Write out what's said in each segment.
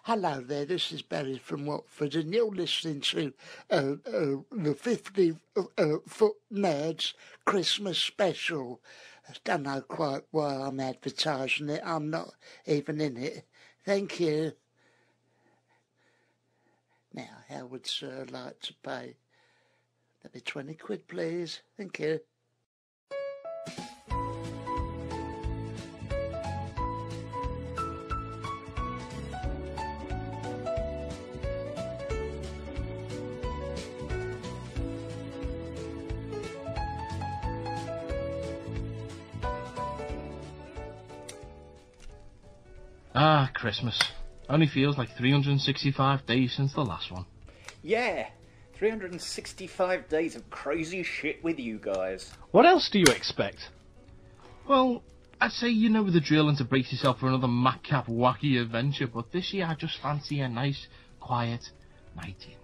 Hello there, this is Barry from Watford, and you're listening to the 50-foot Nerds Christmas special. I don't know quite why I'm advertising it. I'm not even in it. Thank you. Now, how would Sir like to pay? That'd be 20 quid, please. Thank you. Ah, Christmas. Only feels like 365 days since the last one. Yeah, 365 days of crazy shit with you guys. What else do you expect? Well, I'd say you know the drill and to brace yourself for another madcap, wacky adventure, but this year I just fancy a nice, quiet night in.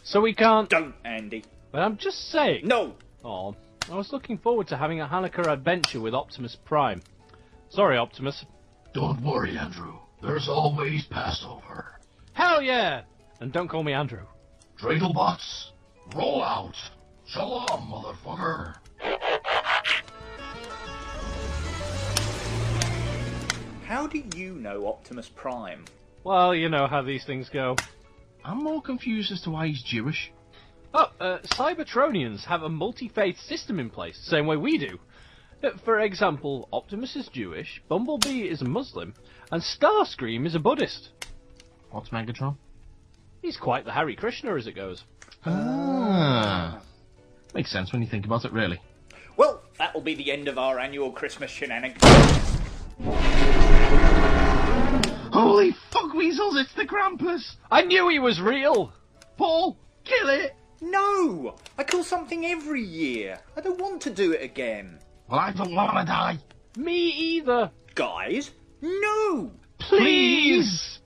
So we can't... Don't, Andy. But I'm just saying... No! Oh, I was looking forward to having a Hanukkah adventure with Optimus Prime. Sorry, Optimus. Don't worry, Andrew. There's always Passover. Hell yeah! And don't call me Andrew. Dreidelbots, roll out. Shalom, motherfucker. How do you know Optimus Prime? Well, you know how these things go. I'm more confused as to why he's Jewish. Oh, Cybertronians have a multi-faith system in place, the same way we do. For example, Optimus is Jewish, Bumblebee is a Muslim, and Starscream is a Buddhist. What's Megatron? He's quite the Hare Krishna as it goes. Ah. Makes sense when you think about it, really. Well, that'll be the end of our annual Christmas shenanigans. Holy fuck weasels, it's the Krampus! I knew he was real! Paul, kill it! No! I kill something every year. I don't want to do it again. Well, I don't want to die. Me either. Guys, no! Please!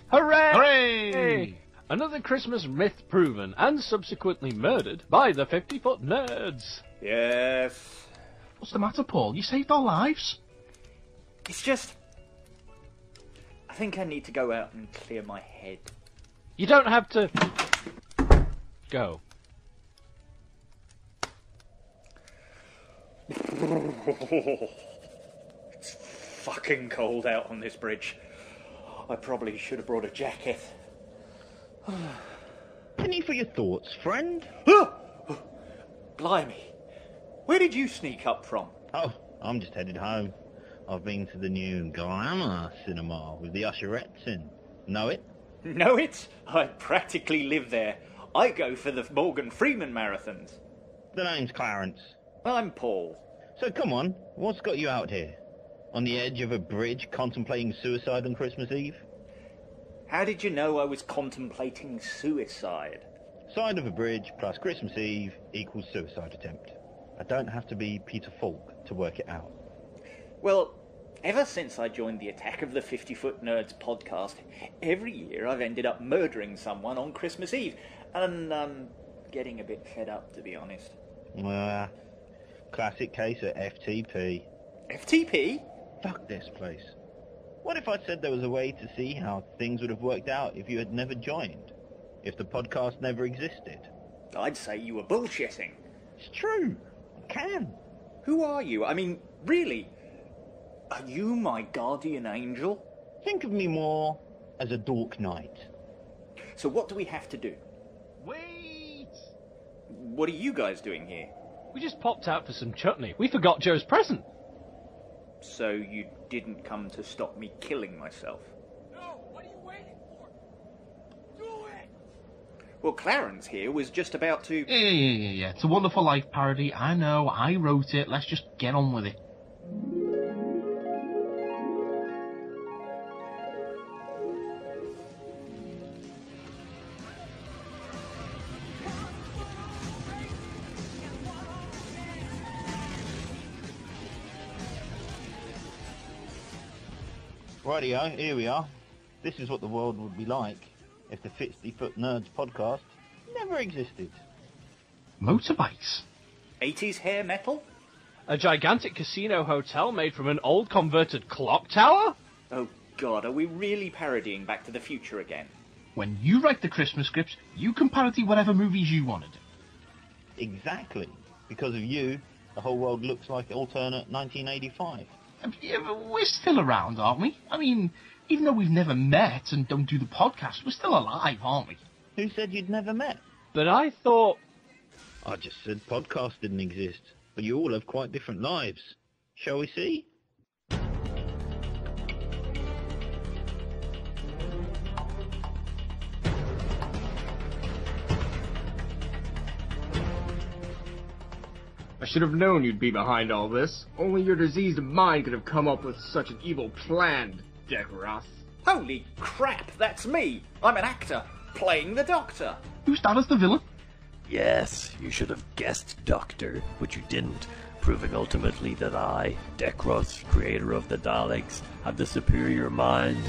Hooray! Hooray! Another Christmas myth proven and subsequently murdered by the 50-foot Nerds. Yes. What's the matter, Paul? You saved our lives. It's just... I think I need to go out and clear my head. You don't have to... go. It's fucking cold out on this bridge. I probably should have brought a jacket. Penny for your thoughts, friend. Blimey. Where did you sneak up from? Oh, I'm just headed home. I've been to the new Glamour cinema with the usherettes in. Know it? Know it? I practically live there. I go for the Morgan Freeman marathons. The name's Clarence. I'm Paul. So come on, what's got you out here? On the edge of a bridge contemplating suicide on Christmas Eve? How did you know I was contemplating suicide? Side of a bridge plus Christmas Eve equals suicide attempt. I don't have to be Peter Falk to work it out. Well, ever since I joined the Attack of the 50-Foot Nerds podcast, every year I've ended up murdering someone on Christmas Eve. And I'm getting a bit fed up, to be honest. Classic case of FTP. FTP? Fuck this place. What if I said there was a way to see how things would have worked out if you had never joined? If the podcast never existed? I'd say you were bullshitting. It's true. I can. Who are you? I mean, really? Are you my guardian angel? Think of me more as a dork knight. So what do we have to do? Wait! What are you guys doing here? We just popped out for some chutney. We forgot Joe's present. So you didn't come to stop me killing myself? No, what are you waiting for? Do it! Well, Clarence here was just about to... Yeah. It's a Wonderful Life parody. I know, I wrote it. Let's just get on with it. Rightio, here we are. This is what the world would be like if the 50-Foot Nerds podcast never existed. Motorbikes? 80s hair metal? A gigantic casino hotel made from an old converted clock tower? Oh God, are we really parodying Back to the Future again? When you write the Christmas scripts, you can parody whatever movies you want to do. Exactly. Because of you, the whole world looks like alternate 1985. Yeah, but we're still around, aren't we? I mean, even though we've never met and don't do the podcast, we're still alive, aren't we? Who said you'd never met? But I thought... I just said podcasts didn't exist, but you all have quite different lives. Shall we see? I should have known you'd be behind all this. Only your diseased mind could have come up with such an evil plan, Deckroth. Holy crap, that's me! I'm an actor, playing the Doctor. Who's that as the villain? Yes, you should have guessed Doctor, but you didn't, proving ultimately that I, Deckroth, creator of the Daleks, have the superior mind.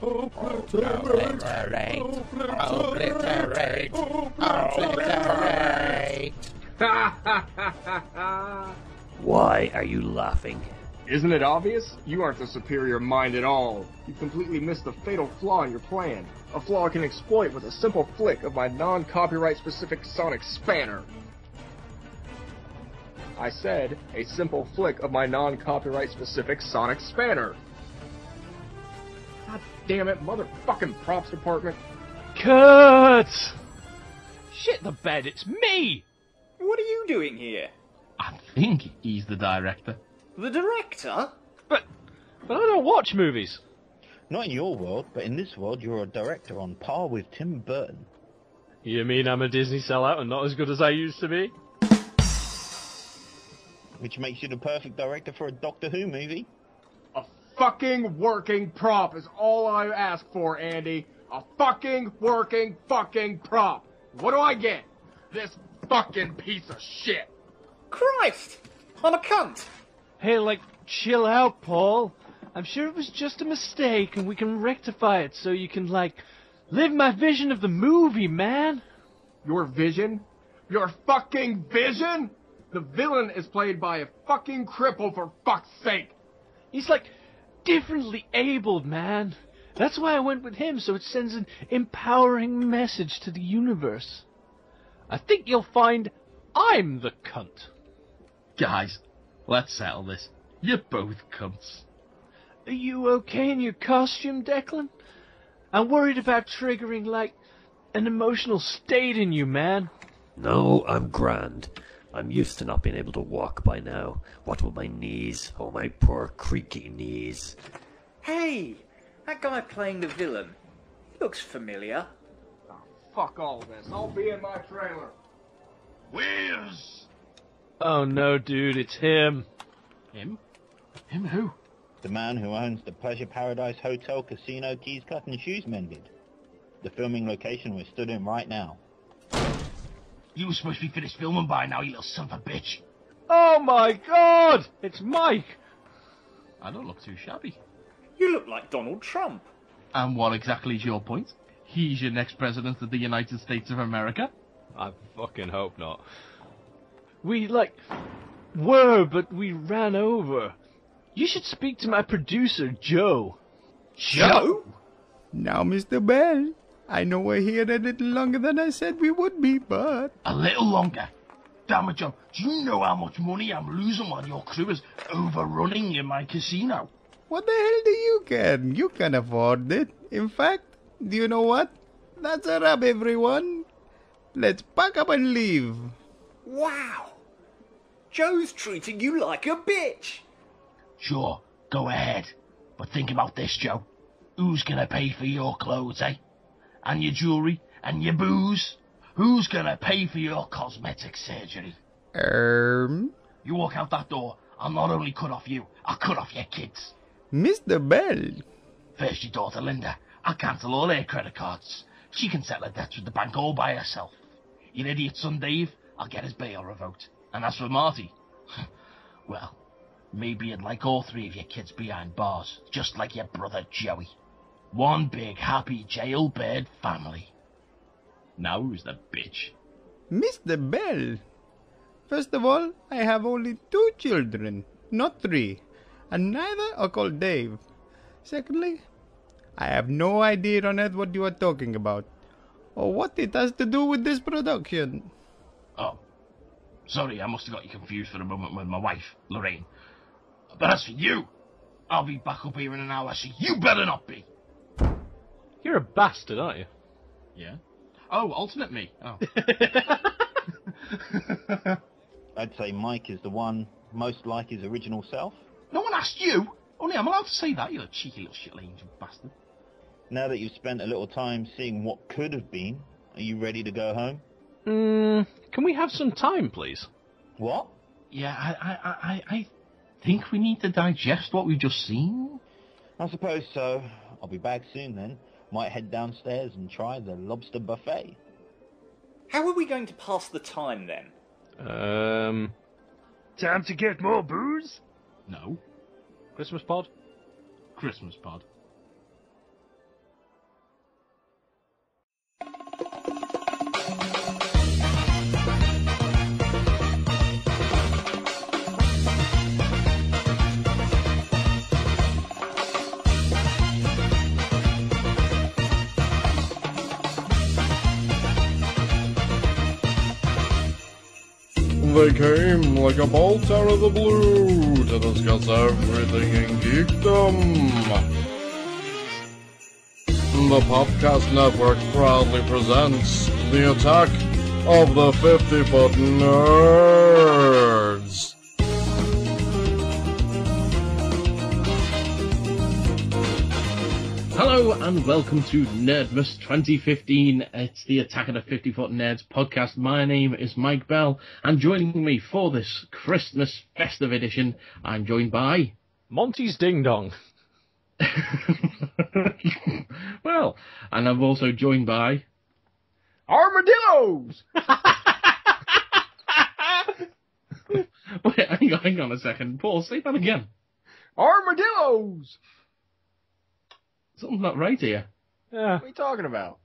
Obliterate! Obliterate! Obliterate! Why are you laughing? Isn't it obvious? You aren't the superior mind at all. You completely missed the fatal flaw in your plan. A flaw I can exploit with a simple flick of my non-copyright specific sonic spanner. I said, a simple flick of my non-copyright specific sonic spanner. God damn it, motherfucking props department. Cut! Shit the bed, it's me! What are you doing here? I think he's the director. The director? But I don't watch movies. Not in your world, but in this world you're a director on par with Tim Burton. You mean I'm a Disney sellout and not as good as I used to be? Which makes you the perfect director for a Doctor Who movie. A fucking working prop is all I ask for, Andy. A fucking working fucking prop. What do I get? This fucking piece of shit. Christ! I'm a cunt! Hey, chill out, Paul. I'm sure it was just a mistake and we can rectify it so you can, live my vision of the movie, man. Your vision? Your fucking vision? The villain is played by a fucking cripple, for fuck's sake. He's, differently abled, man. That's why I went with him, so it sends an empowering message to the universe. I think you'll find I'm the cunt. Guys, let's settle this. You're both cunts. Are you okay in your costume, Declan? I'm worried about triggering, an emotional state in you, man. No, I'm grand. I'm used to not being able to walk by now. What will my knees? Oh, my poor creaky knees. Hey! That guy playing the villain. He looks familiar. Oh, fuck all this. I'll be in my trailer. Whiz! Oh no, dude, it's him. Him? Him who? The man who owns the Pleasure Paradise Hotel, Casino, Keys Cut and Shoes Mended. The filming location we're stood in right now. You were supposed to be finished filming by now, you little son of a bitch. Oh my god! It's Mike! I don't look too shabby. You look like Donald Trump. And what exactly is your point? He's your next president of the United States of America? I fucking hope not. We, were, but we ran over. You should speak to my producer, Joe. Joe? Now, Mr. Bell, I know we're here a little longer than I said we would be, but... A little longer? Damn it, Joe. Do you know how much money I'm losing while your crew is overrunning in my casino? What the hell do you care? You can afford it. In fact, do you know what? That's a wrap, everyone. Let's pack up and leave. Wow! Joe's treating you like a bitch! Sure, go ahead. But think about this, Joe. Who's gonna pay for your clothes, eh? And your jewellery? And your booze? Who's gonna pay for your cosmetic surgery? You walk out that door, I'll not only cut off you, I'll cut off your kids. Mr. Bell. First your daughter Linda, I'll cancel all her credit cards. She can settle her debts with the bank all by herself. Your idiot son Dave, I'll get his bail revoked. And as for Marty, well, maybe you'd like all three of your kids behind bars, just like your brother Joey. One big happy jailbird family. Now who's the bitch? Mr. Bell. First of all, I have only 2 children. not 3. And neither are called Dave. Secondly, I have no idea on earth what you are talking about, or what it has to do with this production. Oh, sorry, I must have got you confused for a moment with my wife, Lorraine. But as for you, I'll be back up here in an hour, so you better not be. You're a bastard, aren't you? Yeah. Oh, alternate me. Oh. I'd say Mike is the one most like his original self. No one asked you. Only I'm allowed to say that, you cheeky little shit-angel bastard. Now that you've spent a little time seeing what could have been, are you ready to go home? Can we have some time, please? What? Yeah, I think we need to digest what we've just seen. I suppose so. I'll be back soon then. Might head downstairs and try the lobster buffet. How are we going to pass the time then? Time to get more booze? No. Christmas pod? Christmas pod. They came like a bolt out of the blue to discuss everything in geekdom. The Podcast Network proudly presents the attack of the 50-foot nerds. Hello and welcome to Nerdmas 2015. It's the Attack of the 50-Foot Nerds podcast. My name is Mike Bell, and joining me for this Christmas festive edition, I'm joined by... Monty's Ding Dong. Well, and I'm also joined by... Armadillos! Wait, hang on a second. Paul, say that again. Armadillos! Something's not right here. Yeah. What are you talking about?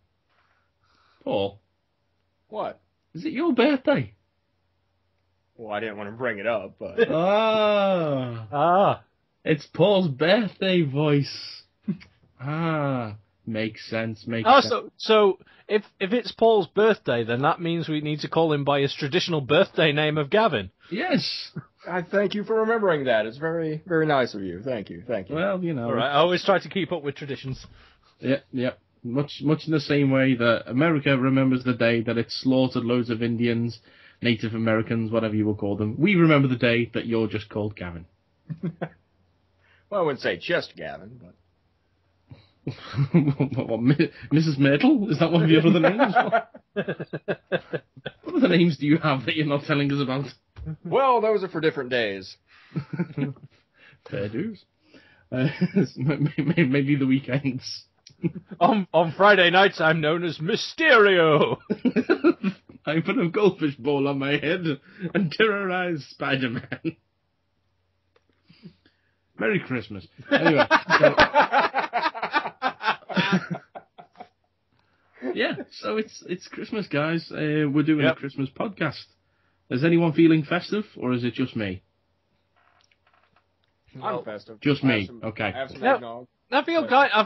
Paul. What? Is it your birthday? Well, I didn't want to bring it up, but... It's Paul's birthday voice. Makes sense, sense. So if it's Paul's birthday, then that means we need to call him by his traditional birthday name of Gavin. Yes. I thank you for remembering that. It's very, very nice of you. Thank you. Well, you know. All right, I always try to keep up with traditions. Yeah. Much in the same way that America remembers the day that it slaughtered loads of Indians, Native Americans, whatever you will call them. We remember the day that you're just called Gavin. Well, I wouldn't say just Gavin, but... what, Mrs. Myrtle? Is that one of your other names? What other names do you have that you're not telling us about? Well, those are for different days. Fair dues. Maybe the weekends. On Friday nights, I'm known as Mysterio. I put a goldfish bowl on my head and terrorize Spider-Man. Merry Christmas. Anyway. So it's Christmas, guys. We're doing a Christmas podcast. Is anyone feeling festive, or is it just me? I'm festive. Just me. Okay. I have some eggnog. I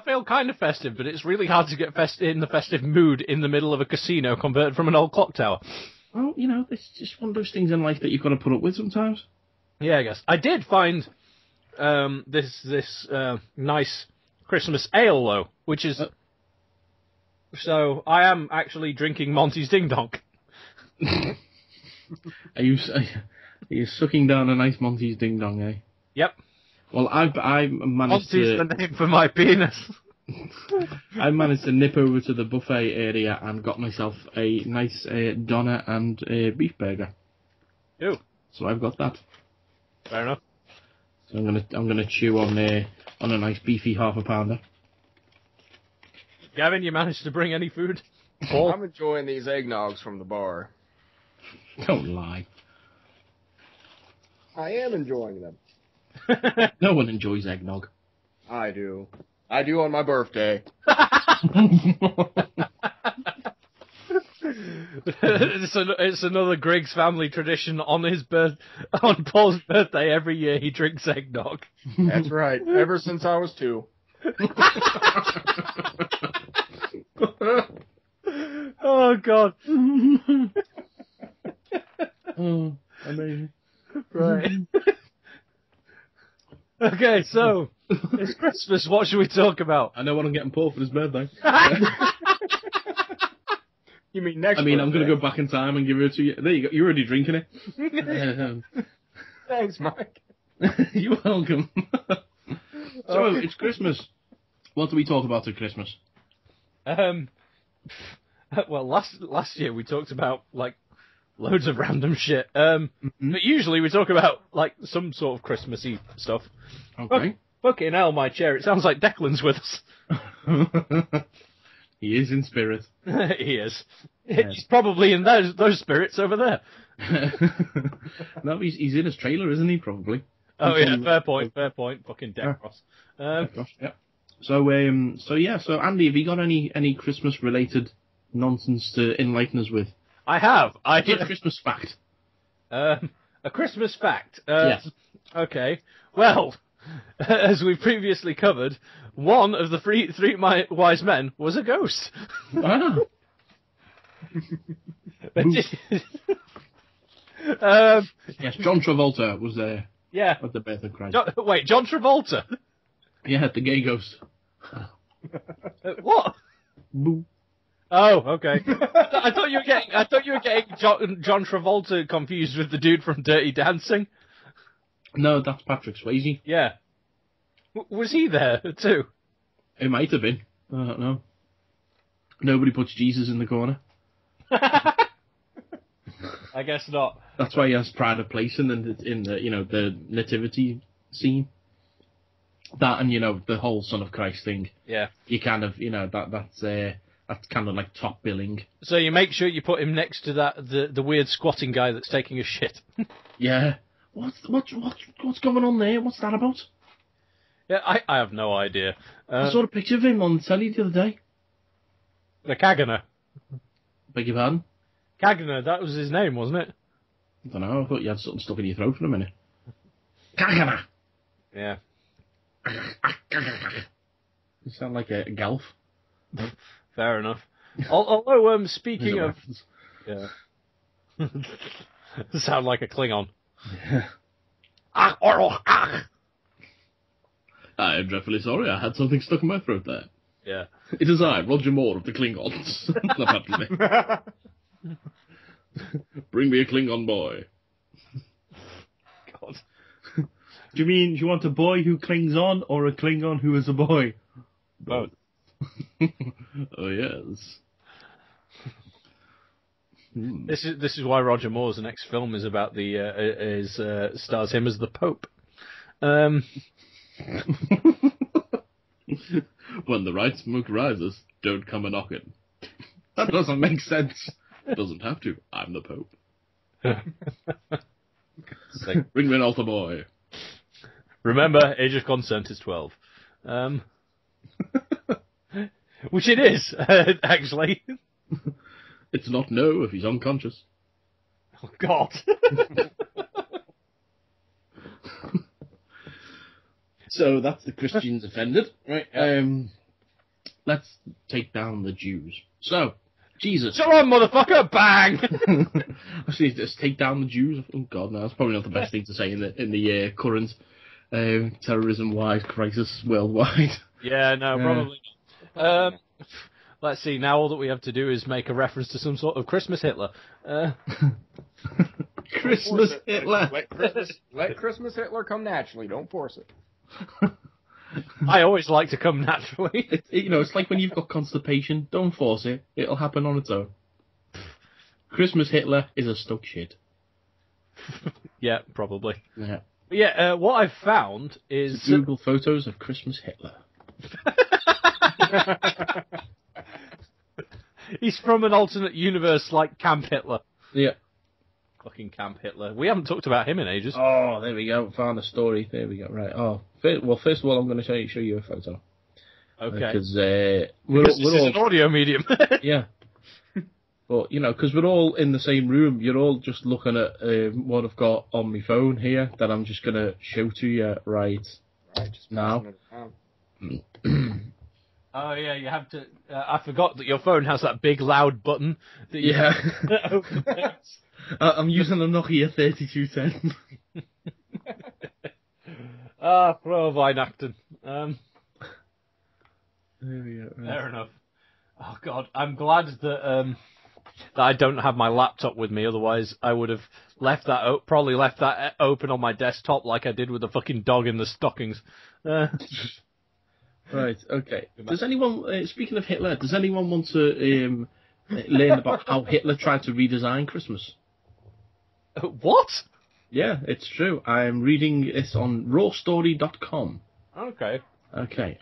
feel kind of festive, but it's really hard to get in the festive mood in the middle of a casino converted from an old clock tower. Well, you know, it's just one of those things in life that you've got to put up with sometimes. Yeah, I guess. I did find this nice Christmas ale, though, which is... So, I am actually drinking Monty's Ding Dong. Are you sucking down a nice Monty's Ding Dong, eh? Yep. Well, I managed Monty's the name for my penis. I managed to nip over to the buffet area and got myself a nice doner and a beef burger. Ooh. So I've got that. Fair enough. So I'm gonna chew on a nice beefy half a pounder. Gavin, you managed to bring any food? Paul? I'm enjoying these eggnogs from the bar. Don't lie. I am enjoying them. No one enjoys eggnog. I do. I do on my birthday. It's another Griggs family tradition. On Paul's birthday every year, he drinks eggnog. That's right. Ever since I was 2. Oh God. Oh, amazing. Right. Okay, so it's Christmas. What should we talk about? I know what I'm getting Paul for his birthday. You mean next? I'm going to go back in time and give it to you. There you go. You're already drinking it. Thanks, Mike. You're welcome. So it's Christmas. What do we talk about at Christmas? Well, last year we talked about like loads of random shit. But usually we talk about like some sort of Christmassy stuff. Okay. Fucking hell, my chair! It sounds like Declan's with us. He is in spirit. He is. Yeah. He's probably in those spirits over there. No, he's in his trailer, isn't he? Probably. Oh yeah, fair point. Fucking Deck Ross. Yeah. So Andy, have you got any Christmas related nonsense to enlighten us with? I have. A Christmas fact. A Christmas fact. Yes. Okay. Well, as we previously covered, one of the three wise men was a ghost. Ah. Yes, John Travolta was there. Yeah. At the birth of Christ. John Travolta? Yeah, the gay ghost. What? Boo. Oh, okay. I thought you were getting John Travolta confused with the dude from Dirty Dancing. No, that's Patrick Swayze. Yeah. Was he there too? It might have been. I don't know. Nobody puts Jesus in the corner. I guess not. That's why he has pride of place in the nativity scene. That and the whole Son of Christ thing. Yeah. You kind of that's kind of like top billing. So you make sure you put him next to the weird squatting guy that's taking a shit. Yeah. What's going on there? What's that about? Yeah, I have no idea. I saw a picture of him on telly the other day. The Kagana. Beg your pardon? Kagana, that was his name, wasn't it? I don't know, I thought you had something stuck in your throat for a minute. Kagana! Yeah. You sound like a Galf. Fair enough. Although, speaking of... Yeah. Sound like a Klingon. Yeah. I am dreadfully sorry, I had something stuck in my throat there. Yeah. It is I, Roger Moore of the Klingons. Bring me a Klingon boy. God. Do you want a boy who clings on, or a Klingon who is a boy? Both. Oh, yes. This is why Roger Moore's next film is about stars him as the Pope. When the right smoke rises, don't come a-knocking. That doesn't make sense. Doesn't have to. I'm the Pope. Bring me an altar boy. Remember, age of consent is 12. Which it is, actually. It's not no if he's unconscious. Oh, God. So that's the Christians offended, right? Let's take down the Jews. So, Jesus. Shalom, motherfucker! Bang! Actually, let's take down the Jews. Oh God, no, that's probably not the best thing to say in the current terrorism-wise crisis worldwide. Yeah, no, probably. Let's see. Now all that we have to do is make a reference to some sort of Christmas Hitler. Christmas Hitler. Let Christmas Hitler come naturally. Don't force it. I always like to come naturally. It's like when you've got constipation. Don't force it. It'll happen on its own. Christmas Hitler is a stuck shit. Yeah, probably. Yeah. But yeah, what I've found is... Google photos of Christmas Hitler. He's from an alternate universe like Camp Hitler. Yeah. Fucking Camp Hitler. We haven't talked about him in ages. Oh, there we go. Found a story. There we go. Right. Oh, first of all, I'm going to show you a photo. Okay. Because this is an audio medium. Yeah. But, you know, because we're all in the same room, you're all just looking at what I've got on my phone here that I'm just going to show to you right Just now. Oh, yeah, you have to... I forgot that your phone has that big, loud button. That you I'm using a Nokia 3210. Pro Weihnachten. Fair enough. Oh, God, I'm glad that I don't have my laptop with me, otherwise I would have left that probably left that open on my desktop like I did with the fucking dog in the stockings. Right, okay. Does anyone, speaking of Hitler, does anyone want to learn about how Hitler tried to redesign Christmas? What? Yeah, it's true. I'm reading this on rawstory.com. Okay. Okay.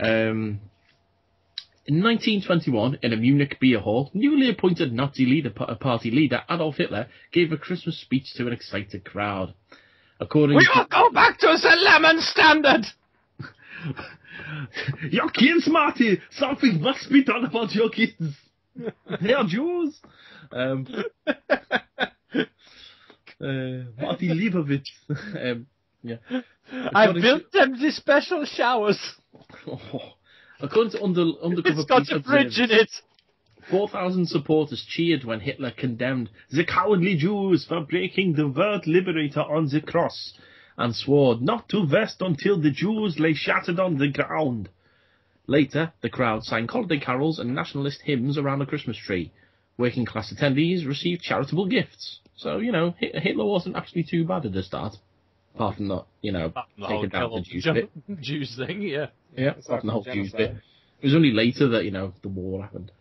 In 1921, in a Munich beer hall, newly appointed Nazi party leader Adolf Hitler gave a Christmas speech to an excited crowd. We will go back to the lemon standard! Your kids, Marty! Something must be done about your kids! They are Jews! Marty Leibovitz. Yeah. I built them the special showers! According to undercover it's got police a fridge in it. 4,000 supporters cheered when Hitler condemned the cowardly Jews for breaking the word liberator on the cross and swore not to rest until the Jews lay shattered on the ground. Later, the crowd sang holiday carols and nationalist hymns around a Christmas tree. Working class attendees received charitable gifts. So, you know, Hitler wasn't actually too bad at the start. Apart from that, you know, taking down the Jews bit. Jews thing, yeah. Yeah, apart from the whole Jews bit. It was only later that, you know, the war happened.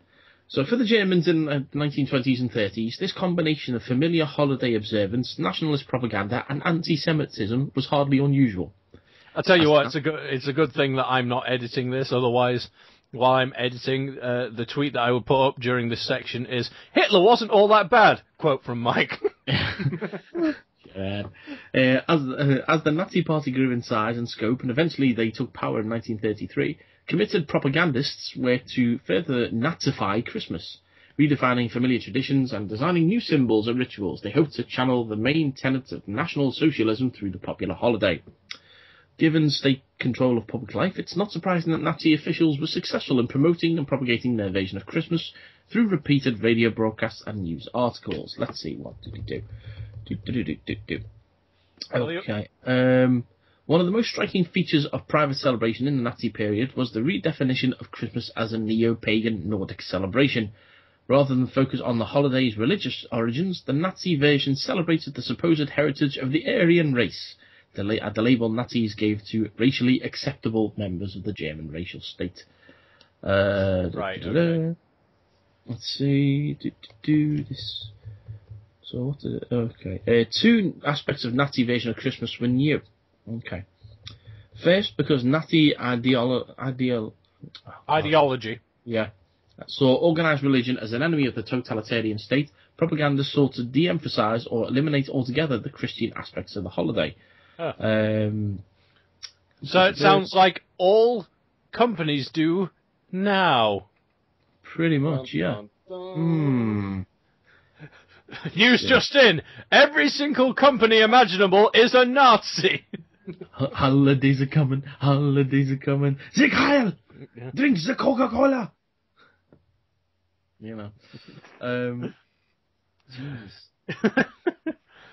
So for the Germans in the 1920s and 30s, this combination of familiar holiday observance, nationalist propaganda, and anti-Semitism was hardly unusual. I'll tell you what, it's a good thing that I'm not editing this, otherwise, while I'm editing, the tweet that I would put up during this section is, Hitler wasn't all that bad, quote from Mike. As the Nazi party grew in size and scope, and eventually they took power in 1933, committed propagandists worked to further Nazify Christmas, redefining familiar traditions and designing new symbols and rituals. They hoped to channel the main tenets of National Socialism through the popular holiday. Given state control of public life, it's not surprising that Nazi officials were successful in promoting and propagating their version of Christmas through repeated radio broadcasts and news articles. Let's see, what did he do? Okay. One of the most striking features of private celebration in the Nazi period was the redefinition of Christmas as a neo-pagan Nordic celebration. Rather than focus on the holiday's religious origins, the Nazi version celebrated the supposed heritage of the Aryan race, the label Nazis gave to racially acceptable members of the German racial state. Right, okay. Let's see. This. So what is it? Okay. Two aspects of Nazi version of Christmas were new. Okay. First, because Nazi ideology. Yeah. Saw organised religion as an enemy of the totalitarian state, propaganda sought to de-emphasise or eliminate altogether the Christian aspects of the holiday. Huh. So it sounds like all companies do now. Pretty much, yeah. News just in. Every single company imaginable is a Nazi. Holidays are coming. Holidays are coming. Sieg Heil! Drink the Coca-Cola! You know. Jeez.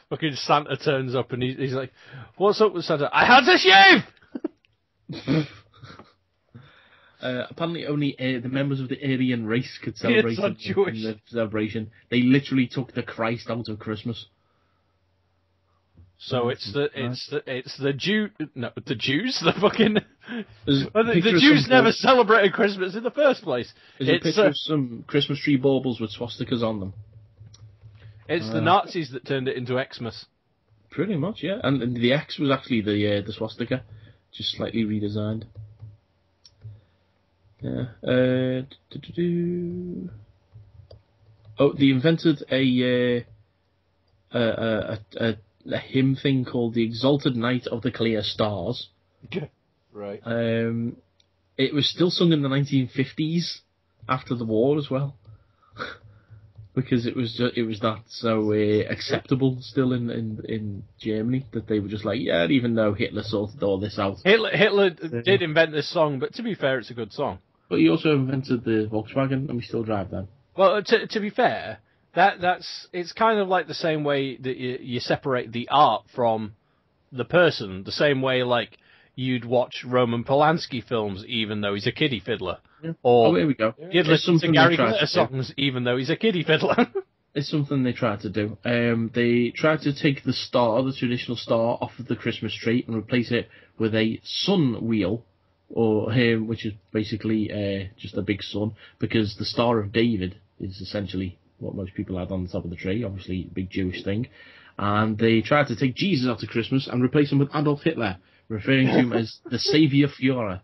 Fucking Santa turns up and he's like, what's up with Santa? I had to shave! Apparently only the members of the Aryan race could celebrate the celebration. They literally took the Christ out of Christmas. So it's the Jews, the fucking the Jews never celebrated Christmas in the first place. There's a picture of some Christmas tree baubles with swastikas on them. It's the Nazis that turned it into Xmas. Pretty much, yeah. And the X was actually the swastika, just slightly redesigned. Yeah. Oh, they invented a hymn thing called the Exalted Night of the Clear Stars. Right. It was still sung in the 1950s after the war as well. because it was that so acceptable still in Germany that they were just like, yeah, even though Hitler sorted all this out. Hitler did invent this song, but to be fair, it's a good song. But he also invented the Volkswagen, and we still drive them. Well, to be fair, it's kind of like the same way that you separate the art from the person, the same way like you'd watch Roman Polanski films even though he's a kiddie fiddler. Yeah. Or here we go. You'd listen to Gary Glitter songs even though he's a kiddie fiddler. It's something they tried to do. They tried to take the star, the traditional star, off of the Christmas tree and replace it with a sun wheel, which is basically just a big sun, because the Star of David is essentially what most people had on the top of the tree, obviously a big Jewish thing. And they tried to take Jesus after Christmas and replace him with Adolf Hitler, referring to him as the Saviour Führer.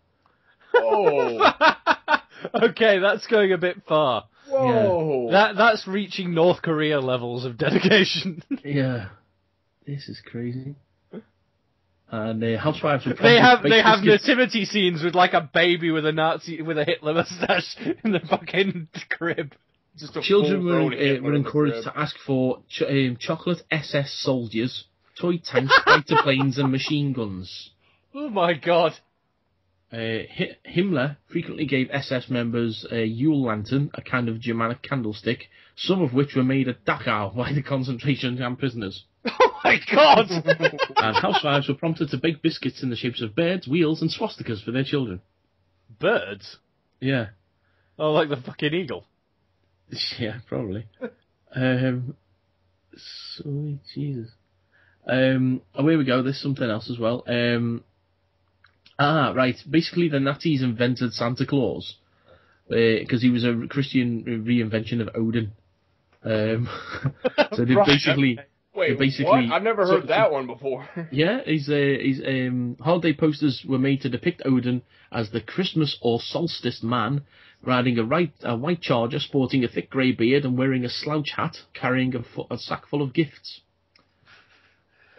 Oh. Okay, that's going a bit far. Whoa. Yeah. That's reaching North Korea levels of dedication. Yeah. This is crazy. And housewives would they have nativity scenes with like a baby with a Hitler mustache in the fucking crib. Children were encouraged to ask for chocolate SS soldiers, toy tanks, fighter planes, and machine guns. Oh my god. Himmler frequently gave SS members a Yule lantern, a kind of Germanic candlestick, some of which were made at Dachau by the concentration camp prisoners. Oh my god! And housewives were prompted to bake biscuits in the shapes of birds, wheels, and swastikas for their children. Birds? Yeah. Oh, like the fucking eagle. Yeah, probably. Sweet Jesus. Oh, here we go. There's something else as well. Right. Basically, the Nazis invented Santa Claus because he was a Christian reinvention of Odin. So they basically. Wait, basically, what? I've never heard that one before. Yeah, holiday posters were made to depict Odin as the Christmas or solstice man, riding a white charger, sporting a thick grey beard, and wearing a slouch hat, carrying a sack full of gifts.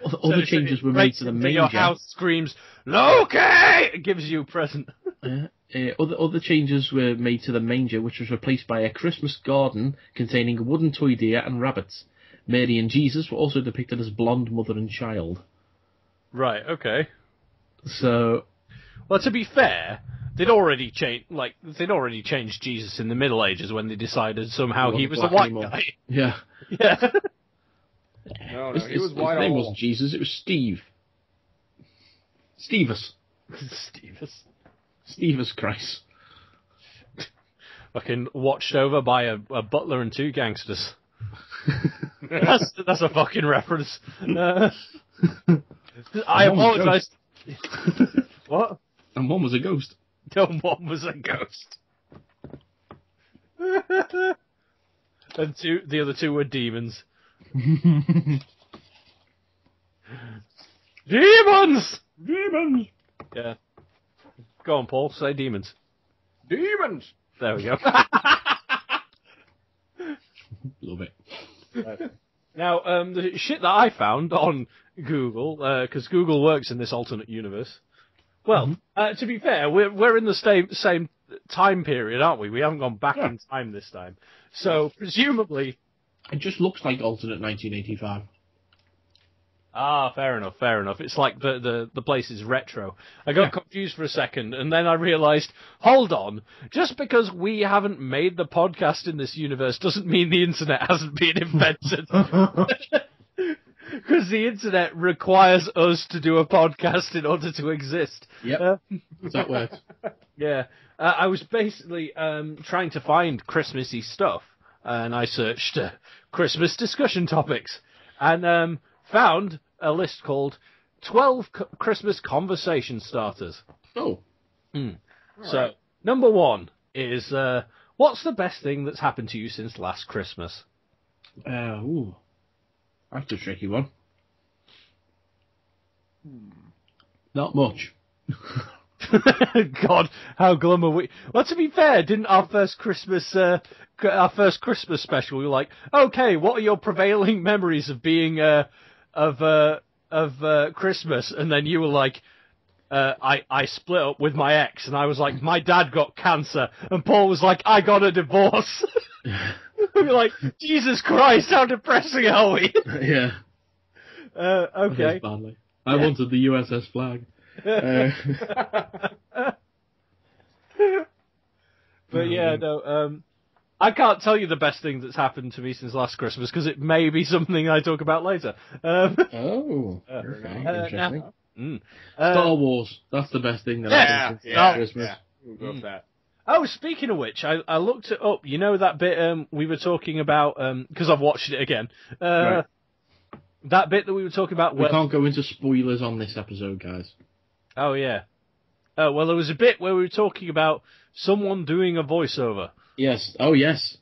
Other changes were made to the manger. Your house screams, Loki! It gives you a present. Other changes were made to the manger, which was replaced by a Christmas garden containing a wooden toy deer and rabbits. Mary and Jesus were also depicted as blonde mother and child. Right, okay. So, well, to be fair, they'd already changed Jesus in the Middle Ages when they decided somehow he was a white guy. Yeah. Yeah. No, he was white. His name wasn't Jesus, it was Steve. Stevus. Stevus Christ. Fucking watched over by a butler and two gangsters. That's a fucking reference. I apologise. What? And one was a ghost. No, one was a ghost. And the other two were demons. Demons! Demons! Yeah. Go on, Paul. Say demons. Demons! There we go. Love it. Now, the shit that I found on Google, because Google works in this alternate universe. Well, to be fair, we're in the same time period, aren't we? We haven't gone back in time this time. So, presumably... It just looks like alternate 1985. Ah, fair enough. It's like the place is retro. I got confused for a second, and then I realised, hold on, just because we haven't made the podcast in this universe doesn't mean the internet hasn't been invented. Because the internet requires us to do a podcast in order to exist. Yep, that works. Yeah. I was basically trying to find Christmassy stuff, and I searched Christmas discussion topics, and found a list called 12 Christmas conversation starters. Oh. So, right. Number one is, what's the best thing that's happened to you since last Christmas? That's a tricky one. Not much. God, how glum are we? Well, to be fair, didn't our first Christmas special, we were like, okay, what are your prevailing memories of being of Christmas? And then you were like, I split up with my ex, and I was like, my dad got cancer, and Paul was like, I got a divorce. We're like, Jesus Christ, how depressing are we? Yeah. Okay. Badly. I wanted the USS Flag. But yeah, no, I can't tell you the best thing that's happened to me since last Christmas, because it may be something I talk about later. Okay, interesting. Star Wars, that's the best thing that happened since last Christmas. Yeah. We'll go with that. Oh, speaking of which, I looked it up. You know that bit we were talking about, because I've watched it again. Right. That bit that we were talking about... We can't go into spoilers on this episode, guys. Oh, yeah. Well, there was a bit where we were talking about someone doing a voiceover. Yes. Oh, yes.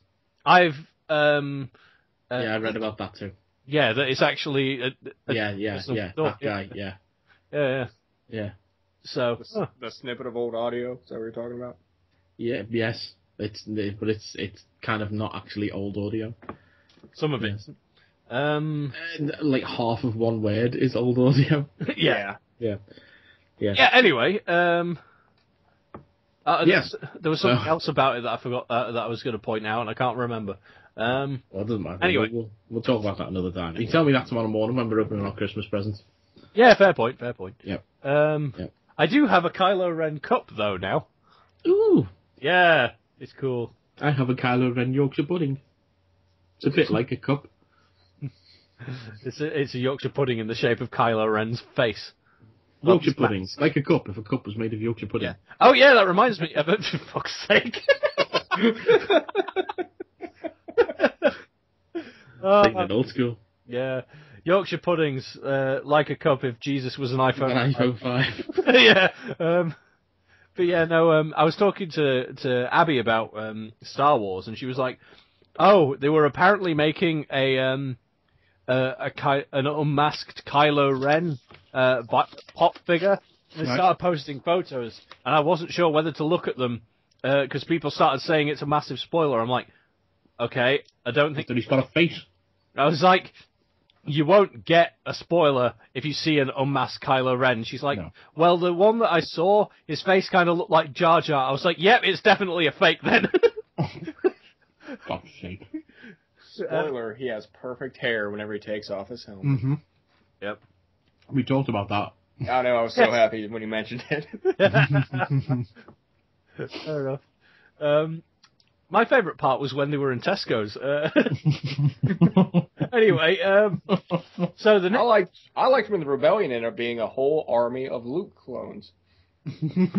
I've... yeah, I read about that too. Yeah, that it's actually... that guy, Yeah. So... The snippet of old audio, is that what you're talking about? Yeah, yes. It's kind of not actually old audio. Some of it. Like half of one word is old audio. Yeah. Yeah, anyway, yes. There was something else about it that I forgot that I was going to point out, and I can't remember. Well, it doesn't matter. Anyway. We'll talk about that another time. You can tell me that tomorrow morning when we're opening our Christmas presents. Yeah, fair point. Yep. I do have a Kylo Ren cup, though, now. Ooh. Yeah, it's cool. I have a Kylo Ren Yorkshire pudding. It's a bit like a cup. It's a Yorkshire pudding in the shape of Kylo Ren's face. Yorkshire pudding, like a cup, if a cup was made of Yorkshire pudding. Yeah. Oh, yeah, that reminds me of it, for fuck's sake. Taking it old school. Yeah. Yorkshire puddings, like a cup if Jesus was an iPhone. An iPhone 5. Yeah. But yeah, no, I was talking to Abby about Star Wars, and she was like, oh, they were apparently making an unmasked Kylo Ren pop figure, and started posting photos, and I wasn't sure whether to look at them, because people started saying it's a massive spoiler. I'm like, okay, I don't think... That he's got a face. I was like, you won't get a spoiler if you see an unmasked Kylo Ren. She's like, no. Well, the one that I saw, his face kind of looked like Jar Jar. I was like, yep, it's definitely a fake then. God's sake. Spoiler, he has perfect hair whenever he takes off his helmet. Mm-hmm. Yep. We talked about that. I know, I was so happy when you mentioned it. Fair enough. My favourite part was when they were in Tesco's. Anyway, so the next... I liked when the rebellion ended up being a whole army of Luke clones. It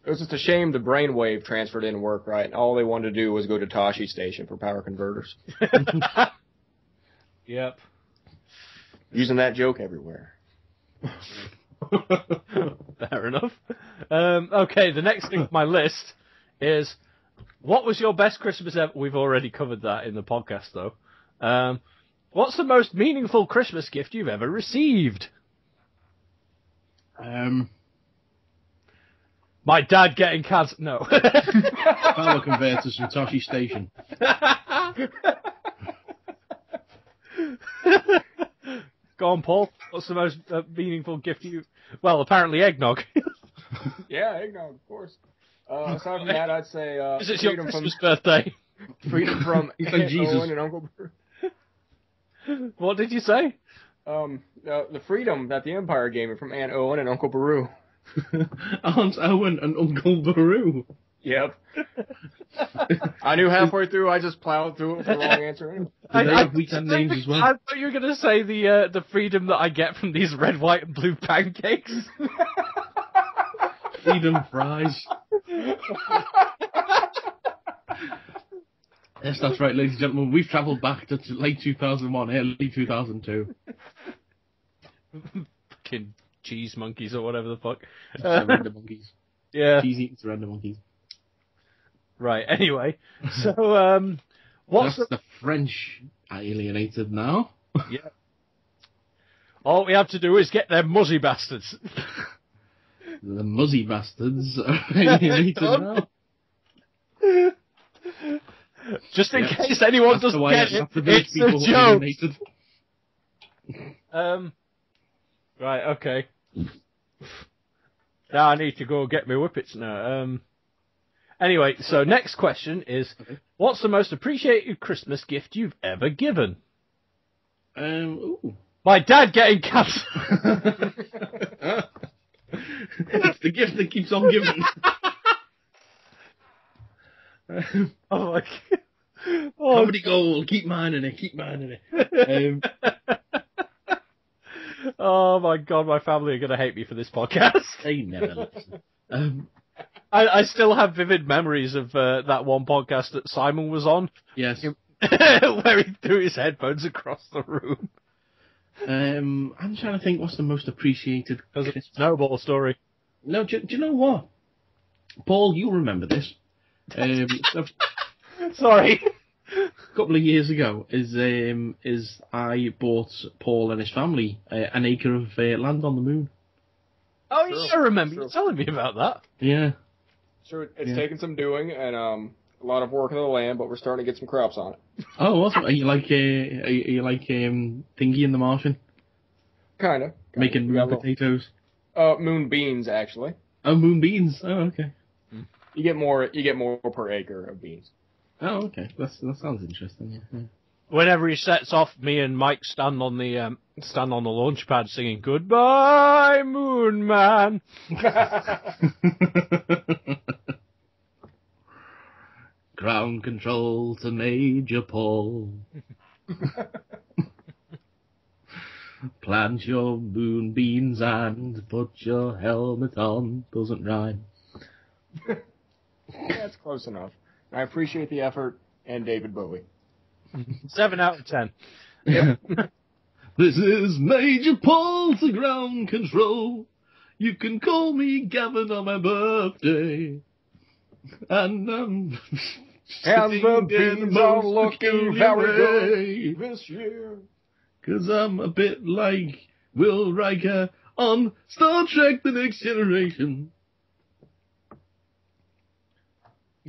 was just a shame the brainwave transfer didn't work right, and all they wanted to do was go to Tashi Station for power converters. Yep. Using that joke everywhere. Fair enough. Okay, the next thing on my list is, what was your best Christmas ever? We've already covered that in the podcast, though. What's the most meaningful Christmas gift you've ever received? My dad getting cancer. No. Power converters from Tashi Station. Go on, Paul. What's the most meaningful gift you... Well, apparently eggnog. Yeah, eggnog, of course. Aside from that, I'd say Is it your Christmas birthday? Freedom from Aunt Jesus. Owen and Uncle Beru. What did you say? The freedom that the Empire gave me from Aunt Owen and Uncle Beru. Aunt Owen and Uncle Beru. Yep. I knew halfway through, I just plowed through it for the wrong answer. Anyway. They have weekend names as well. I thought you were going to say the freedom that I get from these red, white, and blue pancakes. Freedom fries. Yes, that's right, ladies and gentlemen. We've travelled back to late 2001, early 2002. Fucking cheese monkeys or whatever the fuck. Surrender monkeys. Yeah. Cheese-eating surrender monkeys. Right, anyway. So, what's That's the French alienated now. Yeah. All we have to do is get them muzzy bastards. The muzzy bastards are alienated now. Just in case anyone doesn't get it, it's a joke. Right, okay. Now I need to go get my whippets now. Anyway, so next question is, what's the most appreciated Christmas gift you've ever given? Ooh. My dad getting cancer. It's the gift that keeps on giving. Oh my God. Comedy gold, keep mining it. Oh my God, my family are going to hate me for this podcast. They never listen. I still have vivid memories of that one podcast that Simon was on. Yes. Where he threw his headphones across the room. I'm trying to think what's the most appreciated. Because it's a snowball story. No, do you know what? Paul, you remember this. Sorry. A couple of years ago, I bought Paul and his family an acre of land on the moon. Oh, yeah, I remember you telling me about that. Yeah. Sure, it's taken some doing and a lot of work on the land, but we're starting to get some crops on it. Oh, awesome. Are you like Thingy in the Martian? Kinda. Making moon potatoes? Moon beans, actually. Oh, moon beans. Oh, okay. You get more per acre of beans. Oh, okay. That sounds interesting. Yeah. Whenever he sets off, me and Mike stand on the launch pad singing "Goodbye, Moon Man." Ground control to Major Paul. Plant your moonbeams and put your helmet on. Doesn't rhyme. That's close enough. I appreciate the effort and David Bowie. 7 out of 10. This is Major Paul to ground control. You can call me Gavin on my birthday. And and the beans are looking very good this year. 'Cause I'm a bit like Will Riker on Star Trek The Next Generation.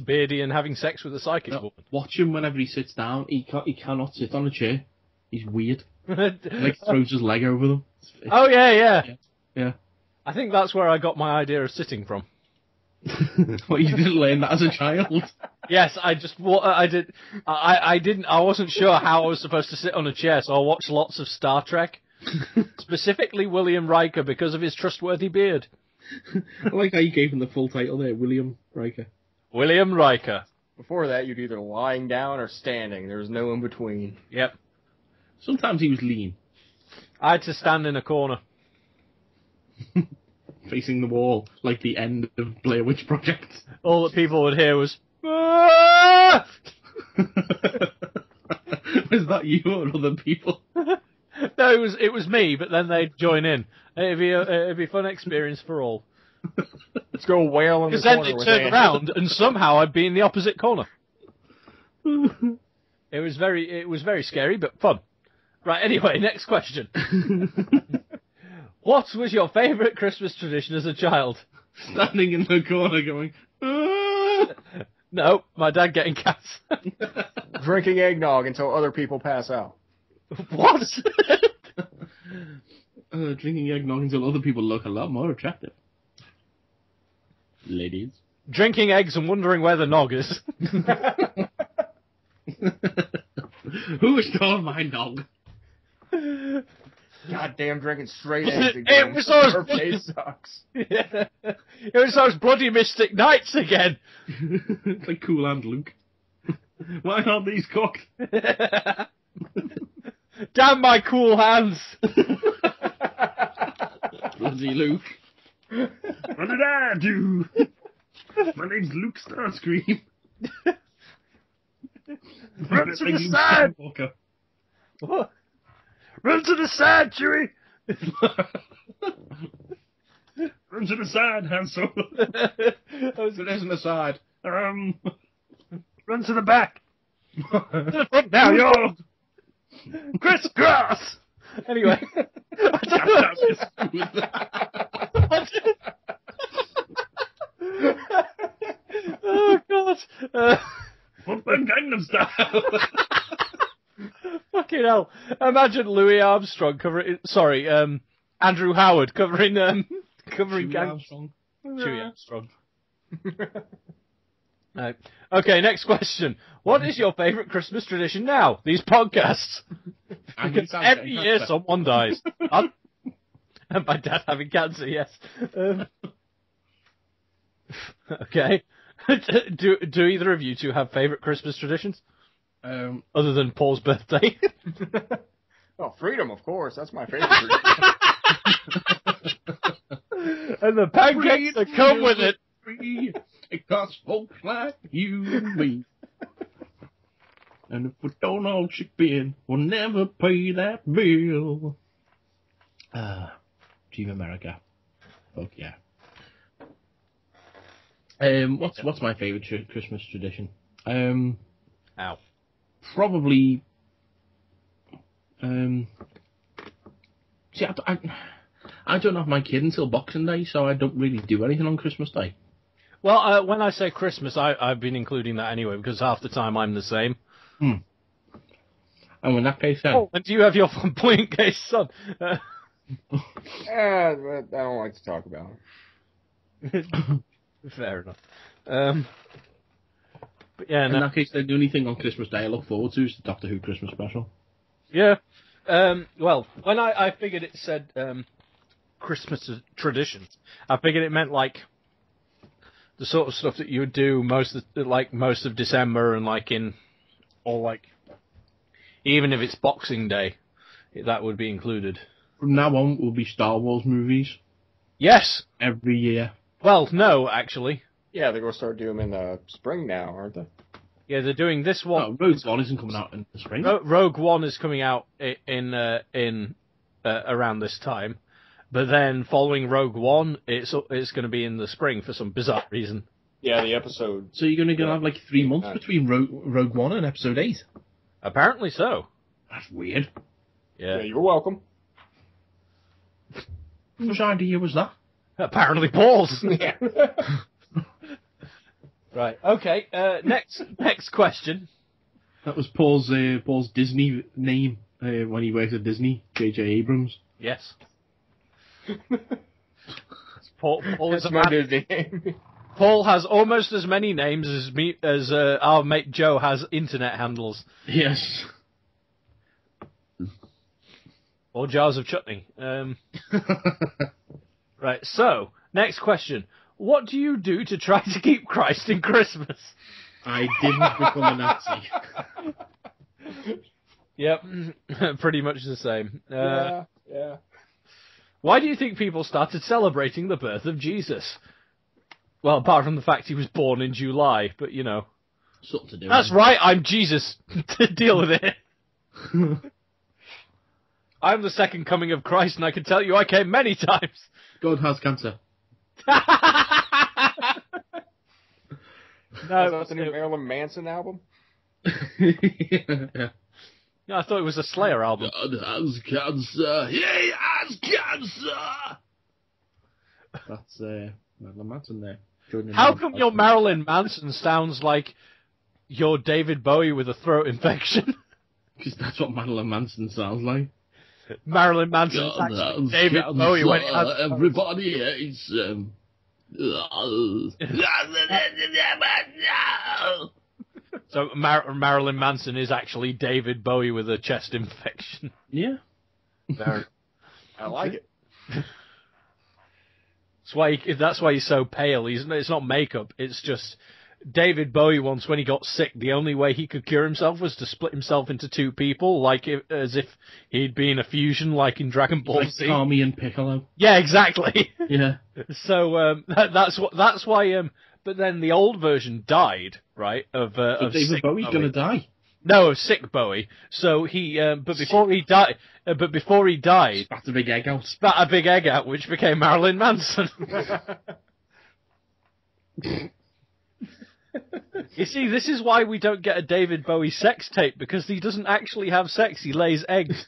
Beardy and having sex with a psychic woman. Watch him whenever he sits down. He cannot sit on a chair. He's weird. Like throws his leg over them. Oh yeah. Yeah. I think that's where I got my idea of sitting from. Well, you didn't learn that as a child. Yes, I wasn't sure how I was supposed to sit on a chair, so I watched lots of Star Trek. Specifically William Riker because of his trustworthy beard. I like how you gave him the full title there, William Riker. William Riker. Before that, you'd either lying down or standing. There was no in between. Yep. Sometimes he was lean. I had to stand in a corner. Facing the wall, like the end of Blair Witch Project. All that people would hear was, "Ah!" Was that you or other people? No, it was me, but then they'd join in. It'd be a fun experience for all. Let's go wail in the corner. Because then they'd turn around and somehow I'd be in the opposite corner. It was very scary, but fun. Right, anyway, next question. What was your favourite Christmas tradition as a child? Standing in the corner going, "Ah!" No, my dad getting cats. Drinking eggnog until other people pass out. What? Drinking eggnog until other people look a lot more attractive. Ladies. Drinking eggs and wondering where the nog is. Who stole my nog? Goddamn drinking straight eggs again. It was those birthday sucks. Yeah. It was those bloody Mystic Nights again. It's like Cool Hand Luke. Why aren't these cooked? Damn my cool hands. Bloody Luke. What did I do? My name's Luke Starscream. Run to the side! What? Run to the side, Chewie! Run to the side, Han Solo. There isn't a side. Run to the back. To the front now, you're crisscross! Anyway. Oh, God. Put them Gangnam Style. Fucking hell. Imagine Louis Armstrong covering... Sorry, Andrew Howard covering Chewie Gang... Armstrong. Chewie Armstrong. No. Okay, next question. What is your favourite Christmas tradition now? These podcasts. Because every year someone dies. And my dad having cancer, yes. Okay. Do either of you two have favourite Christmas traditions? Other than Paul's birthday? Oh, freedom, of course. That's my favorite tradition. And the pancakes that come with it. It costs folks like you and me. And if we don't all chip in, we'll never pay that bill. Team America. Fuck yeah. What's my favourite Christmas tradition? Ow. Probably. See, I don't have my kid until Boxing Day, so I don't really do anything on Christmas Day. Well, when I say Christmas, I've been including that anyway, because half the time I'm the same. And in that case, then... Oh, and do you have your flamboyant gay son? I don't like to talk about it. Fair enough. But yeah, in that case, then the only thing on Christmas Day I look forward to is the Doctor Who Christmas special. Yeah. Well, when I figured it said Christmas traditions, I figured it meant like the sort of stuff that you would do most of December and even if it's Boxing Day, that would be included. From now on, it will be Star Wars movies. Yes. Every year. Well, no, actually. Yeah, they're going to start doing them in the spring now, aren't they? Yeah, they're doing this one. Oh, Rogue One isn't coming out in the spring. Rogue One is coming out in around this time, but then following Rogue One, it's going to be in the spring for some bizarre reason. Yeah, the episode. So you're going to have like 3 months between Rogue One and Episode 8? Apparently so. That's weird. Yeah, you're welcome. Whose idea was that? Apparently Paul's. Yeah. Right. Okay. Next question. That was Paul's Disney name when he worked at Disney. J.J. Abrams. Yes. Paul is That's my Disney name. Paul has almost as many names as our mate Joe has internet handles. Yes. Or jars of chutney. Right. So next question. What do you do to try to keep Christ in Christmas? I didn't become a Nazi. Yep, pretty much the same. Yeah. Why do you think people started celebrating the birth of Jesus? Well, apart from the fact he was born in July, but you know. Something to do. That's right, I'm Jesus. Deal with it. I'm the second coming of Christ, and I can tell you I came many times. God has cancer. No, that's the new Marilyn Manson album. Yeah. No, I thought it was a Slayer album. God has cancer. He has cancer. That's Marilyn Manson there. How come your Marilyn Manson sounds like your David Bowie with a throat infection? Because that's what Marilyn Manson sounds like. Marilyn Manson actually David Bowie when it has everybody hates him. So Marilyn Manson is actually David Bowie with a chest infection. Yeah. I like it. That's why he's so pale. It's not makeup. It's just David Bowie once, when he got sick, the only way he could cure himself was to split himself into two people, as if he'd been a fusion, like in Dragon Ball Z. Like Kami and Piccolo. Yeah, exactly. Yeah. So that's why. But then the old version died, right? Of David Bowie's gonna die. No, of sick Bowie. So he, but before he died, spat a big egg out, which became Marilyn Manson. You see, this is why we don't get a David Bowie sex tape, because he doesn't actually have sex, he lays eggs.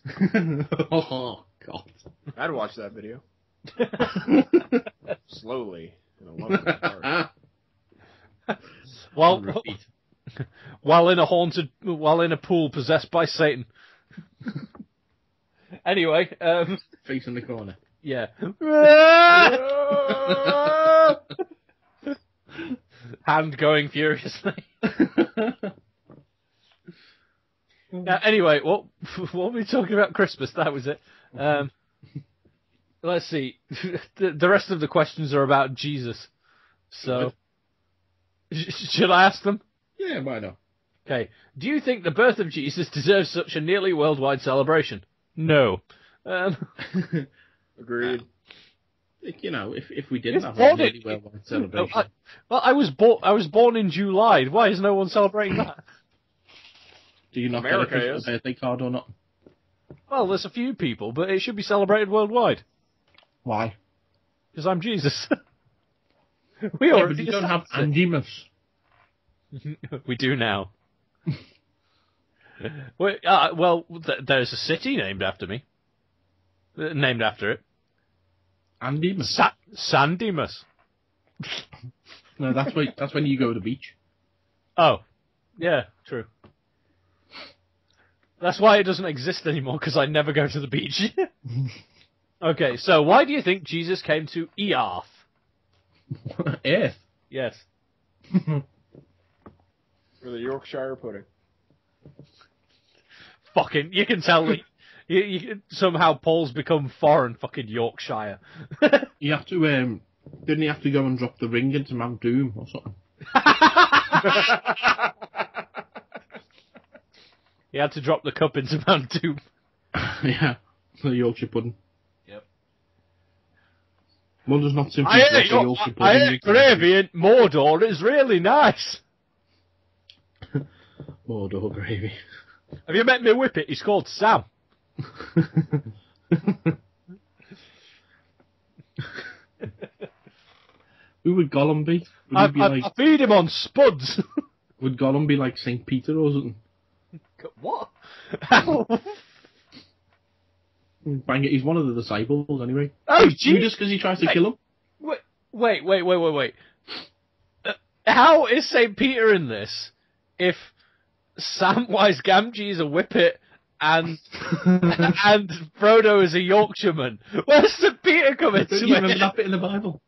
Oh, God. I'd watch that video. Slowly. In a lovely part. While in a pool possessed by Satan. Anyway, face in the corner. Yeah. Hand going furiously. Now, anyway, what were we talking about? Christmas, that was it. Let's see. The rest of the questions are about Jesus. So, should I ask them? Yeah, why not? Okay. Do you think the birth of Jesus deserves such a nearly worldwide celebration? No. Agreed. If we didn't have a nearly worldwide celebration. I was born in July. Why is no one celebrating that? Do you not get a Christmas birthday card or not? Well, there's a few people, but it should be celebrated worldwide. Why? Because I'm Jesus. But you don't have Andymus. We do now. Well, there's a city named after me. Named after it. Andymus. Sandymus. No, that's when you go to the beach. Oh, yeah, true. That's why it doesn't exist anymore, because I never go to the beach. Okay, so why do you think Jesus came to Earth? Earth? Yes. For the Yorkshire pudding. Fucking, you can tell that somehow Paul's become foreign, fucking Yorkshire. You have to, didn't he have to go and drop the ring into Mount Doom or something? He had to drop the cup into Mount Doom. Yeah, the Yorkshire pudding. Yep. One does not simply drop the Yorkshire pudding. I ate gravy in Mordor. It's really nice. Mordor gravy. Have you met me whippet? He's called Sam. Who would Gollum be? I feed him on spuds. Would Gollum be like St. Peter or something? What? Bang it, he's one of the disciples anyway. Oh, gee! Just because he tries to kill him? Wait. How is St. Peter in this if Samwise Gamgee is a whippet and Frodo is a Yorkshireman? Where's St. Peter coming to? You remember that bit in the Bible?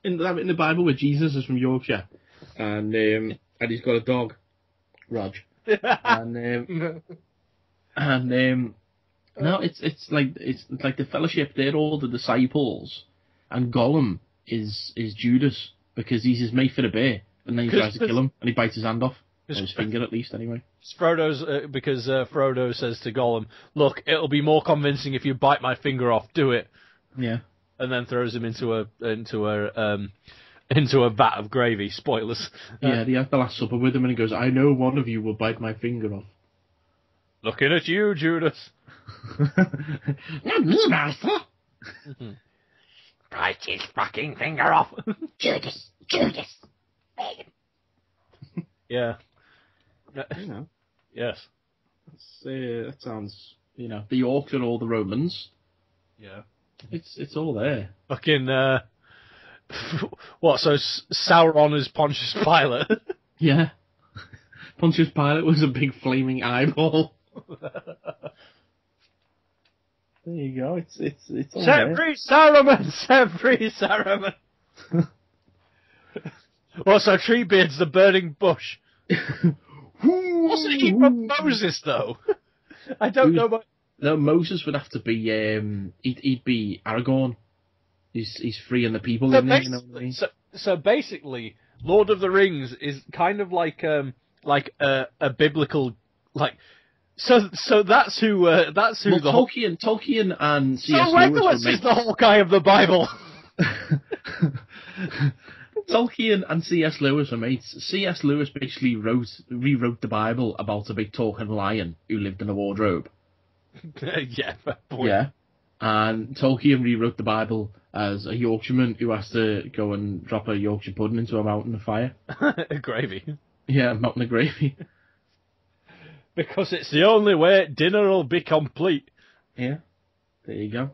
In that bit in the Bible where Jesus is from Yorkshire and he's got a dog, Rog. No, it's like the fellowship. They're all the disciples, and Gollum is Judas because he's his mate for the bear, and then he tries to kill him, and he bites his hand off, or his finger at least, anyway. Because Frodo says to Gollum, "Look, it'll be more convincing if you bite my finger off. Do it." Yeah, and then throws him into a vat of gravy. Spoilers. Yeah, he has the Last Supper with him, and he goes, "I know one of you will bite my finger off." Looking at you, Judas. Not me, master. Bite his fucking finger off. Judas. Yeah. You know. Yes. That sounds, the Yorks and all the Romans. Yeah. It's all there. Fucking, what, so Sauron is Pontius Pilate? Yeah. Pontius Pilate was a big flaming eyeball. There you go. It's all Set there. free Saruman! Set free Saruman! Also, Treebeard's the burning bush. Wasn't he from Moses, though? I don't know. No, Moses would have to be. He'd be Aragorn. He's freeing the people. So, in there, you know what I mean? So basically, Lord of the Rings is kind of like a biblical So that's who. Well, Tolkien and C.S. So Legolas is the Hawkeye of the Bible. Tolkien and C.S. Lewis are mates. C.S. Lewis basically rewrote the Bible about a big talking lion who lived in a wardrobe. Yeah, fair point. Yeah. And Tolkien rewrote the Bible as a Yorkshireman who has to go and drop a Yorkshire pudding into a mountain of fire. Gravy. Yeah, a mountain of gravy. Because it's the only way dinner will be complete. Yeah. There you go.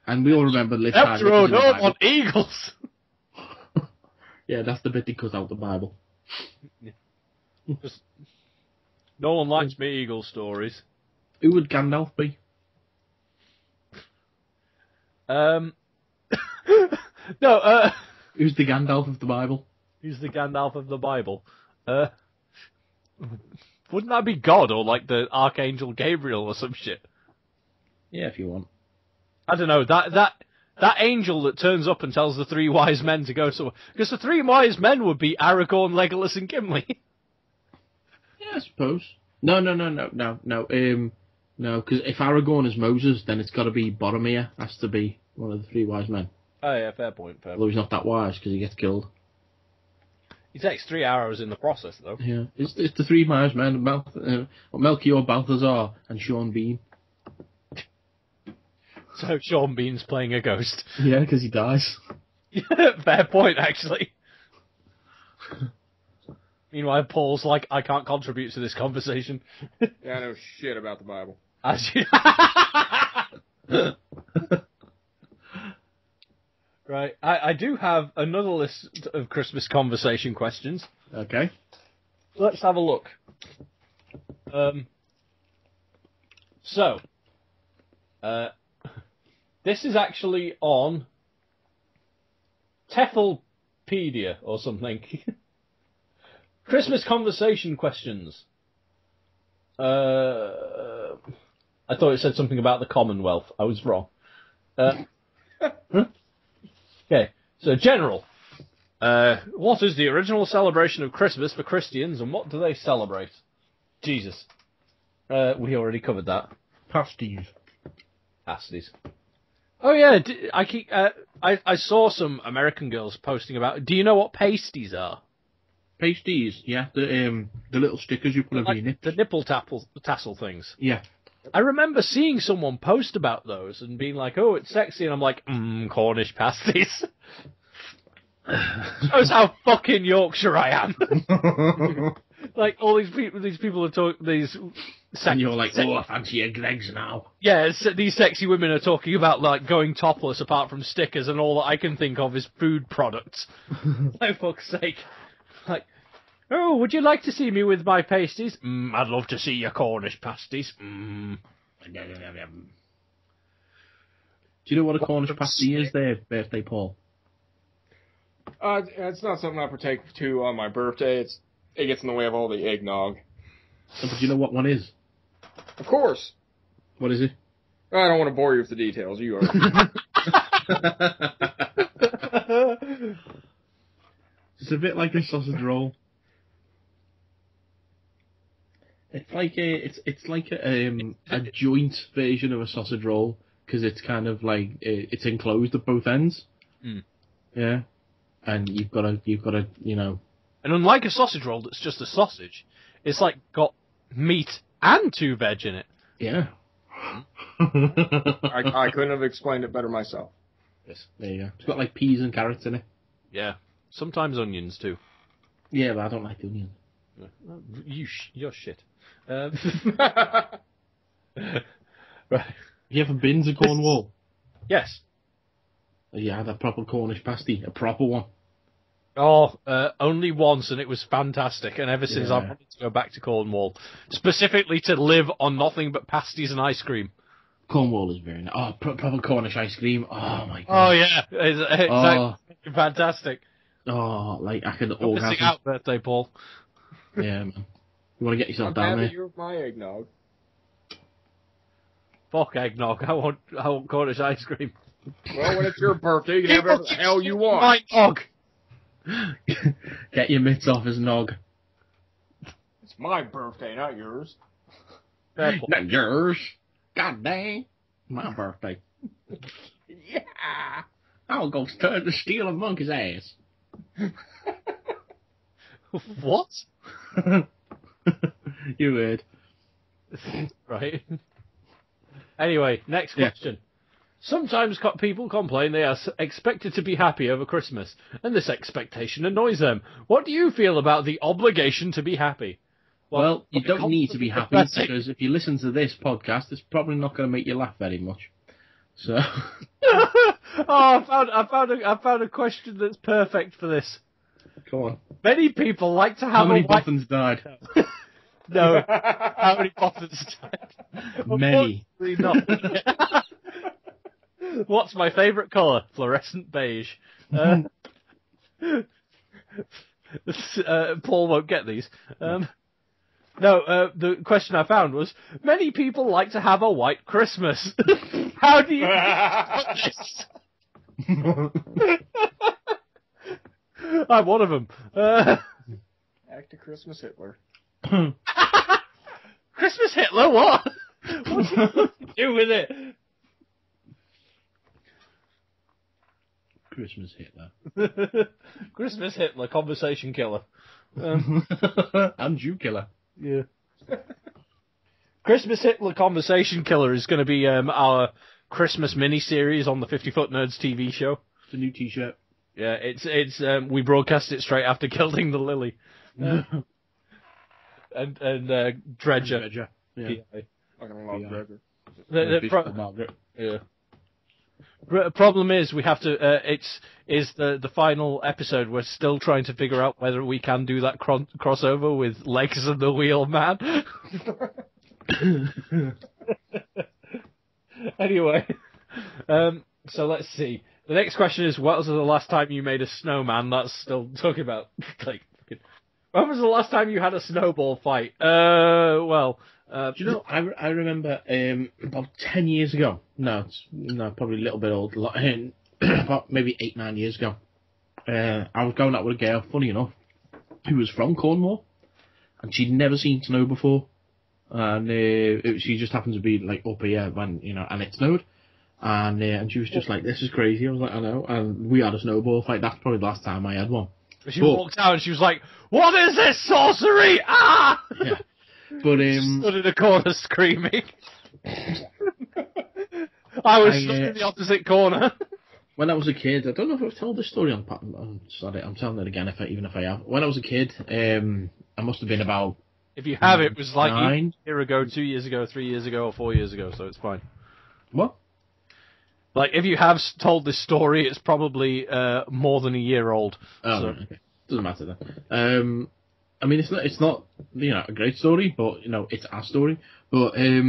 And we all remember Liv After all, don't want eagles. Yeah, that's the bit they cut out the Bible. No one likes me eagle stories. Who would Gandalf be? No, Who's the Gandalf of the Bible? He's the Gandalf of the Bible. Wouldn't that be God or like the Archangel Gabriel or some shit? Yeah, if you want. I don't know. That angel that turns up and tells the three wise men to go somewhere. Because the three wise men would be Aragorn, Legolas, and Gimli. Yeah, I suppose. No. No, because if Aragorn is Moses, then it's got to be Boromir. Has to be one of the three wise men. Oh yeah, fair point. Although he's not that wise because he gets killed. He takes 3 arrows in the process, though. Yeah, it's the three wise men: Melchior, Balthazar, and Sean Bean. So Sean Bean's playing a ghost. Yeah, because he dies. Fair point, actually. Meanwhile, Paul's like, I can't contribute to this conversation. Yeah, I know shit about the Bible. Right, I do have another list of Christmas conversation questions. Okay. Let's have a look. This is actually on Teflpedia or something. Christmas conversation questions. I thought it said something about the Commonwealth. I was wrong. Okay, so general. What is the original celebration of Christmas for Christians, and what do they celebrate? Jesus. We already covered that. Pasties. Oh yeah, I saw some American girls posting about. Do you know what pasties are? Pasties, yeah, the little stickers you put over your nips. The nipple tassel things. Yeah. I remember seeing someone post about those and being like, "Oh, it's sexy," and I'm like, Cornish pasties." Shows how fucking Yorkshire I am. Like all these people are talking. And you're like, "Oh, I fancy your Greggs now." Yeah, these sexy women are talking about like going topless apart from stickers, and all that I can think of is food products. For fuck's sake! Like, oh, would you like to see me with my pasties? I'd love to see your Cornish pasties. Do you know what a Cornish pasty is there, birthday Paul? It's not something I partake to on my birthday. It gets in the way of all the eggnog. But do you know what one is? Of course. What is it? I don't want to bore you with the details. You are. It's a bit like a sausage roll. It's like a joint version of a sausage roll because it's kind of like it's enclosed at both ends. Mm. Yeah, and you've got to you know. And unlike a sausage roll that's just a sausage, it's like got meat and 2 veg in it. Yeah. I couldn't have explained it better myself. Yes, there you go. It's got like peas and carrots in it. Yeah, sometimes onions too. Yeah, but I don't like onions. You're shit. Right. You ever been to Cornwall? Yes. Yeah, that proper Cornish pasty, a proper one. Oh, only once, and it was fantastic. And ever since, I wanted to go back to Cornwall, specifically to live on nothing but pasties and ice cream. Cornwall is very nice. Oh, proper Cornish ice cream. Oh my god. Oh yeah, exactly. Fantastic. Oh, like I could You're missing out, birthday, Paul. Yeah, man. You want to get yourself down there? You're my eggnog. Fuck eggnog. I want Cornish ice cream. Well, when it's your birthday, you can have whatever the hell you want. My nog. Get your mitts off his nog. It's my birthday, not yours. Not yours. God dang. My birthday. Yeah. I'll go steal a monkey's ass. What? You heard. Right. Anyway, next question. Sometimes people complain they are expected to be happy over Christmas, and this expectation annoys them. What do you feel about the obligation to be happy? Well, you don't need to be happy, because if you listen to this podcast, it's probably not going to make you laugh very much. So. I found a question that's perfect for this. Come on. Many people like to have How many boffins died? No. How many boffins died? Many. Not. What's my favourite colour? Fluorescent beige. Paul won't get these. No, the question I found was, many people like to have a white Christmas. How do you this? I'm one of them. Act of Christmas Hitler. Christmas Hitler, what? What's he to do with it? Christmas Hitler. Christmas Hitler, conversation killer. And Jew killer. Yeah. Christmas Hitler, conversation killer is going to be our Christmas mini-series on the 50-Foot Nerds TV show. It's a new T-shirt. Yeah, it's we broadcast it straight after Gilding the Lily. And Dredger. Yeah. I love Dredger. Yeah. Problem is, we have to. It's the final episode. We're still trying to figure out whether we can do that crossover with Legs of the Wheel Man. Anyway, so let's see. The next question is, what was the last time you made a snowman? That's still talking about like. When was the last time you had a snowball fight? Do you know, I remember about 10 years ago. No, probably a little bit old. About maybe 8-9 years ago. I was going out with a girl, funny enough, who was from Cornwall, and she'd never seen snow before. And she just happened to be like up here when and it snowed. And she was just like, "This is crazy." I was like, "I know." And we had a snowball fight. That's probably the last time I had one. She walked out and she was like, "What is this sorcery? Ah!" Yeah. But stood in a corner screaming. I was stuck in the opposite corner. When I was a kid, I don't know if I've told this story on. Sorry, I'm telling it again. Even if I have. When I was a kid, I must have been about. If you have, it was like 9. a year ago, 2 years ago, 3 years ago, or 4 years ago, so it's fine. What? Like, if you have told this story, it's probably more than a year old. Oh, so. Okay. Doesn't matter then. I mean, it's not a great story, but it's our story. But I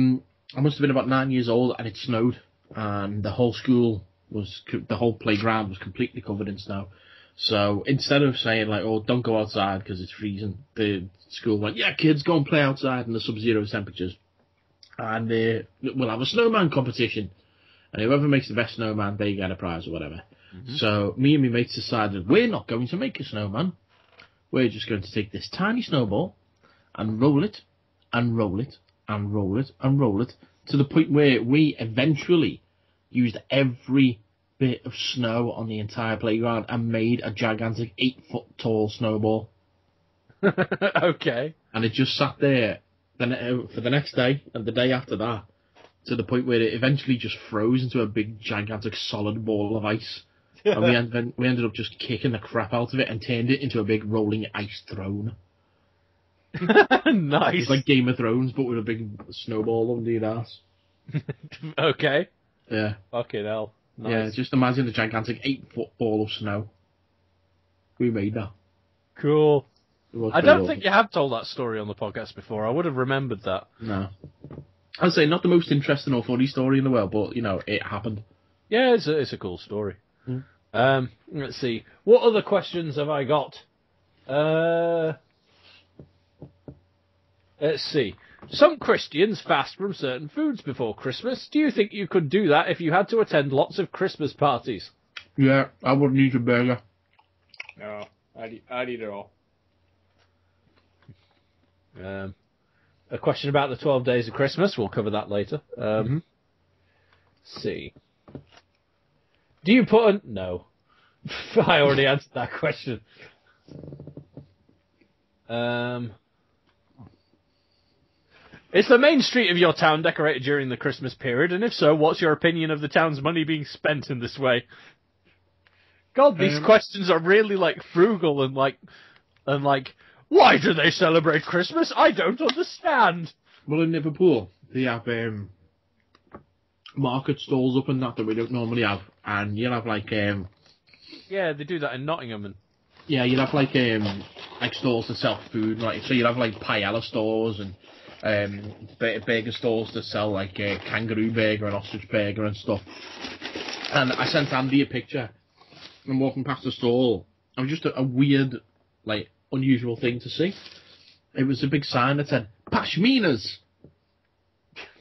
must have been about 9 years old, and it snowed, and the whole the whole playground was completely covered in snow. So instead of saying like, "Oh, don't go outside because it's freezing," the school went, "Yeah, kids, go and play outside in the sub-zero temperatures, and we'll have a snowman competition, and whoever makes the best snowman, they get a prize or whatever." Mm-hmm. So me and my mates decided we're not going to make a snowman. We're just going to take this tiny snowball and roll it, and roll it, and roll it, and roll it, to the point where we eventually used every bit of snow on the entire playground and made a gigantic 8-foot tall snowball. Okay. And it just sat there for the next day and the day after that, to the point where it eventually just froze into a big, gigantic, solid ball of ice. And we ended up just kicking the crap out of it and turned it into a big rolling ice throne. Nice. It's like Game of Thrones, but with a big snowball under your ass. Okay. Yeah. Fucking hell. Nice. Yeah, just imagine a gigantic 8-foot ball of snow. We made that. Cool. I don't awesome. think you have told that story on the podcast before. I would have remembered that. No. I'd say not the most interesting or funny story in the world, but, it happened. Yeah, it's a cool story. Mm. Let's see. What other questions have I got? Let's see. Some Christians fast from certain foods before Christmas. Do you think you could do that if you had to attend lots of Christmas parties? Yeah, I wouldn't eat a burger. No, I'd eat it all. A question about the 12 days of Christmas. We'll cover that later. Let's see. Do you put a... No. I already answered that question. Is the main street of your town decorated during the Christmas period? And if so, what's your opinion of the town's money being spent in this way? God, these questions are really, frugal and, why do they celebrate Christmas? I don't understand. Well, in Liverpool, they have market stalls up and that we don't normally have. And you'll have, yeah, they do that in Nottingham. And... yeah, you'll have, stores to sell food. So you'll have, paella stores and burger stores that sell, kangaroo burger and ostrich burger and stuff. And I sent Andy a picture. I'm walking past the stall. I'm just a weird, unusual thing to see. It was a big sign that said, Pashminas!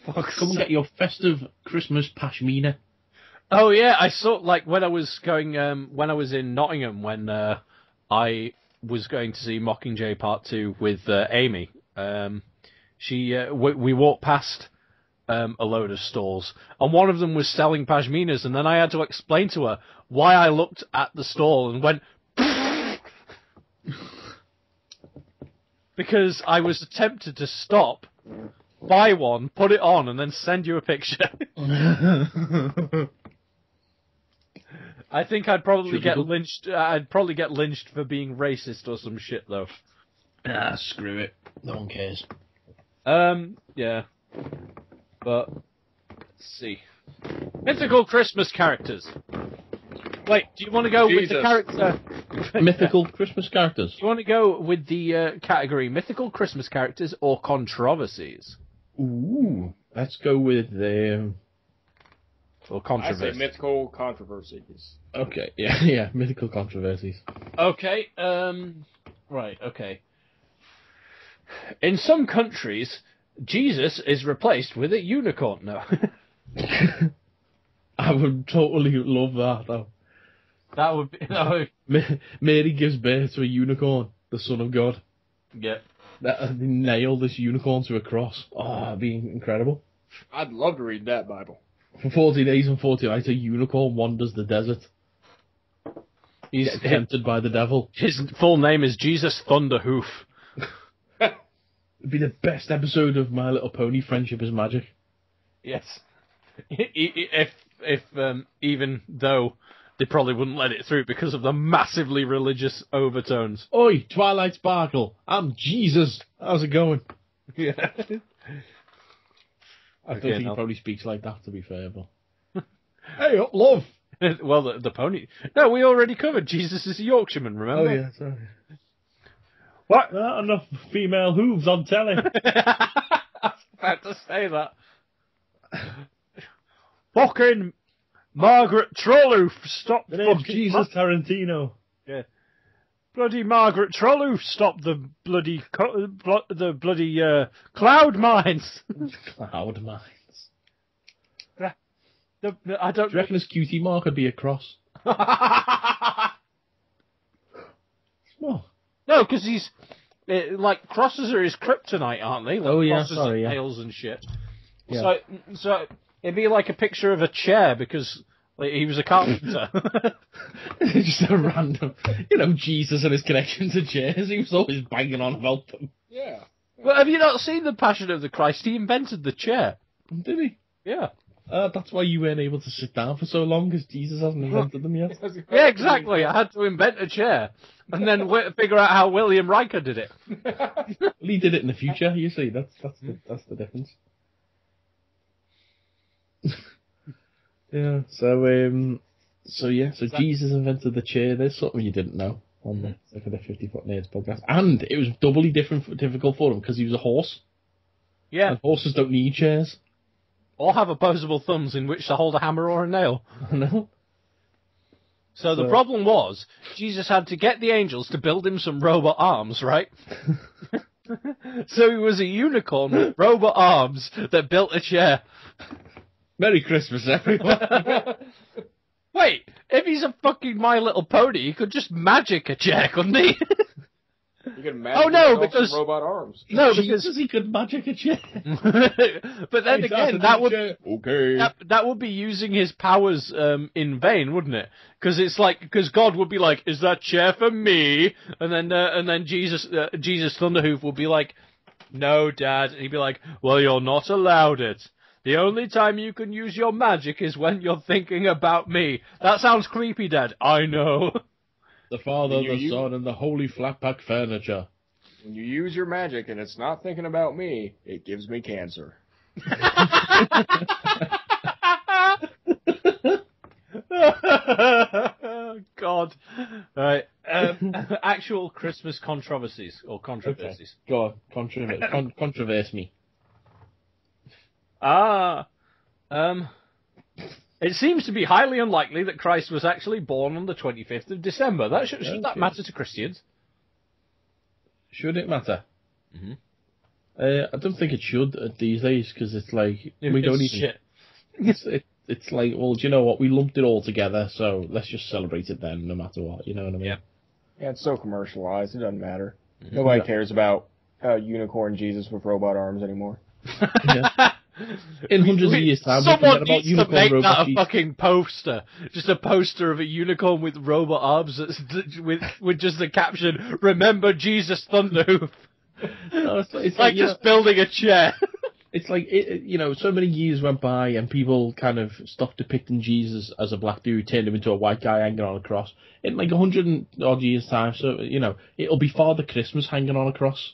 Come and get your festive Christmas pashmina. Oh yeah, I saw, like, when I was in Nottingham, when I was going to see Mockingjay Part 2 with Amy, we walked past a load of stalls, and one of them was selling pashminas, and then I had to explain to her why I looked at the stall and went, because I was tempted to stop, buy one, put it on, and then send you a picture. I think I'd probably get lynched. I'd probably get lynched for being racist or some shit, though. Ah, screw it. No one cares. Yeah. But, let's see. Mythical Christmas characters. Wait, do you want to go with the character... Mythical Christmas characters? Do you want to go with the category Mythical Christmas characters or controversies? Ooh, let's go with or controversies. I say mythical controversies. Okay, yeah, mythical controversies. Okay, right, okay. In some countries, Jesus is replaced with a unicorn. No. I would totally love that, though. That would be... Mary gives birth to a unicorn, the Son of God. Yeah. They nail this unicorn to a cross. Oh, that'd be incredible. I'd love to read that Bible. For 40 days and 40 nights, a unicorn wanders the desert. He's tempted by the devil. His full name is Jesus Thunderhoof. It'd be the best episode of My Little Pony, Friendship is Magic. Yes. If even though they probably wouldn't let it through because of the massively religious overtones. Oi, Twilight Sparkle, I'm Jesus. How's it going? Yeah. I don't think he probably speaks like that, to be fair, but... Hey, up, love! Well, the pony... No, we already covered Jesus is a Yorkshireman, remember? Oh, yeah, sorry. What? Not enough female hooves on telly. I was about to say that. Fucking Margaret Trolloof, stop the name's Jesus Tarantino. Yeah. Bloody Margaret Trolloof, stop the bloody cloud mines. Cloud mines. I don't. Do you reckon his cutie mark would be a cross? What? No, because he's like crosses are his kryptonite, aren't they? Like, oh yeah, crosses sorry, and yeah. nails and shit. Yeah. So it'd be like a picture of a chair because like, he was a carpenter. Just a random, Jesus and his connection to chairs. He was always banging on about them. Yeah. But have you not seen The Passion of the Christ? He invented the chair. Did he? Yeah. That's why you weren't able to sit down for so long, because Jesus hasn't invented them yet. Yeah, exactly. I had to invent a chair and then figure out how William Riker did it. Well, he did it in the future. You see, that's the difference. Yeah. So Jesus invented the chair. There's something you didn't know on the 50-Foot Nerds podcast, and it was doubly difficult for him because he was a horse. Yeah. And horses don't need chairs. Or have opposable thumbs in which to hold a hammer or a nail. No. So the problem was, Jesus had to get the angels to build him some robot arms, right? So he was a unicorn with robot arms that built a chair. Merry Christmas, everyone. Wait, if he's a fucking My Little Pony, he could just magic a chair, couldn't he? You could imagine because robot arms. No, because he could magic a chair. But then again, that would be using his powers in vain, wouldn't it? Because God would be like, "Is that chair for me?" And then Jesus Thunderhoof would be like, "No, Dad." And he'd be like, "Well, you're not allowed it. The only time you can use your magic is when you're thinking about me." That sounds creepy, Dad. I know. The Father, the Son, and the Holy Flatpack Furniture. When you use your magic and it's not thinking about me, it gives me cancer. God. Right. Actual Christmas controversies or controversies. Okay. Go on. Controverse me. It seems to be highly unlikely that Christ was actually born on the 25th of December. Should that matter to Christians? Should it matter? Mm-hmm. I don't think it should these days, because it's like, we don't even... Shit. It's like, well, do you know what? We lumped it all together, so let's just celebrate it then, no matter what. You know what I mean? Yeah. Yeah, it's so commercialized. It doesn't matter. Mm-hmm. Nobody cares about unicorn Jesus with robot arms anymore. Yeah. In hundreds of years' time, we'll forget someone about needs to unicorn make that robot a Jesus. fucking poster. Just a poster of a unicorn with robot arms with just the caption, "Remember Jesus Thunderhoof." No, it's like just building a chair. It's like, so many years went by and people kind of stopped depicting Jesus as a black dude, turned him into a white guy hanging on a cross. In like 100 and odd years' time, so, it'll be Father Christmas hanging on a cross.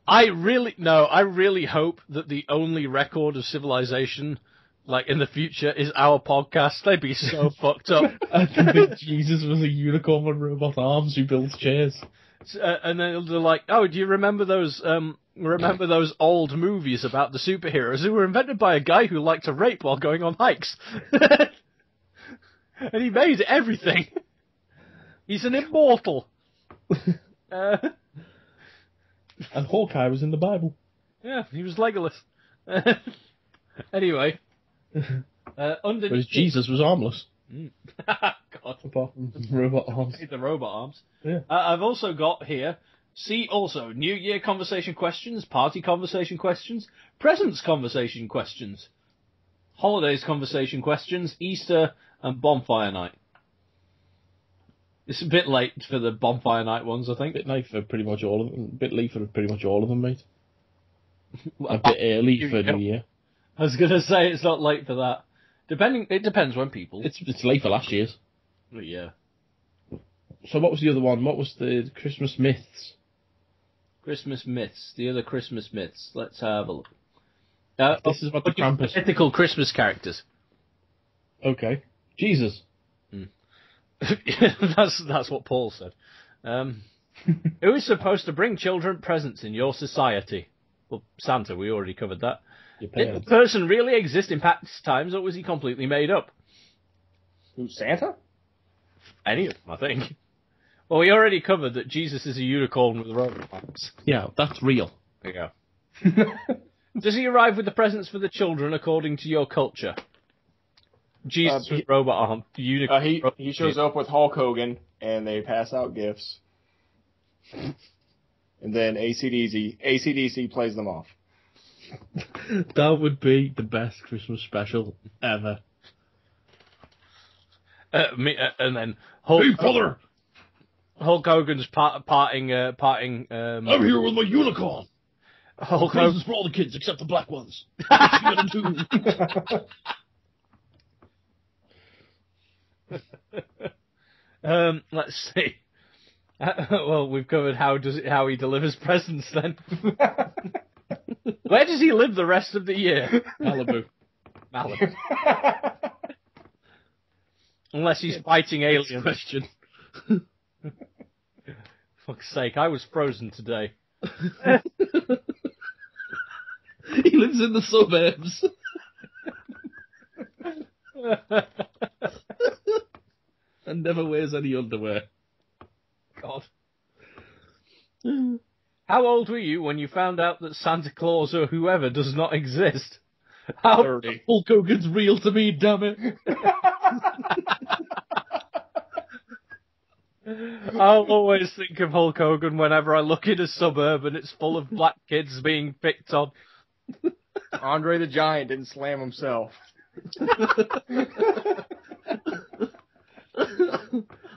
I really hope that the only record of civilization, like, in the future is our podcast. They'd be so fucked up. I think Jesus was a unicorn with robot arms who builds chairs. And then they're like, oh, do you remember those old movies about the superheroes who were invented by a guy who liked to rape while going on hikes? And he made everything. He's an immortal. And Hawkeye was in the Bible. Yeah, he was Legolas. Anyway. Underneath... Whereas Jesus was armless. God. Apart from robot arms. The robot arms. Yeah. I've also got here, see also, New Year conversation questions, party conversation questions, presents conversation questions, holidays conversation questions, Easter, and bonfire night. It's a bit late for the bonfire night ones, I think. A bit late for pretty much all of them. A bit late for pretty much all of them, mate. A bit early for New Year. I was going to say it's not late for that. It depends when people... It's late for last year's. Yeah. So what was the other one? What was the Christmas myths? Christmas myths. The other Christmas myths. Let's have a look. This is about the Krampus. Ethical Christmas characters. Okay. Jesus. That's what Paul said. Who is supposed to bring children presents in your society? Well, Santa, we already covered that. Did the person really exist in past times, or was he completely made up? Who's Santa? Any of them, I think. Well, we already covered that Jesus is a unicorn with robot arms. Yeah, that's real. There you go. Does he arrive with the presents for the children according to your culture? Jesus with robot arm. Unicorn. He shows up with Hulk Hogan, and they pass out gifts. And then AC/DC plays them off. That would be the best Christmas special ever. And then Hulk, hey, brother! Hulk Hogan's parting. I'm here with my unicorn. Hulk Hogan's for all the kids except the black ones. What you gonna do? Let's see. Well, we've covered how he delivers presents then. Where does he live the rest of the year? Malibu. Unless he's fighting aliens. Question. Fuck's sake, I was frozen today. He lives in the suburbs. And never wears any underwear. God. How old were you when you found out that Santa Claus or whoever does not exist? How 30. Hulk Hogan's real to me, damn it. I'll always think of Hulk Hogan whenever I look in a suburb and it's full of black kids being picked on. Andre the Giant didn't slam himself.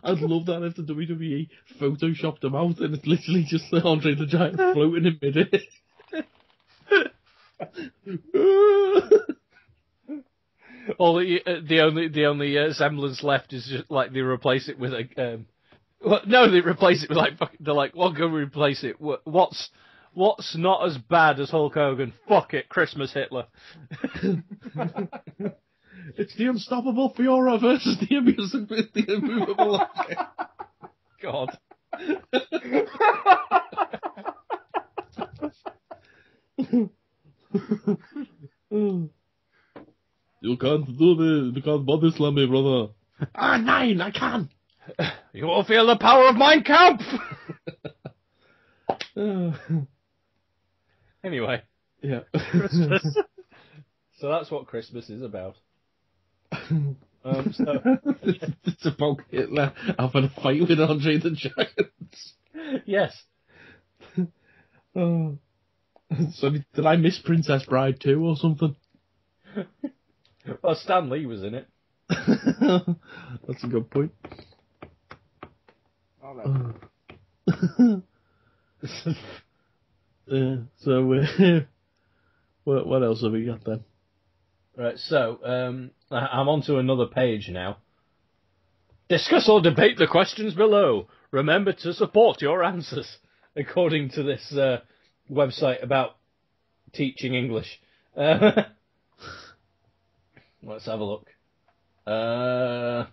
I'd love that if the WWE photoshopped him out and it's literally just Andre the Giant floating in midair. Well, the only semblance left is just like they replace it with a. They replace it with like they're like, what can we replace it? What's not as bad as Hulk Hogan? Fuck it, Christmas Hitler. It's the unstoppable Fiora versus the immovable. God. You can't do this. You can't body slam me, brother. 9, I can. You will feel the power of Mein Kampf. Anyway. Yeah. Christmas. So that's what Christmas is about. So it's about Hitler having a fight with Andre the Giant. Yes. Oh. So did I miss Princess Bride too or something? Well, Stan Lee was in it. That's a good point. Oh, So what else have we got then? Right, so I'm on to another page now. Discuss or debate the questions below. Remember to support your answers, according to this website about teaching English. Let's have a look. Are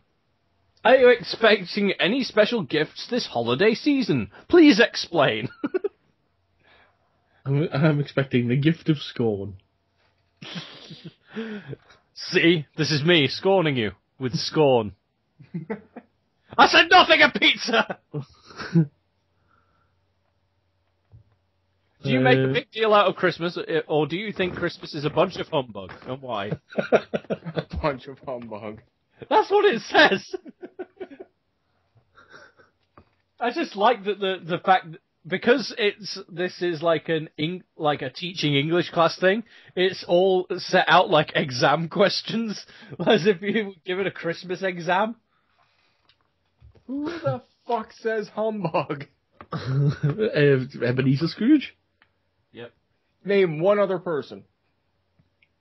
you expecting any special gifts this holiday season? Please explain. I'm expecting the gift of scorn. See, this is me scorning you with scorn. I said nothing of pizza! Do you make a big deal out of Christmas, or do you think Christmas is a bunch of humbug, and why? A bunch of humbug. That's what it says! I just like that the fact that because this is like a teaching English class thing, it's all set out like exam questions, as if you were given a Christmas exam. Who the fuck says humbug? Ebenezer Scrooge? Yep. Name one other person.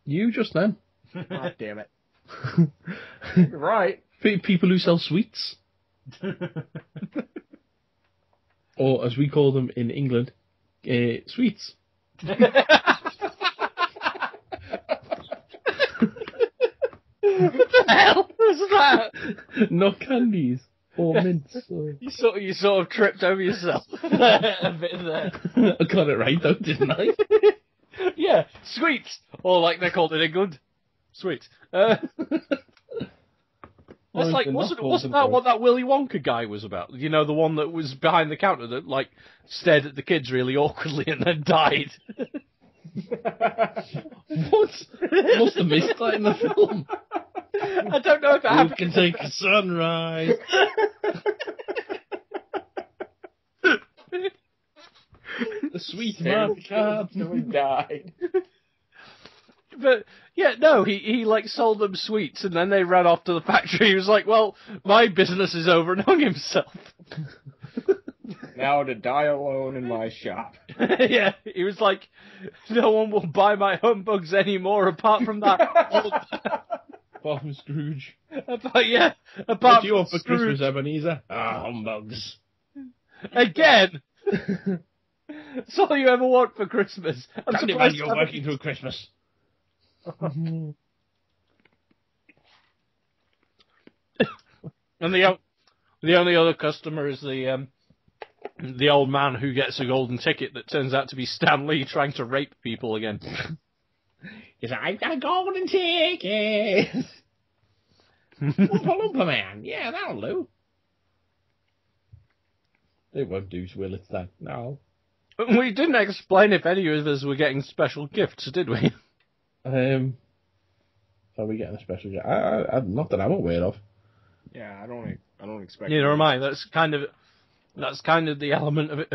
You just then. God damn it. You're right. People who sell sweets. Or, as we call them in England, sweets. What the hell was that? Not candies or mints. Or... You sort of tripped over yourself a bit there. I got it right though, didn't I? Yeah, sweets, or like they're called in England, sweets. That's like wasn't that what that Willy Wonka guy was about? You know, the one that was behind the counter that like stared at the kids really awkwardly and then died. What? I must have missed that in the film. I don't know if it happened. You can take a sunrise. The sweet man card. No, he died. But yeah, no, he like sold them sweets and then they ran off to the factory. He was like, "Well, my business is over," and hung himself. Now to die alone in my shop. Yeah, he was like, "No one will buy my humbugs anymore apart from that." Apart from Scrooge. Apart what do you from want for Scrooge. Christmas, Ebenezer? Humbugs. Again. That's all you ever want for Christmas. I'm Can't surprised imagine you're working through Christmas. And the only other customer is the old man who gets a golden ticket that turns out to be Stan Lee trying to rape people again. He's like, "I've got a golden ticket." Oompa Loompa Man. Yeah, that'll do. It won't do, will it, then? No. We didn't explain if any of us were getting special gifts, did we? Are we getting a special gift? Not that I'm aware of. Yeah, I don't expect. Neither am I. That's kind of the element of it.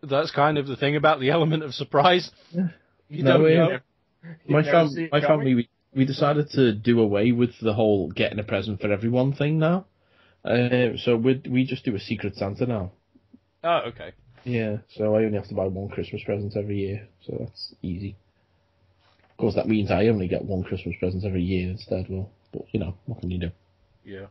That's kind of the thing about the element of surprise. You don't know. My family, we decided to do away with the whole getting a present for everyone thing now. So we just do a Secret Santa now. Oh, okay. Yeah, so I only have to buy one Christmas present every year, so that's easy. Of course, that means I only get one Christmas present every year instead. Well, but you know, what can you do? Yeah.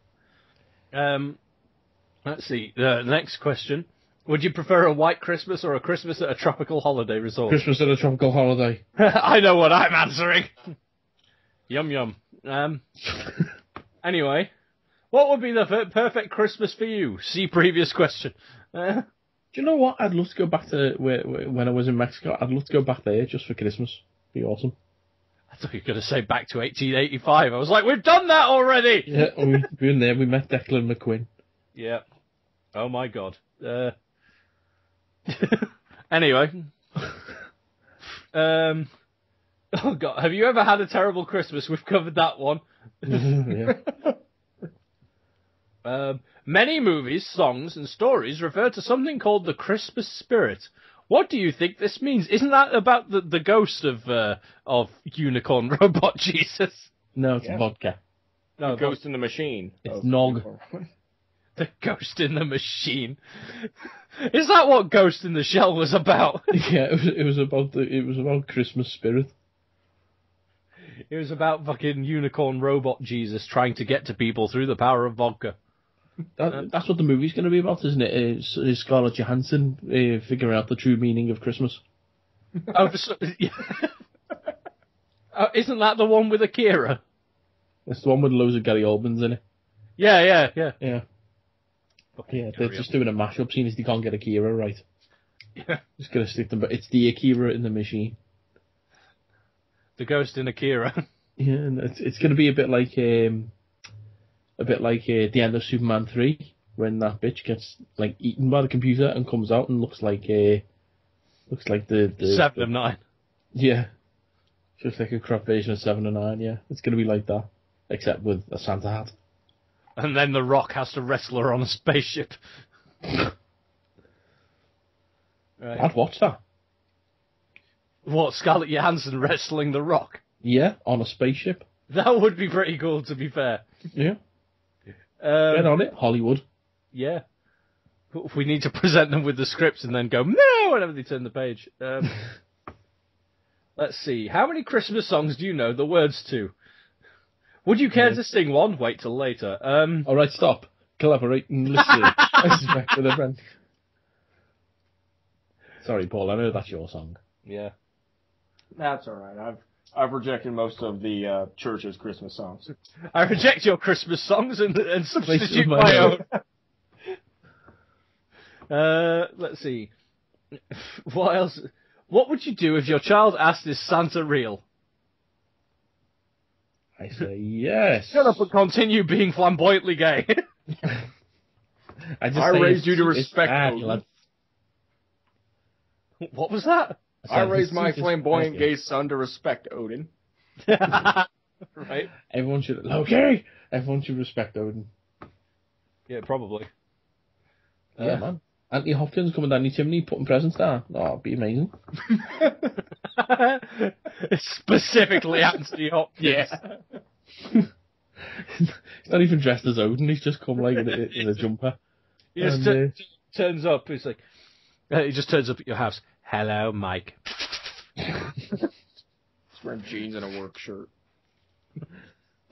Let's see. The next question: would you prefer a white Christmas or a Christmas at a tropical holiday resort? Christmas at a tropical holiday. I know what I'm answering. Yum yum. Anyway, what would be the perfect Christmas for you? See previous question. Do you know what? I'd love to go back to when I was in Mexico. I'd love to go back there just for Christmas. Be awesome. I thought you were going to say back to 1885. I was like, we've done that already! Yeah, we were in there. We met Declan McQuinn. Yeah. Oh, my God. Anyway. Oh God, have you ever had a terrible Christmas? We've covered that one. Many movies, songs, and stories refer to something called the Christmas spirit. What do you think this means? Isn't that about the ghost of unicorn robot Jesus? No, it's vodka. No, Ghost in the Machine. It's Nog. The Ghost in the Machine. Is that what Ghost in the Shell was about? Yeah, it was about Christmas spirit. It was about fucking unicorn robot Jesus trying to get to people through the power of vodka. That's what the movie's going to be about, isn't it? Is Scarlett Johansson figuring out the true meaning of Christmas? Isn't that the one with Akira? It's the one with loads of Gary Oldmans in it. Yeah. Yeah, they're just doing a mashup, seeing as they can't get Akira right. Yeah. Just going to stick them, but it's the Akira in the Machine. The Ghost in Akira. Yeah, and it's going to be a bit like the end of Superman 3, when that bitch gets like eaten by the computer and comes out and looks like the 7 of 9. Yeah, just like a crap version of 7 of 9. Yeah, it's going to be like that, except with a Santa hat. And then The Rock has to wrestle her on a spaceship. Right. I'd watch that. What, Scarlett Johansson wrestling The Rock? Yeah, on a spaceship. That would be pretty cool, to be fair. Yeah. Get on it, Hollywood. Yeah. We need to present them with the scripts and then go, no, whenever they turn the page. Let's see. How many Christmas songs do you know the words to? Would you care to sing one? Wait till later. All right, stop. Collaborate and listen. I suspect with a friend. Sorry, Paul, I know that's your song. Yeah. That's all right. I've rejected most of the church's Christmas songs. I reject your Christmas songs and substitute my own. Let's see. What else? What would you do if your child asked, is Santa real? I say yes. Shut up and continue being flamboyantly gay. I raised you to respect Odin. What was that? I raised my flamboyant gay son to respect Odin. Right? Everyone should respect Odin. Yeah, probably. Yeah, man. Anthony Hopkins coming down the chimney, putting presents down. Oh, it'd be amazing. Specifically Anthony Hopkins. Yeah. He's not even dressed as Odin, he's just come like in a jumper. He just turns up, he's like, he just turns up at your house. Hello, Mike. He's wearing jeans and a work shirt.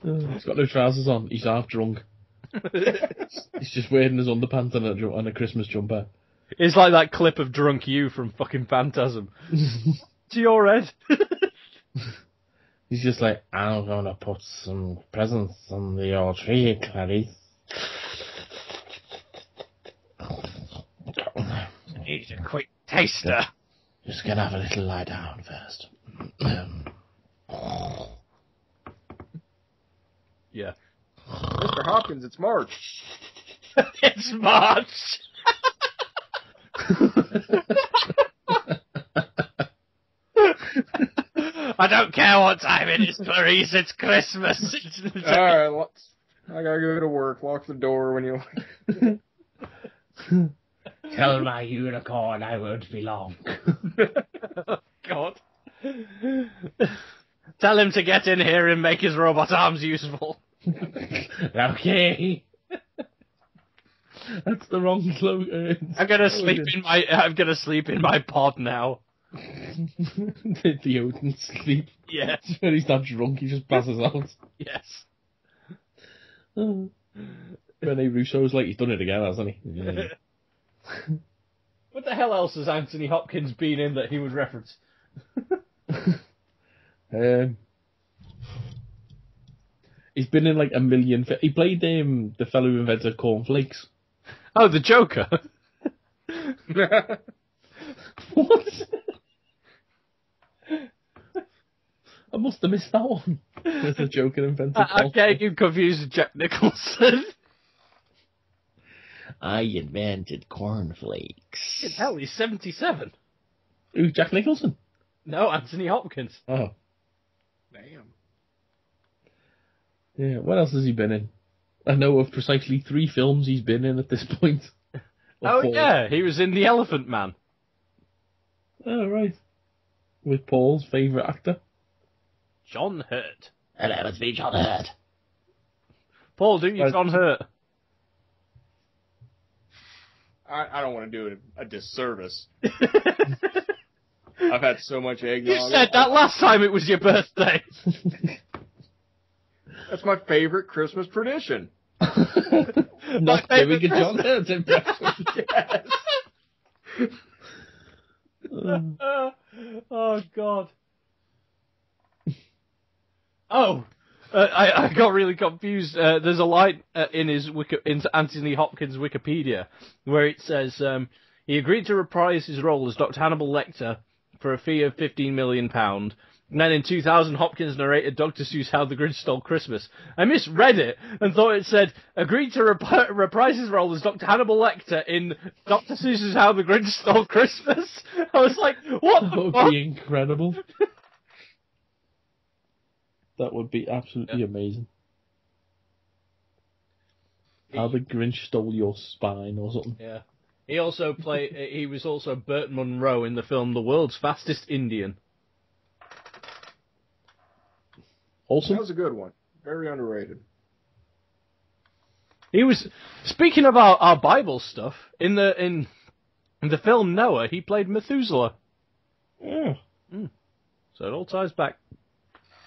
He's got no trousers on, he's half drunk. He's just wearing his underpants and a Christmas jumper. It's like that clip of Drunk You from fucking Phantasm. To your head. He's just like, I'm gonna put some presents on your tree, Clarice. He's a quick taster. Just gonna have a little lie down first. Yeah. Mr. Hopkins, it's March. It's March. I don't care what time it is, Clarice. It's Christmas. Alright, I gotta go to work. Lock the door when you... Tell my unicorn I won't be long. Oh, God. Tell him to get in here and make his robot arms useful. Okay. That's the wrong slogan. I'm gonna sleep in my pod now. The Odin sleep. Yes. When he's not drunk, he just passes out. Yes. Rene Russo's like, he's done it again, hasn't he? Yeah. What the hell else has Anthony Hopkins been in that he would reference? He's been in like a million... He played the fellow who invented cornflakes. Oh, the Joker. What? I must have missed that one. With the Joker invented cornflakes. I'm getting you confused with Jack Nicholson. I invented cornflakes. Hell, he's 77. Who's Jack Nicholson? No, Anthony Hopkins. Oh. Damn. Yeah, what else has he been in? I know of precisely 3 films he's been in at this point. Oh, 4. yeah, he was in The Elephant Man. Oh, right. With Paul's favourite actor. John Hurt. Hello, it's me, John Hurt. Paul, do you John Hurt? I don't want to do it a disservice. I've had so much eggnog. You said that last time it was your birthday. That's my favorite Christmas tradition. Not giving a John Hurt impression. Yes. Oh, God. Oh, I got really confused. There's a line in Anthony Hopkins' Wikipedia where it says he agreed to reprise his role as Dr. Hannibal Lecter for a fee of £15 million. And then in 2000, Hopkins narrated Dr. Seuss' How the Grinch Stole Christmas. I misread it and thought it said, agreed to reprise his role as Dr. Hannibal Lecter in Dr. Seuss' How the Grinch Stole Christmas. I was like, what That the would fuck? be incredible. That would be absolutely amazing. How the Grinch Stole Your Spine or something. Yeah. He was also Burt Munro in the film The World's Fastest Indian. Awesome. That was a good one. Very underrated. He was, speaking of our Bible stuff, in the film Noah, he played Methuselah. Yeah. So it all ties back.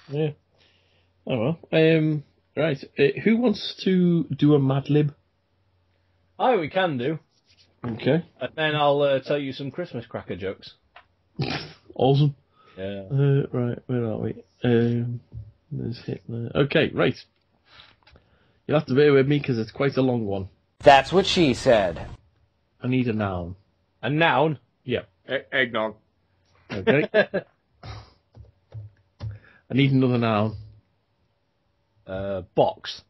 Yeah. Oh well. Right. Who wants to do a Mad Lib? Oh, we can do. Okay. And then I'll tell you some Christmas cracker jokes. Awesome. Yeah. Right. Where are we? There's Hitler. Okay. Right. You'll have to bear with me because it's quite a long one. That's what she said. I need a noun. A noun? Yeah. Eggnog. Okay. I need another noun. Box.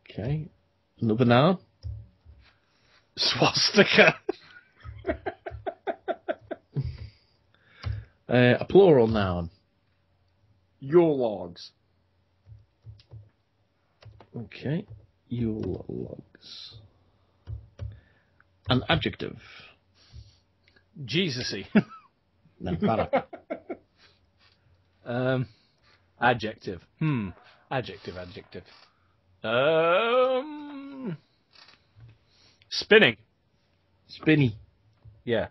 Okay. Another noun. Swastika. A plural noun. Yule logs. Okay. Yule logs. An adjective. Jesus-y. No, better. Adjective. Adjective. Spinning. Spinny. Yeah.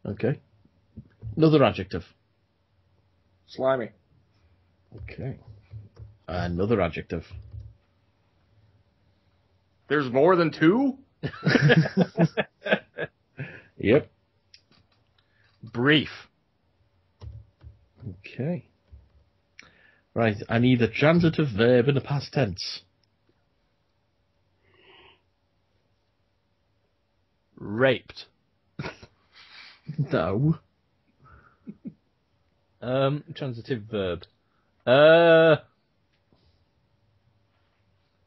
Okay. Another adjective. Slimy. Okay. Another adjective. There's more than 2? Yep. Brief. Okay. Right, I need a transitive verb in the past tense. Raped. No. Transitive verb.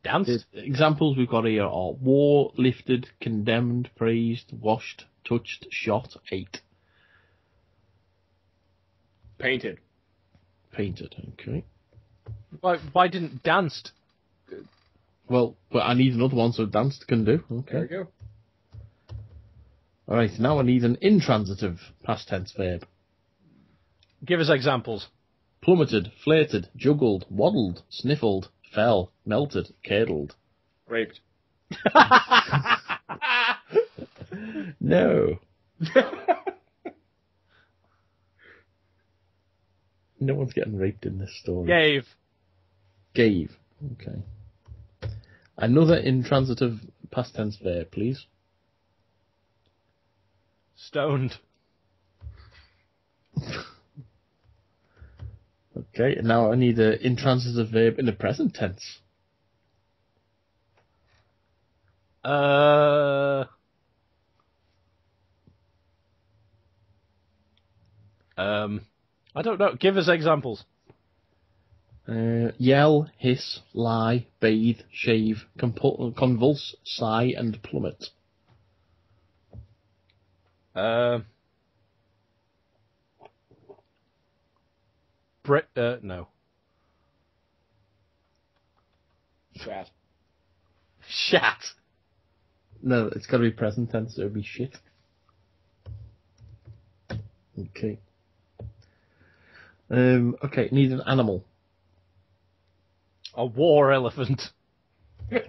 Danced. The examples we've got here are wore, lifted, condemned, praised, washed, touched, shot, ate. Painted. Painted, okay. Why didn't danced? Well, but I need another one so danced can do. Okay. There we go. Alright, now I need an intransitive past tense verb. Give us examples. Plummeted, flirted, juggled, waddled, sniffled, fell, melted, curdled. Raped. No. No one's getting raped in this story. Gave. Okay. Another intransitive past tense verb, please. Stoned. Okay, and now I need an intransitive verb in the present tense. I don't know. Give us examples. Yell, hiss, lie, bathe, shave, convulse, sigh, and plummet. No. Shat. Shat. No, it's got to be present tense, so it'll be shit. Okay. Okay, need an animal. A war elephant. Okay.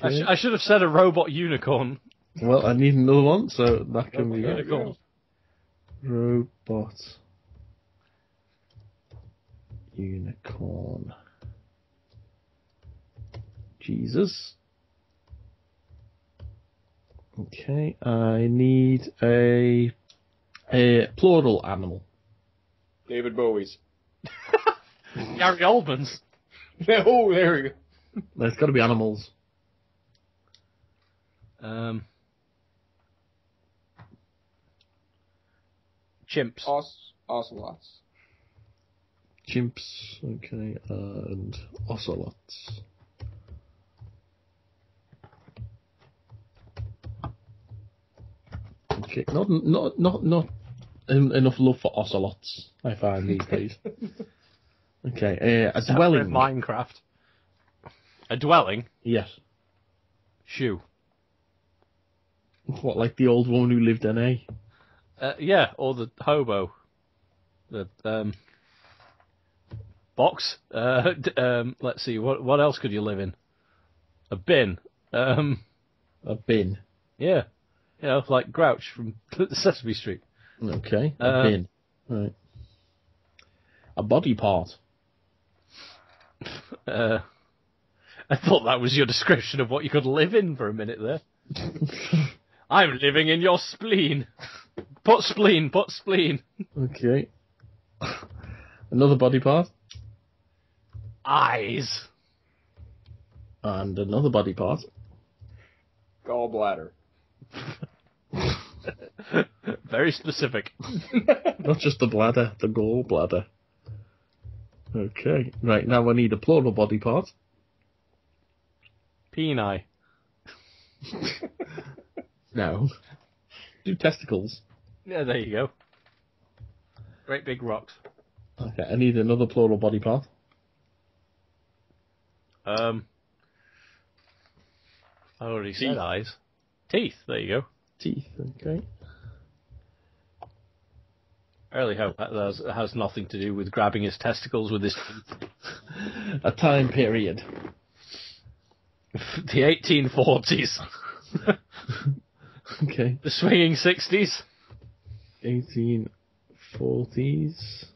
I should have said a robot unicorn. Well, I need another one, so that can be it. Unicorn. Robot. Unicorn. Jesus. Okay, I need a plural animal. David Bowie's. Gary Oldman's. Oh, there we go. There's got to be animals. Chimps. Ocelots. Chimps, okay, and ocelots. Okay, not enough love for ocelots, I find these days. Okay, a dwelling. Minecraft. A dwelling? Yes. Shoe. What, like the old woman who lived in A? Yeah, or the hobo. The box. Let's see. What else could you live in? A bin. A bin. Yeah. You know, like Grouch from Sesame Street. Okay. A bin. Right. A body part. I thought that was your description of what you could live in for a minute there. I'm living in your spleen. Put spleen. Okay. Another body part. Eyes. And another body part. Gallbladder. Very specific. Not just the bladder, the gallbladder. Okay. Right, now I need a plural body part. Peni. No. Do testicles. Yeah, there you go. Great big rocks. Okay, I need another plural body part. I already said eyes. Teeth, there you go. Teeth, okay. I really hope that has nothing to do with grabbing his testicles with his teeth. A time period. The 1840s. Okay. The swinging 60s. 1840s.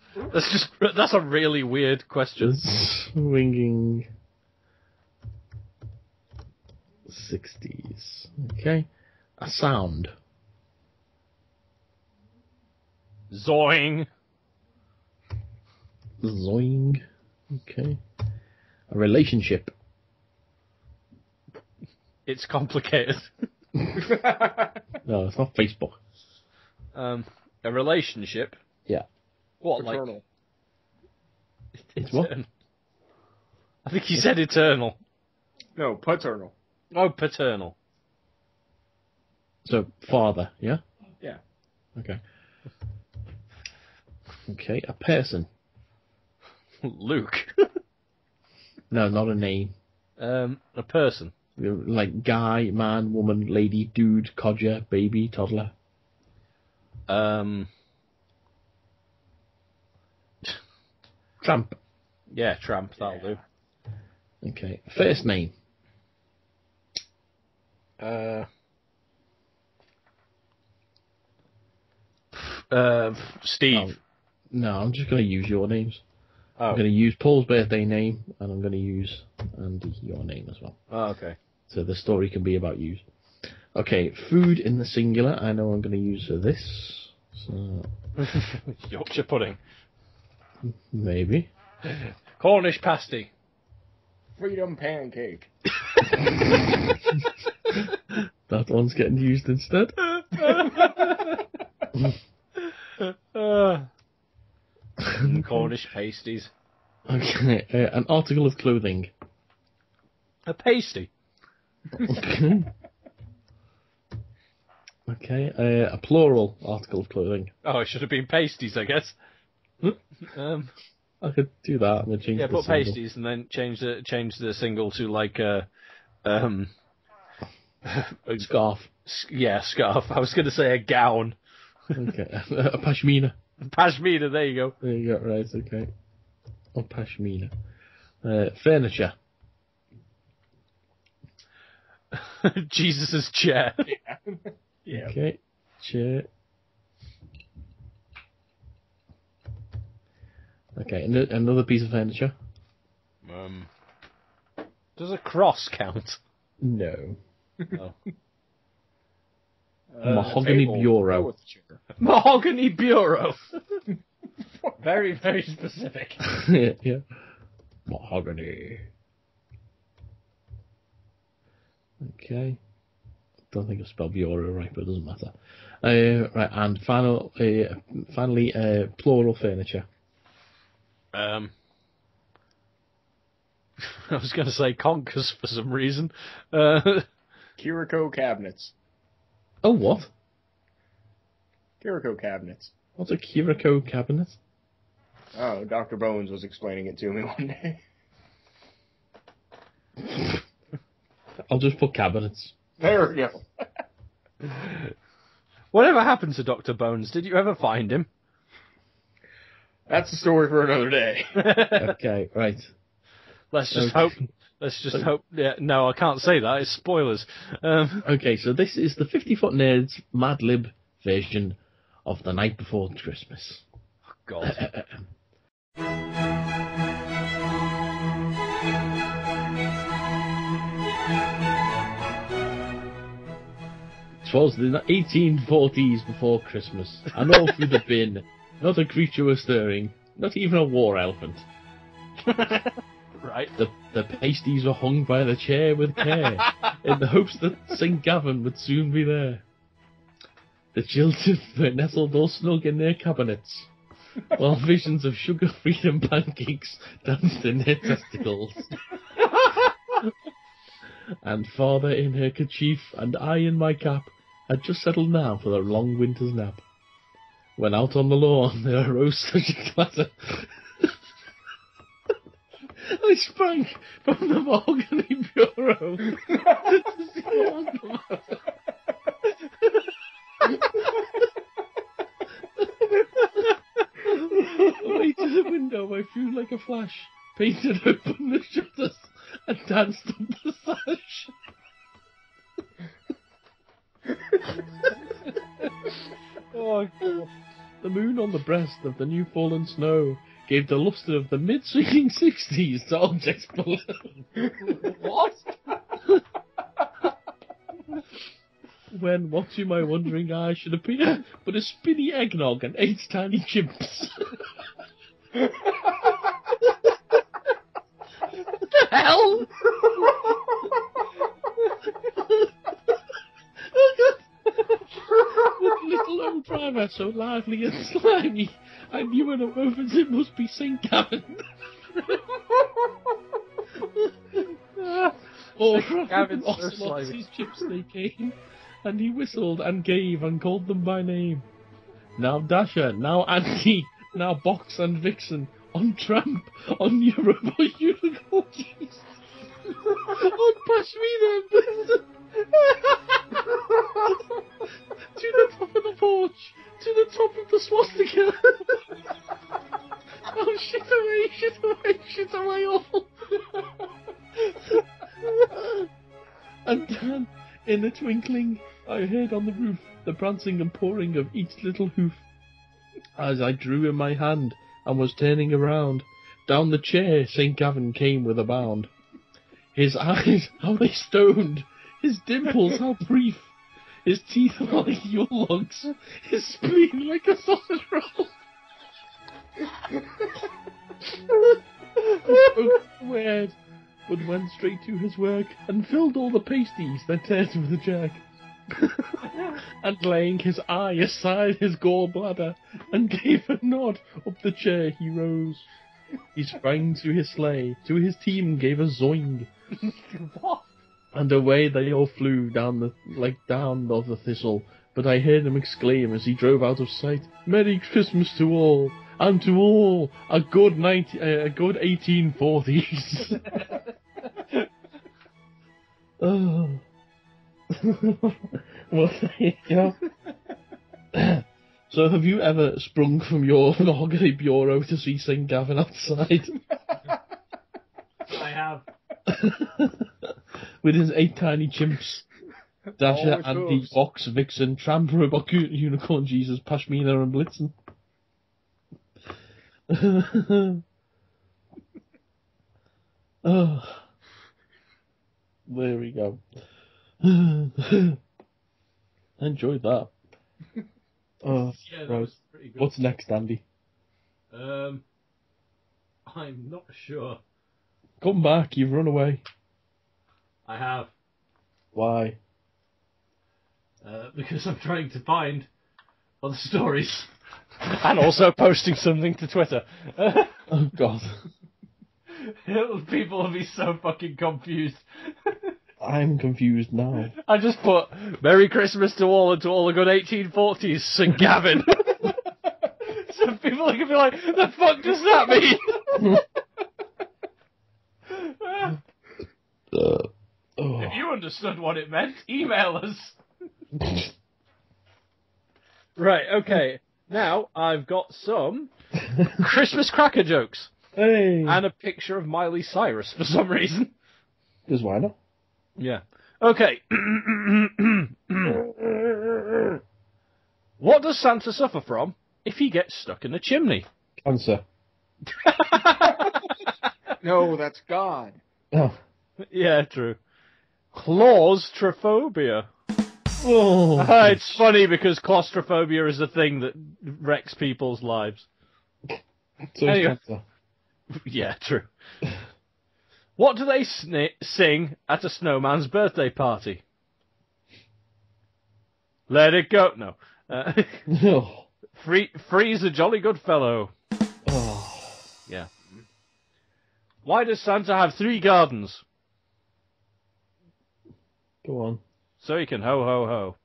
That's a really weird question. The swinging 60s. Okay. A sound. Zoing. Zoing. Okay. A relationship. It's complicated. No, it's not Facebook. A relationship. Yeah. What, Eternal. like? It's what? I think he said eternal. No, paternal. Oh, paternal. So, father, yeah? Yeah. Okay. Okay, a person. Luke. No, not a name. A person. Like guy, man, woman, lady, dude, codger, baby, toddler. Tramp. Yeah, tramp, that'll do. Okay. First name. Steve. No, I'm just going to use your names. Oh. I'm going to use Paul's birthday name, and I'm going to use Andy, your name as well. Oh, okay. So the story can be about you. Okay, food in the singular. I know I'm going to use for this. So Yorkshire pudding. maybe. Cornish pasty. Freedom pancake. That one's getting used instead. Cornish pasties. Okay, an article of clothing. A pasty. Okay. Okay, a plural article of clothing. Oh, it should have been pasties, I guess. I could do that. I'm gonna change the put symbol. pasties and then change the single to like a Scarf. Yeah, scarf. I was going to say a gown. Okay, a pashmina. Pashmina, there you go. There you go, right, okay. Or pashmina. Furniture. Jesus' chair. Yeah. Okay, chair. Okay, another piece of furniture. Does a cross count? No. Oh. Mahogany bureau. Mahogany bureau. Very, very specific. Yeah. Mahogany. Okay. Don't think I spelled bureau right, but it doesn't matter. Right, and finally, plural furniture. I was going to say conkers for some reason. Kiriko cabinets. Oh, what? Kiriko cabinets. What's a Kiriko cabinet? Oh, Dr. Bones was explaining it to me one day. I'll just put cabinets. There we go. Whatever happened to Dr. Bones? Did you ever find him? That's a story for another day. Okay, right. Let's just hope. Yeah, no, I can't say that. It's spoilers. Okay, so this is the 50-Foot Nerds Mad Lib version of The Night Before Christmas. Oh, God. Twas the 1840s before Christmas, and all through the bin, not a creature was stirring, not even a war elephant. Right. The pasties were hung by the chair with care, in the hopes that St. Gavin would soon be there. The children were nestled all snug in their cabinets, while visions of sugar freedom pancakes danced in their testicles. And father in her kerchief and I in my cap had just settled now for the long winter's nap. When out on the lawn there arose such a clatter, I sprang from the mahogany bureau to see what was the matter. Away to the window I flew like a flash, painted open the shutters, and danced up the sash. Oh, God. The moon on the breast of the new fallen snow gave the lustre of the mid-swinging 60s to objects below. What? When what to my wondering eye should appear but a spinny eggnog and 8 tiny chimps. What the hell? With little old driver so lively and slimy, I knew in a moment it must be St. Gavin. Or Gavin's so Ocelot's slimy. his chips they came, and he whistled and gave and called them by name. Now Dasher, now Andy, now Box and Vixen, on Tramp, on Europa Unicorns, on Pashmina and Blizzard. To the top of the porch, to the top of the swastika. Oh, shit away all. And then, in a twinkling, I heard on the roof the prancing and pawing of each little hoof. As I drew in my hand and was turning around, down the chair St. Gavin came with a bound. His eyes, how they stoned, his dimples, how brief, his teeth were like Yule logs, his spleen like a sausage roll. He spoke a word, but went straight to his work, and filled all the pasties that turned with a jerk. And laying his eye aside his gallbladder, and gave a nod, up the chair he rose. He sprang to his sleigh, to his team gave a zoing. What? And away they all flew down the thistle, but I heard him exclaim as he drove out of sight, "Merry Christmas to all, and to all a good 1840s." Oh. Well, there you go. So, have you ever sprung from your mahogany bureau to see St. Gavin outside? I have. With his 8 tiny chimps. Dasher, Andy, Fox, Vixen, Tramp, Robot, Unicorn, Jesus, Pashmina, and Blitzen. Oh. There we go. Enjoyed that. Oh, yeah, that right. was pretty good. What's next, Andy? I'm not sure. Come back, you've run away. I have. Why? Because I'm trying to find other stories. And also posting something to Twitter. Oh, God. People will be so fucking confused. I'm confused now. I just put, "Merry Christmas to all and to all a good 1840s, St. Gavin." So people are going to be like, "The fuck does that mean?" If you understood what it meant, email us. Right, okay. Now, I've got some Christmas cracker jokes. Hey. And a picture of Miley Cyrus for some reason. Because why not? Yeah. Okay. What does Santa suffer from if he gets stuck in a chimney? Cancer. No, that's God. Oh. Yeah, true. Claustrophobia. Oh. It's funny because claustrophobia is a thing that wrecks people's lives. So Anyway. cancer. Yeah, true. What do they sing at a snowman's birthday party? Let it go. No. No. Freeze a jolly good fellow. Oh. Yeah. Why does Santa have 3 gardens? Go on. So he can ho ho ho.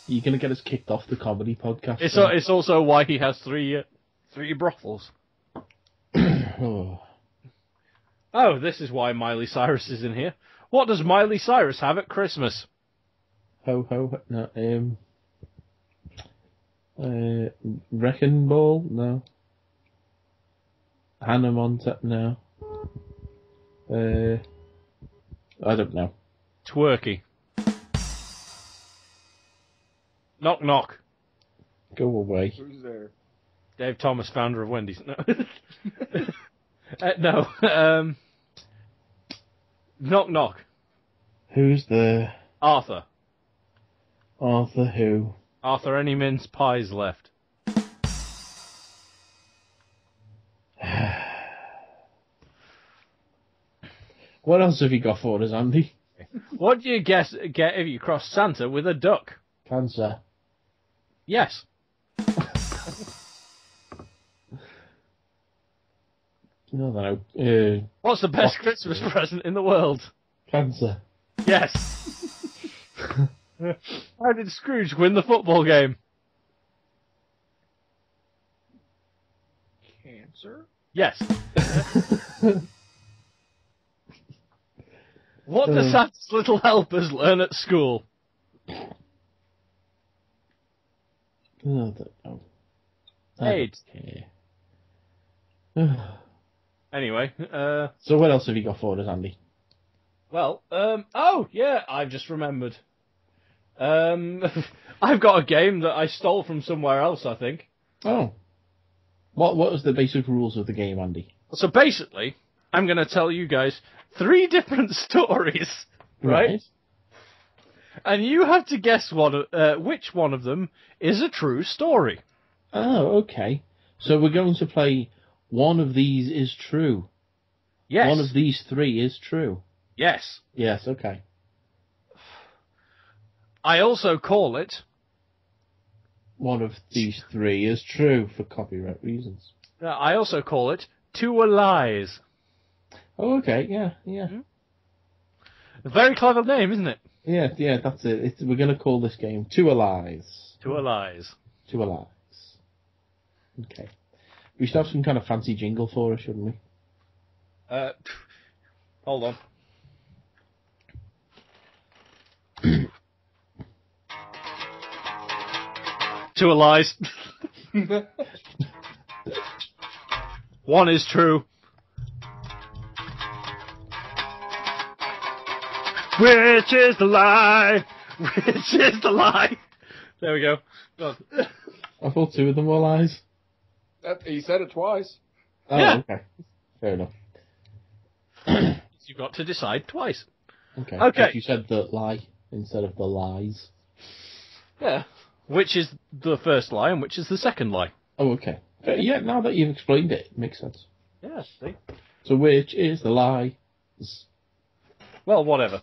You're going to get us kicked off the comedy podcast. It's also why he has 3 brothels. Oh. Oh, this is why Miley Cyrus is in here. What does Miley Cyrus have at Christmas? Ho ho. No, Wrecking Ball? No. Hannah Montana? No. I don't know. Twerky. Knock knock. Go away. Who's there? Dave Thomas, founder of Wendy's. No. No. Knock knock. Who's there? Arthur. Arthur who? Arthur, any mince pies left? What else have you got for us, Andy? What do you get if you cross Santa with a duck? Cancer. Yes. No. What's the best Christmas present in the world? Cancer. Yes. How did Scrooge win the football game? Cancer? Yes. What do Santa's little helpers learn at school? I don't know. AIDS. Okay. Anyway, So what else have you got for us, Andy? well, oh, yeah, I've just remembered. I've got a game that I stole from somewhere else, I think. Oh. What was the basic rules of the game, Andy? So basically, I'm going to tell you guys 3 different stories, right? And you have to guess which one of them is a true story. Oh, okay. So we're going to play one of these is true. Yes. One of these 3 is true. Yes. Yes, okay. I also call it... One of these 3 is true for copyright reasons. I also call it 2 lies. Oh, okay, yeah. A very clever name, isn't it? Yeah, that's it. We're going to call this game Two Lies. Two Lies. Two Lies. Okay. We should have some kind of fancy jingle for it, shouldn't we? Hold on. Two lies. One is true. Which is the lie? Which is the lie? There we go. I thought two of them were lies. He said it twice. Oh, Yeah. Okay. Fair enough. You've got to decide twice. Okay. Okay. If you said the lie instead of the lies. Yeah. Which is the first lie and which is the second lie? Oh, okay. Yeah, now that you've explained it, it makes sense. Yeah, see? So which is the lie? Well, whatever.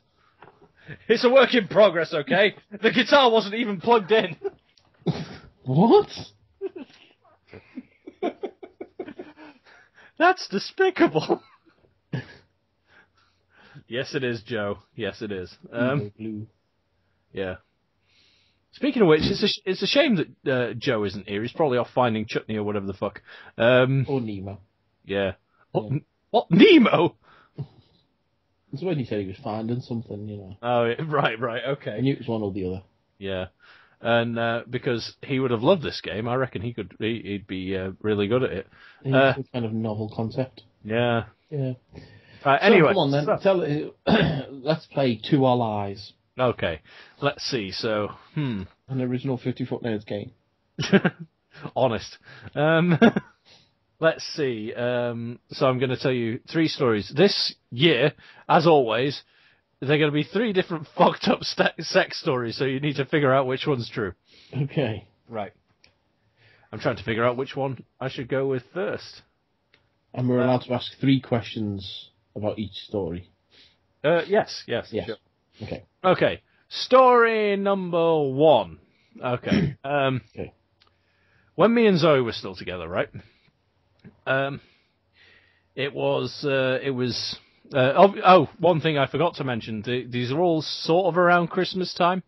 It's a work in progress, okay? The guitar wasn't even plugged in. What? That's despicable. Yes, it is, Joe. Yes, it is. Blue. Yeah. Speaking of which, it's a shame that Joe isn't here. He's probably off finding chutney or whatever the fuck. Or Nemo. Yeah. What? Nemo? It's when he said he was finding something, you know. Oh, right, okay. I knew it was one or the other. Yeah. And because he would have loved this game, I reckon he'd be really good at it. It's a kind of novel concept. Yeah. Yeah. Anyway. So, come on then. Let's play Two Lies. Okay. Let's see. So, An original 50-foot nerds game. Honest. Let's see. So I'm going to tell you 3 stories. This year, as always, they're going to be 3 different fucked up sex stories, so you need to figure out which one's true. Okay. Right. I'm trying to figure out which one I should go with first. And we're allowed to ask 3 questions about each story. Yes. Sure. Okay. Story number 1. Okay. Okay. When me and Zoe were still together, right? It was. One thing I forgot to mention. These are all sort of around Christmas time.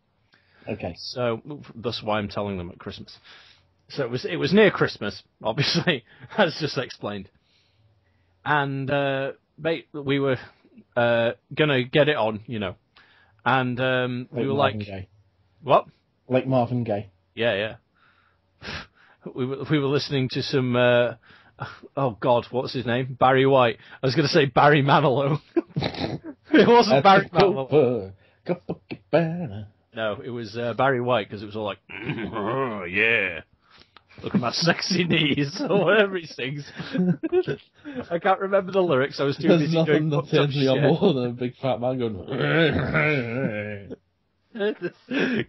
Okay. So that's why I'm telling them at Christmas. So it was near Christmas, obviously, as just explained. And we were gonna get it on, you know. And we were Marvin like, Gaye. What? Like Marvin Gaye. Yeah. We were listening to some. Oh God, what's his name? Barry White. I was going to say Barry Manilow. It wasn't Barry Manilow. No, it was Barry White because it was all like, oh, yeah. Look at my sexy knees, or whatever he sings. I can't remember the lyrics. I was too busy doing that turns me on more than a big fat man going.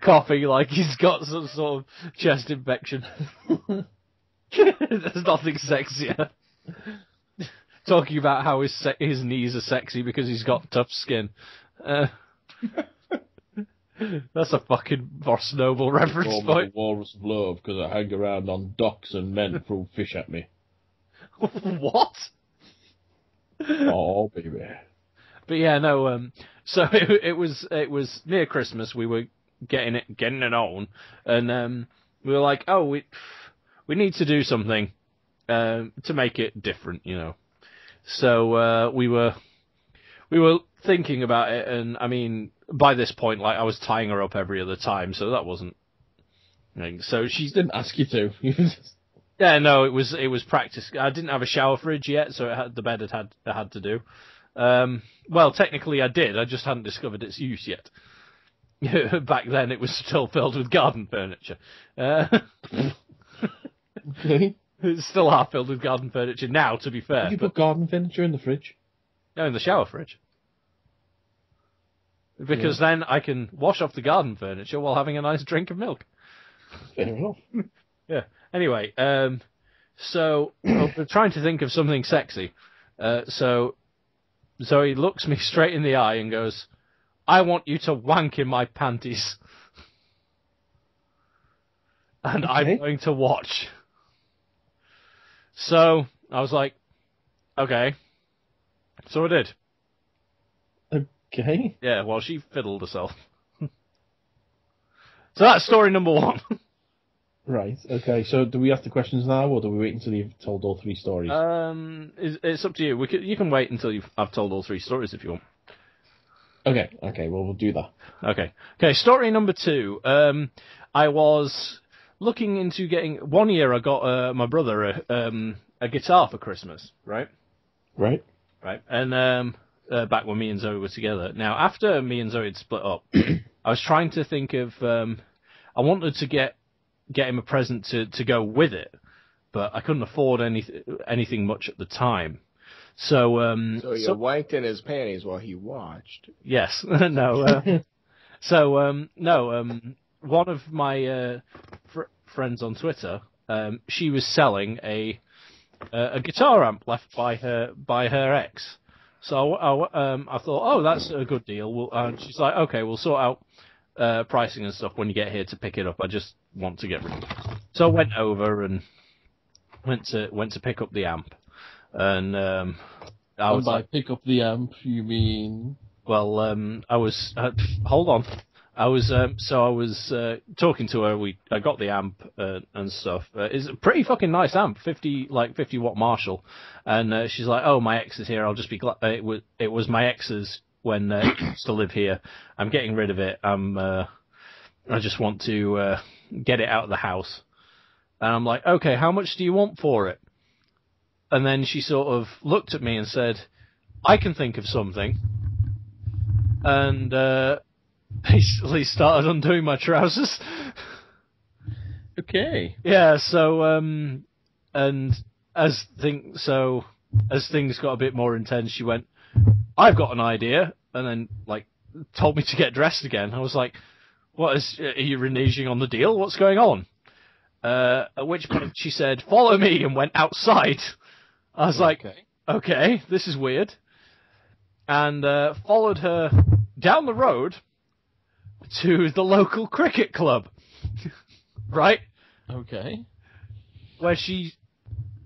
Coughing like he's got some sort of chest infection. There's nothing sexier. Talking about how his knees are sexy because he's got tough skin. That's a fucking Boss Noble reference point. Walrus of love because I hang around on docks and men throw fish at me. What? Oh, baby. But yeah, no. So it was near Christmas. We were getting it on, and we were like, oh, we need to do something to make it different, you know. So we were thinking about it, and I mean, by this point, like I was tying her up every other time, so that wasn't. So she didn't ask you to. Yeah, no, it was practice. I didn't have a shower fridge yet, so the bed had to do. Well, technically I did. I just hadn't discovered its use yet. Back then, it was still filled with garden furniture. Okay. It's still half filled with garden furniture now, to be fair. Did you put garden furniture in the fridge? No, in the shower fridge. Because then I can wash off the garden furniture while having a nice drink of milk. Fair enough. Yeah. Anyway, so we're trying to think of something sexy. So Zoe looks me straight in the eye and goes, I want you to wank in my panties. And okay. I'm going to watch. So I was like, okay. So I did. Okay. Yeah, while she fiddled herself. So that's story number 1. Right, okay, so do we ask the questions now, or do we wait until you've told all 3 stories? It's up to you. You can wait until I've told all 3 stories if you want. Okay, well, we'll do that. Okay, story number 2. I was looking into getting... One year I got my brother a guitar for Christmas, right? Right. And back when me and Zoe were together. Now, after me and Zoe had split up, I was trying to think of... I wanted to get him a present to go with it, but I couldn't afford anything much at the time. So wanked in his panties while he watched. Yes. No. One of my friends on Twitter, she was selling a guitar amp left by her ex. So I thought, oh, that's a good deal. She's like, okay, we'll sort out pricing and stuff when you get here to pick it up. I just want to get rid of it. So I went over and went to pick up the amp, and I was by pick up the amp, you mean? Well, I was hold on. I was talking to her. I got the amp and stuff. It's a pretty fucking nice amp, 50 watt Marshall, and she's like, "Oh, my ex is here. I'll just be glad." It was my ex's when he used to live here. I'm getting rid of it. I just want to get it out of the house. And I'm like, "Okay, how much do you want for it?" And then she sort of looked at me and said, "I can think of something." And basically started undoing my trousers. Okay. Yeah, so and as things got a bit more intense, she went, "I've got an idea," and then told me to get dressed again. I was like, "What are you reneging on the deal? What's going on?" At which point she said, "Follow me," and went outside. I was like, "Okay, this is weird," and followed her down the road to the local cricket club, right? Okay. Where she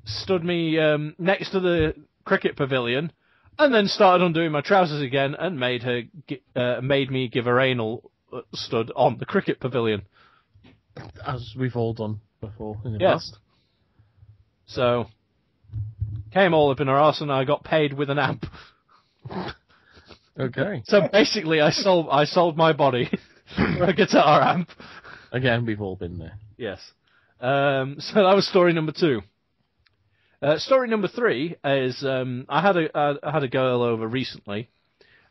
stood me next to the cricket pavilion, and then started undoing my trousers again, and made me give her anal stud on the cricket pavilion. As we've all done before in the Yes. past. So, came all up in her arse, and I got paid with an amp. Okay. So basically, I sold my body for a guitar amp. Again, we've all been there. Yes. So that was story number 2. Story number 3 is I had a girl over recently,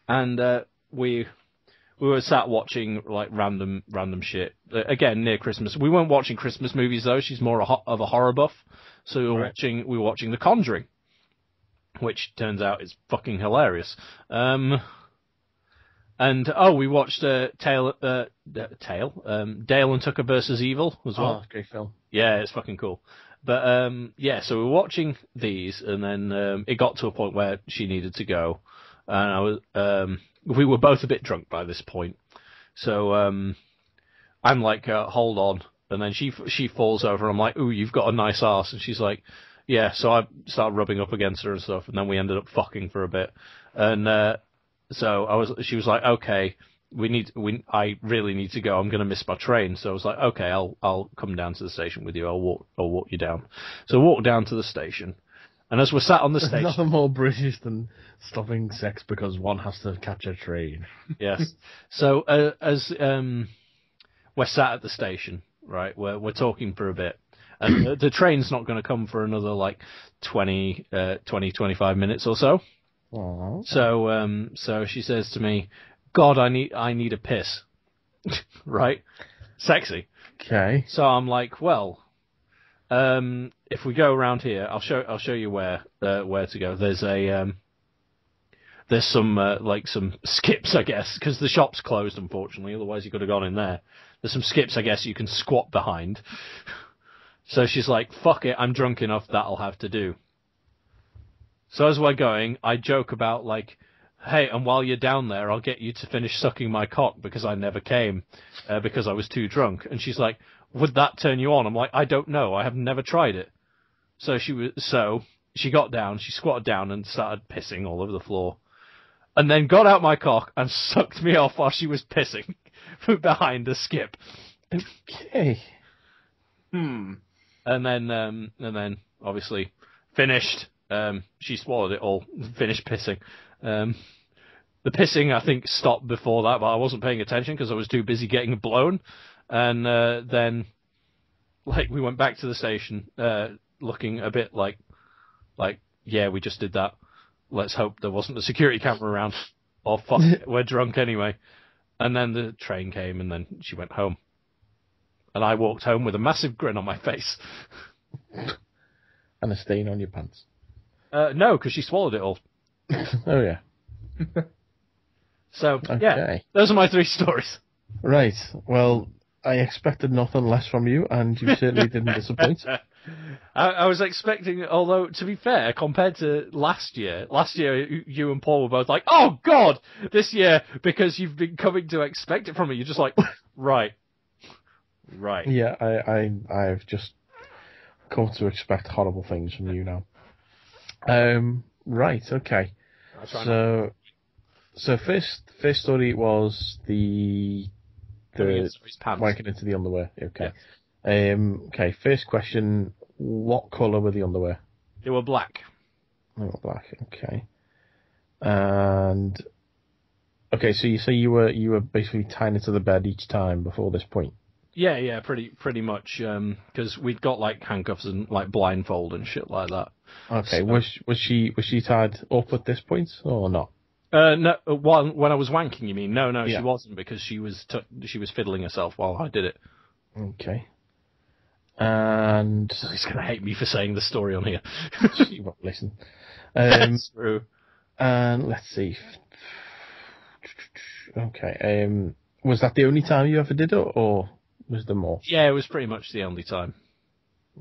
and we were sat watching random shit. Again, near Christmas. We weren't watching Christmas movies though. She's more of a horror buff, so we were watching The Conjuring, which turns out is fucking hilarious. We watched Dale and Tucker vs. Evil as well. Oh, great film. Yeah, it's fucking cool. But so we were watching these, and then it got to a point where she needed to go, and we were both a bit drunk by this point. So I'm like, hold on, and then she falls over, and I'm like, ooh, you've got a nice arse, and she's like, yeah. So I started rubbing up against her and stuff, and then we ended up fucking for a bit, and she was like, okay, I really need to go. I'm going to miss my train. So I was like, okay, I'll come down to the station with you. I'll walk you down. So I walked down to the station, and as we're sat on the station, nothing more British than stopping sex because one has to catch a train. Yes. So as we're sat at the station, right, we're talking for a bit, and the train's not going to come for another 25 minutes or so. Aww. So she says to me, "God, I need a piss." Right? Sexy. Okay. So I'm like, well, if we go around here, I'll show you where to go. There's some skips, I guess, because the shop's closed, unfortunately. Otherwise, you could have gone in there. There's some skips, I guess, you can squat behind. So she's like, "Fuck it, I'm drunk enough. That'll have to do." So as we're going, I joke about hey, and while you're down there, I'll get you to finish sucking my cock because I never came because I was too drunk. And she's like, "Would that turn you on?" I'm like, "I don't know. I have never tried it." So she got down, she squatted down and started pissing all over the floor. and then got out my cock and sucked me off while she was pissing from behind the skip. Okay. And then obviously finished. She swallowed it all, finished pissing. The pissing, I think, stopped before that, but I wasn't paying attention because I was too busy getting blown. And then, like, we went back to the station, looking a bit like, yeah, we just did that. Let's hope there wasn't a security camera around. Or fuck it, we're drunk anyway. And then the train came, and then she went home. And I walked home with a massive grin on my face. And a stain on your pants. No, because she swallowed it all. Oh, yeah. So, Okay. yeah, those are my 3 stories. Right. Well, I expected nothing less from you, and you certainly didn't disappoint. I was expecting, although, to be fair, compared to last year you and Paul were both like, oh, God! This year, because you've been coming to expect it from me, you're just like, right. Yeah, I've just come to expect horrible things from you now. Right, okay. So first story was the wanking into the underwear. Okay. Yeah. Okay. First question: what colour were the underwear? They were black. They were black. Okay. And okay, so you say you were basically tying it to the bed each time before this point. Yeah, pretty much. Because we'd got like handcuffs and like blindfold and shit like that. Okay. So, was she tied up at this point or not? No. When I was wanking, you mean? No, Yeah. she wasn't because she was fiddling herself while I did it. Okay. And he's gonna hate me for saying the story on here. She won't listen. That's true. And let's see. Okay. Was that the only time you ever did it, or was there more? Yeah, it was pretty much the only time.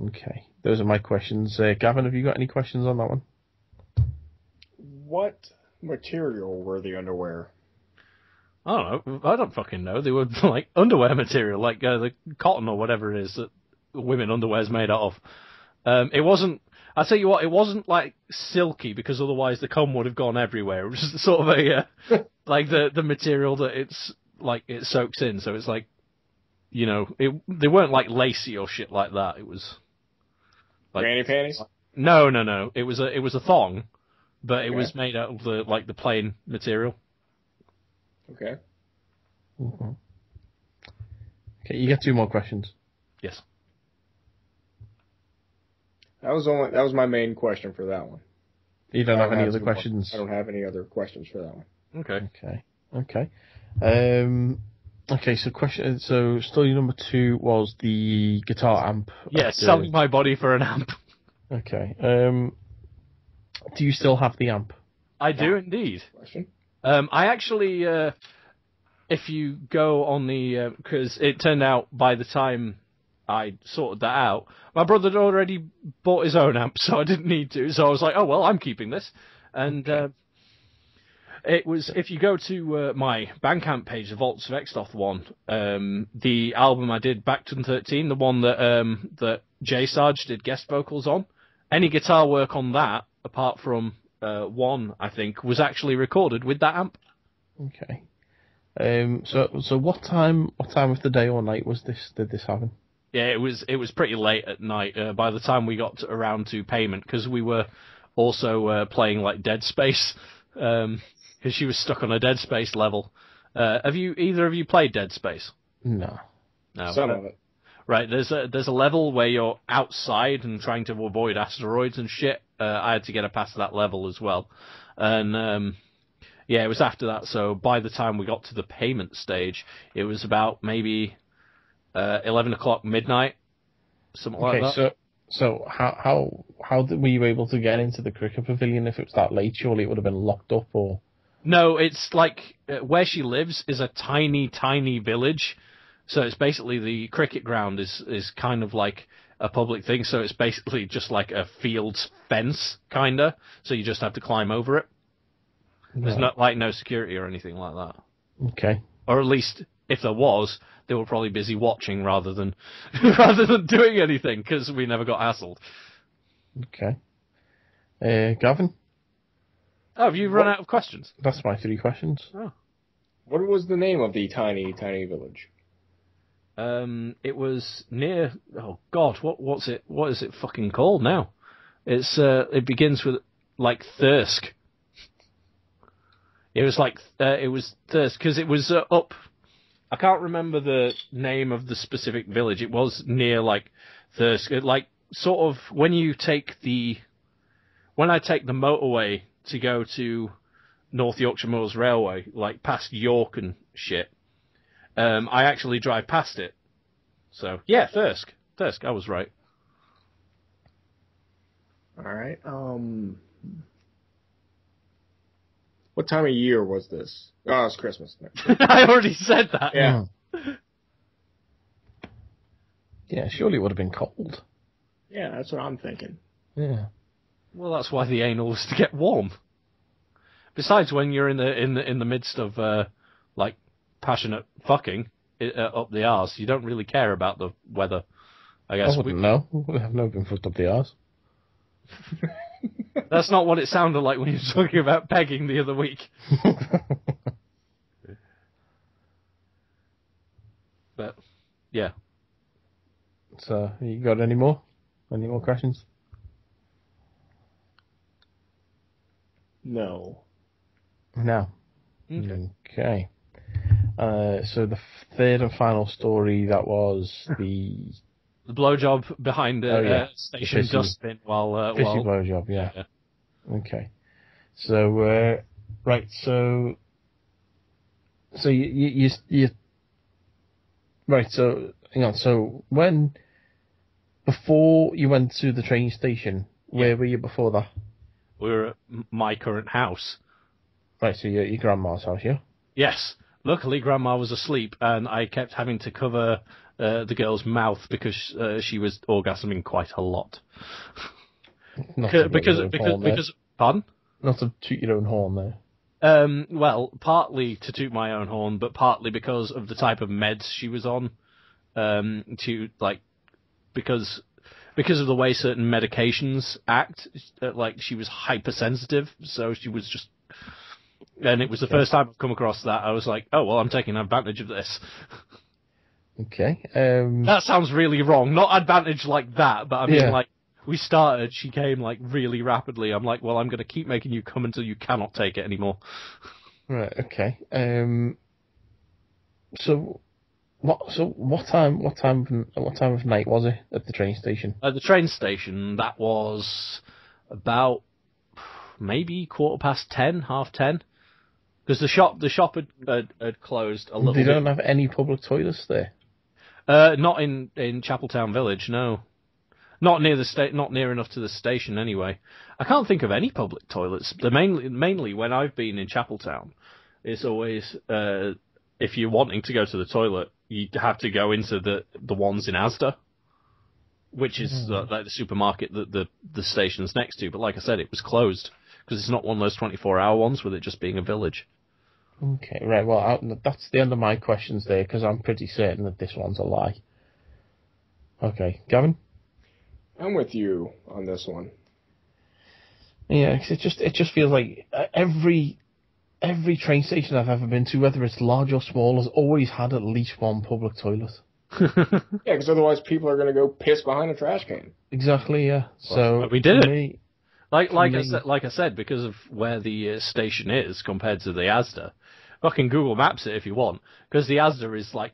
Okay. Those are my questions. Gavin, have you got any questions on that one? What material were the underwear? I don't know. I don't fucking know. They were like underwear material, like the cotton or whatever it is that women underwear is made out of. It wasn't. I'll tell you what. It wasn't like silky because otherwise the comb would have gone everywhere. It was just sort of a like the material that it's like it soaks in. So it's like, you know, they weren't like lacy or shit like that. It was like Granny panties? No. It was a thong, but it was made out of the plain material. Okay. Mm-hmm. Okay, you get 2 more questions. Yes. That was my main question for that one. You don't have any other questions? I don't have any other questions for that one. Okay. Okay, so story number 2 was the guitar amp. Yeah, selling my body for an amp. Okay. Do you still have the amp? I do indeed. Question? I actually, if you go on the, because it turned out by the time I sorted that out, my brother had already bought his own amp, so I didn't need to. So I was like, oh, well, I'm keeping this. And it was, if you go to my Bandcamp page, the Vaults of Extoth one, the album I did back to 2013, the one that J Sarge did guest vocals on, any guitar work on that, apart from one, I think, was actually recorded with that amp. Okay. So what time of the day or night did this happen? Yeah, it was pretty late at night. By the time we got around to payment, because we were also playing like Dead Space, because she was stuck on a Dead Space level. Have either of you played Dead Space? No. Some of it. Right, there's a level where you're outside and trying to avoid asteroids and shit. I had to get past that level as well, and yeah, it was after that. So by the time we got to the payment stage, it was about maybe 11 o'clock midnight, something like that. Okay, so how were you able to get into the cricket pavilion if it was that late? Surely it would have been locked up, or? No, it's like where she lives is a tiny village. So it's basically the cricket ground is kind of like a public thing. So it's basically just like a field's fence, kinda. So you just have to climb over it. There's no security or anything like that. Okay. Or at least if there was, they were probably busy watching rather than doing anything because we never got hassled. Okay. Gavin? Oh, have you run out of questions? That's my 3 questions. Oh. What was the name of the tiny, tiny village? It was near. Oh God, what is it fucking called now? It begins with like Thirsk. It was like it was Thirsk because it was up. I can't remember the name of the specific village. It was near like Thirsk. Like sort of when I take the motorway to go to North Yorkshire Moors Railway, like past York and shit. I actually drive past it. So, yeah, Thirsk. Thirsk, I was right. Alright, what time of year was this? Oh, it's Christmas. I already said that. Yeah. Yeah, surely it would have been cold. Yeah, that's what I'm thinking. Yeah. Well, that's why the anal was to get warm. Besides, when you're in the midst of, like, passionate fucking up the arse, you don't really care about the weather, I guess. I wouldn't know. I've never been fucked up the arse. That's not what it sounded like when you were talking about pegging the other week. But, yeah. So, you got any more? Any more questions? No. No. Okay. So the third and final story, that was the blowjob behind the station dustbin while fishy blowjob, yeah. Okay. So right, so you right. So hang on. So before you went to the train station, where were you before that? We were at my current house. Right, so you're at your grandma's house, yeah? Yes. Luckily, Grandma was asleep, and I kept having to cover the girl's mouth because she was orgasming quite a lot. Because pardon? Not to toot your own horn there. Well, partly to toot my own horn, but partly because of the type of meds she was on. Because of the way certain medications act, like she was hypersensitive, so she was just. And it was the first time I've come across that. I was like, oh, well, I'm taking advantage of this. Okay. That sounds really wrong. Not advantage like that, but I mean, like, we started, she came, like, really rapidly. I'm like, well, I'm going to keep making you come until you cannot take it anymore. Right, okay. So what time of night was it at the train station? At the train station, that was about maybe 10:15, 10:30. Because the shop had closed a little bit. They don't have any public toilets there? Not in Chapeltown Village, no. Not near enough to the station anyway. I can't think of any public toilets. Mainly when I've been in Chapeltown, it's always if you're wanting to go to the toilet, you have to go into the ones in Asda, which is like the supermarket that the station's next to. But like I said, it was closed. Because it's not one of those 24-hour ones with it just being a village. Okay, right, well, that's the end of my questions there, because I'm pretty certain that this one's a lie. Okay, Gavin? I'm with you on this one. Yeah, cause it just feels like every train station I've ever been to, whether it's large or small, has always had at least one public toilet. Yeah, because otherwise people are going to go piss behind a trash can. Exactly, yeah. So we did it. Like I said, because of where the station is compared to the Asda, fucking Google Maps it if you want. Because the Asda is like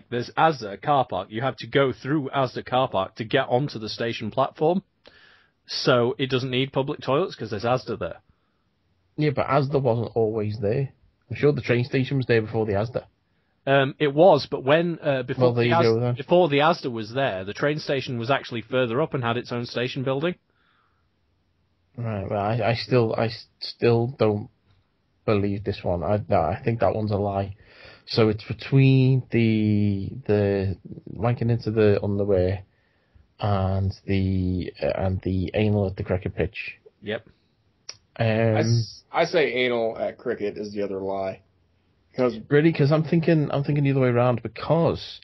there's Asda car park. You have to go through Asda car park to get onto the station platform. So it doesn't need public toilets because there's Asda there. Yeah, but Asda wasn't always there. I'm sure the train station was there before the Asda. It was, but when before the Asda was there, the train station was actually further up and had its own station building. Right, well, I still don't believe this one. I think that one's a lie. So it's between the wanking into the underwear and the anal at the cricket pitch. Yep. I say anal at cricket is the other lie. Because I'm thinking the other way around, because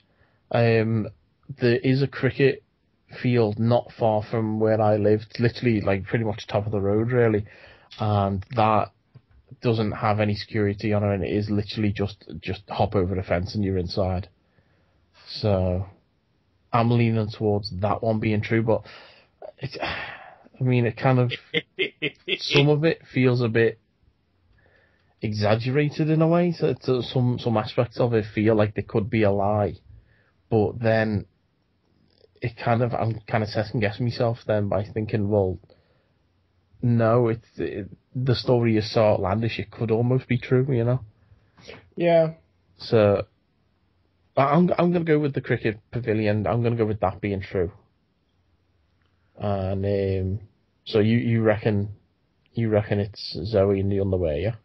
there is a cricket field not far from where I live, literally like pretty much top of the road really, and that doesn't have any security on it, and it is literally just hop over the fence and you're inside. So I'm leaning towards that one being true, but it kind of some of it feels a bit exaggerated in a way. So some aspects of it feel like they could be a lie, but then I'm kind of second guessing myself then by thinking, well, no, the story is so outlandish it could almost be true, you know. Yeah. So I'm gonna go with the cricket pavilion. I'm gonna go with that being true. And so you reckon it's Zoe and the underwear, yeah?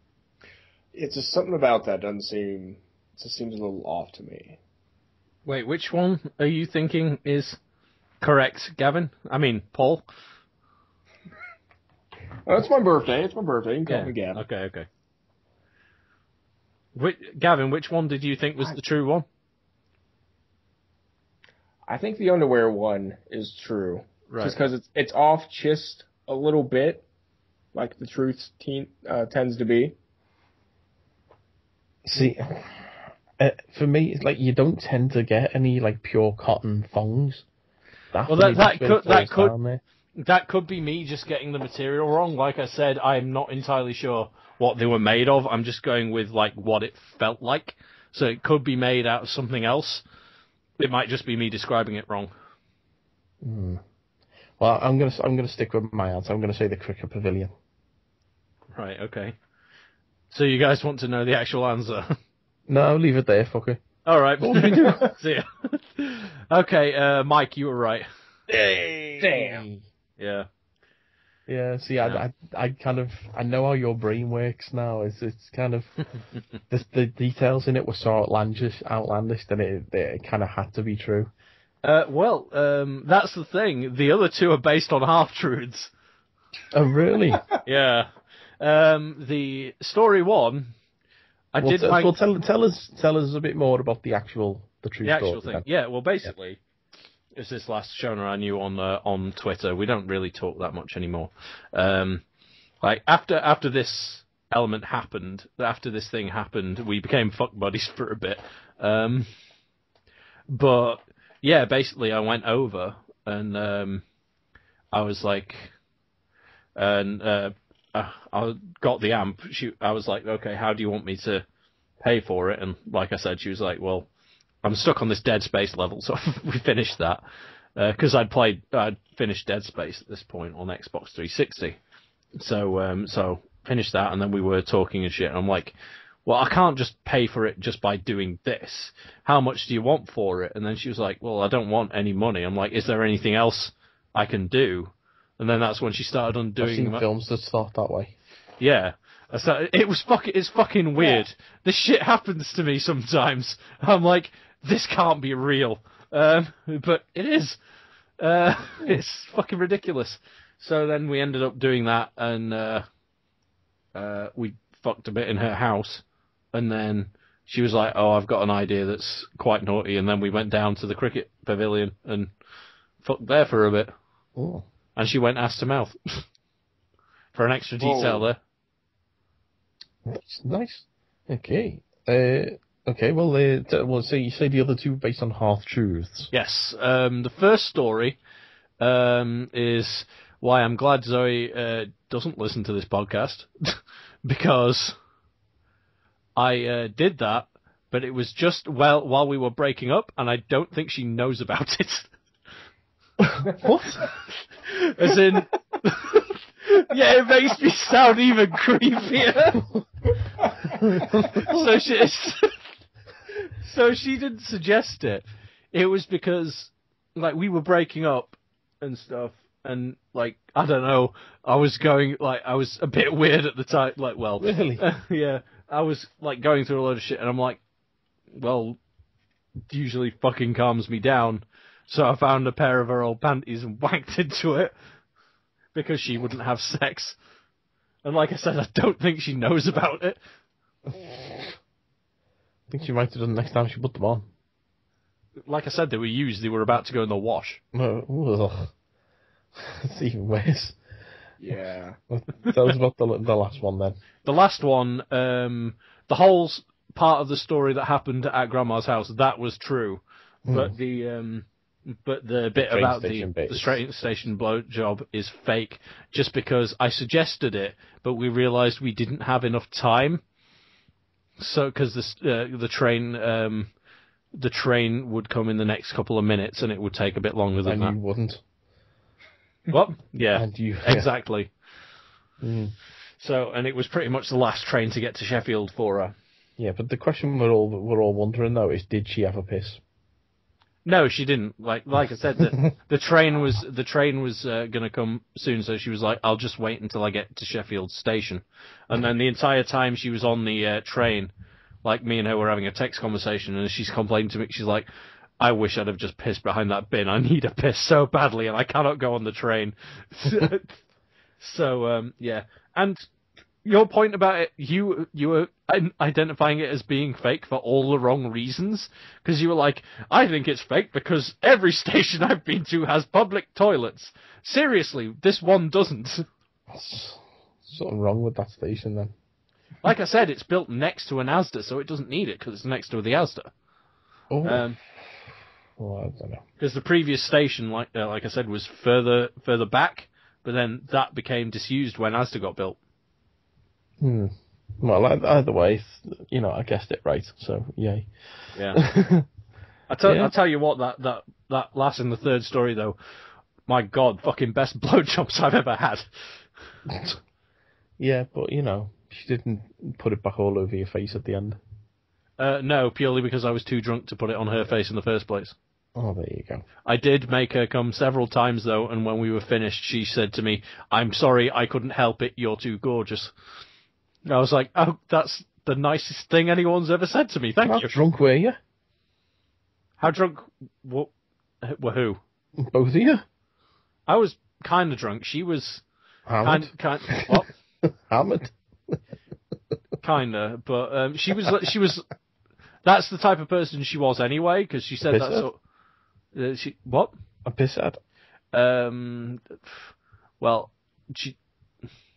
It's just something about that it just seems a little off to me. Wait, which one are you thinking is correct, Gavin? I mean, Paul? Oh, it's my birthday. You can call me Gavin. Okay. Gavin, which one did you think was the true one? I think the underwear one is true. Right. Just because it's off just a little bit, like the truth tends to be. See, for me, it's like you don't tend to get any like pure cotton thongs. That could be me just getting the material wrong. Like I said, I'm not entirely sure what they were made of. I'm just going with like what it felt like. So it could be made out of something else. It might just be me describing it wrong. Well, I'm gonna stick with my answer. I'm gonna say the cricket pavilion. Right. Okay. So you guys want to know the actual answer? No, leave it there, fucker. All right. See ya. Okay, Mike, you were right. Hey. Damn. Yeah. Yeah. See, I know how your brain works now. It's kind of the details in it were so outlandish that it kind of had to be true. Well, that's the thing. The other two are based on half-truths. Oh, really? Yeah. The story one, tell us a bit more about the true story. The actual thing. Then. Yeah. Well, basically, it's this last Shona I knew on Twitter. We don't really talk that much anymore. Like after this element happened, after this thing happened, we became fuck buddies for a bit. But yeah, basically, I went over and I was like, I got the amp. I was like, okay, how do you want me to pay for it? And like I said, she was like, well, I'm stuck on this Dead Space level, so we finished that. Because I'd finished Dead Space at this point on Xbox 360. So finished that, and then we were talking and shit, and I'm like, well, I can't just pay for it just by doing this. How much do you want for it? And then she was like, well, I don't want any money. I'm like, is there anything else I can do? And then that's when she started undoing... I've seen films that start that way. Yeah. So it's fucking weird. Yeah. This shit happens to me sometimes. I'm like, this can't be real. But it is. It's fucking ridiculous. So then we ended up doing that, and we fucked a bit in her house. And then she was like, oh, I've got an idea that's quite naughty. And then we went down to the cricket pavilion and fucked there for a bit. Oh. And she went ass to mouth. For an extra detail there. That's nice. Okay. Well, so you say the other two based on half-truths. Yes. The first story is why I'm glad Zoe doesn't listen to this podcast. Because I did that, but it was just while we were breaking up, and I don't think she knows about it. What? As in... Yeah, it makes me sound even creepier. So she didn't suggest it. It was because, like, we were breaking up and stuff, and, like, I don't know, I was a bit weird at the time, like, well... Really? Yeah, I was, like, going through a load of shit, and I'm like, well, it usually fucking calms me down, so I found a pair of her old panties and wanked into it. Because she wouldn't have sex. And like I said, I don't think she knows about it. I think she might have done next time she put them on. Like I said, they were used. They were about to go in the wash. No, it's even worse. Yeah. Tell us about the last one then. The last one, the whole part of the story that happened at Grandma's house, that was true. But the bit about the train station blowjob is fake, just because I suggested it, but we realised we didn't have enough time. So, because the train would come in the next couple of minutes, and it would take a bit longer than that. And you wouldn't. What? Yeah, and you, exactly. Mm. So, and it was pretty much the last train to get to Sheffield for her. Yeah, but the question we're all wondering though is, did she have a piss? No, she didn't. Like I said, the train was going to come soon, so she was like, "I'll just wait until I get to Sheffield Station." And then the entire time she was on the train, like me and her were having a text conversation, and she's complaining to me. She's like, "I wish I'd have just pissed behind that bin. I need a piss so badly, and I cannot go on the train." So yeah, and your point about it, you were identifying it as being fake for all the wrong reasons, because you were like, I think it's fake because every station I've been to has public toilets. Seriously, this one doesn't. What's something wrong with that station then? Like I said, it's built next to an Asda, so it doesn't need it because it's next to the Asda. Oh. Well, I don't know. Because the previous station, like I said, was further back, but then that became disused when Asda got built. Well, either way, I guessed it right, so yay. Yeah. I'll tell you what, that last and the third story, though, my God, fucking best blowjobs I've ever had. Yeah, but, she didn't put it back all over your face at the end. No, purely because I was too drunk to put it on her face in the first place. Oh, there you go. I did make her come several times, though, and when we were finished, she said to me, "I'm sorry, I couldn't help it, you're too gorgeous." I was like, oh, that's the nicest thing anyone's ever said to me. Thank you. How drunk were you? How drunk were who? Both of you? I was kind of drunk. She was hammered. What? Hammered. Kinda, but she was. That's the type of person she was anyway, because she said that. What? A pisshead. Well, she.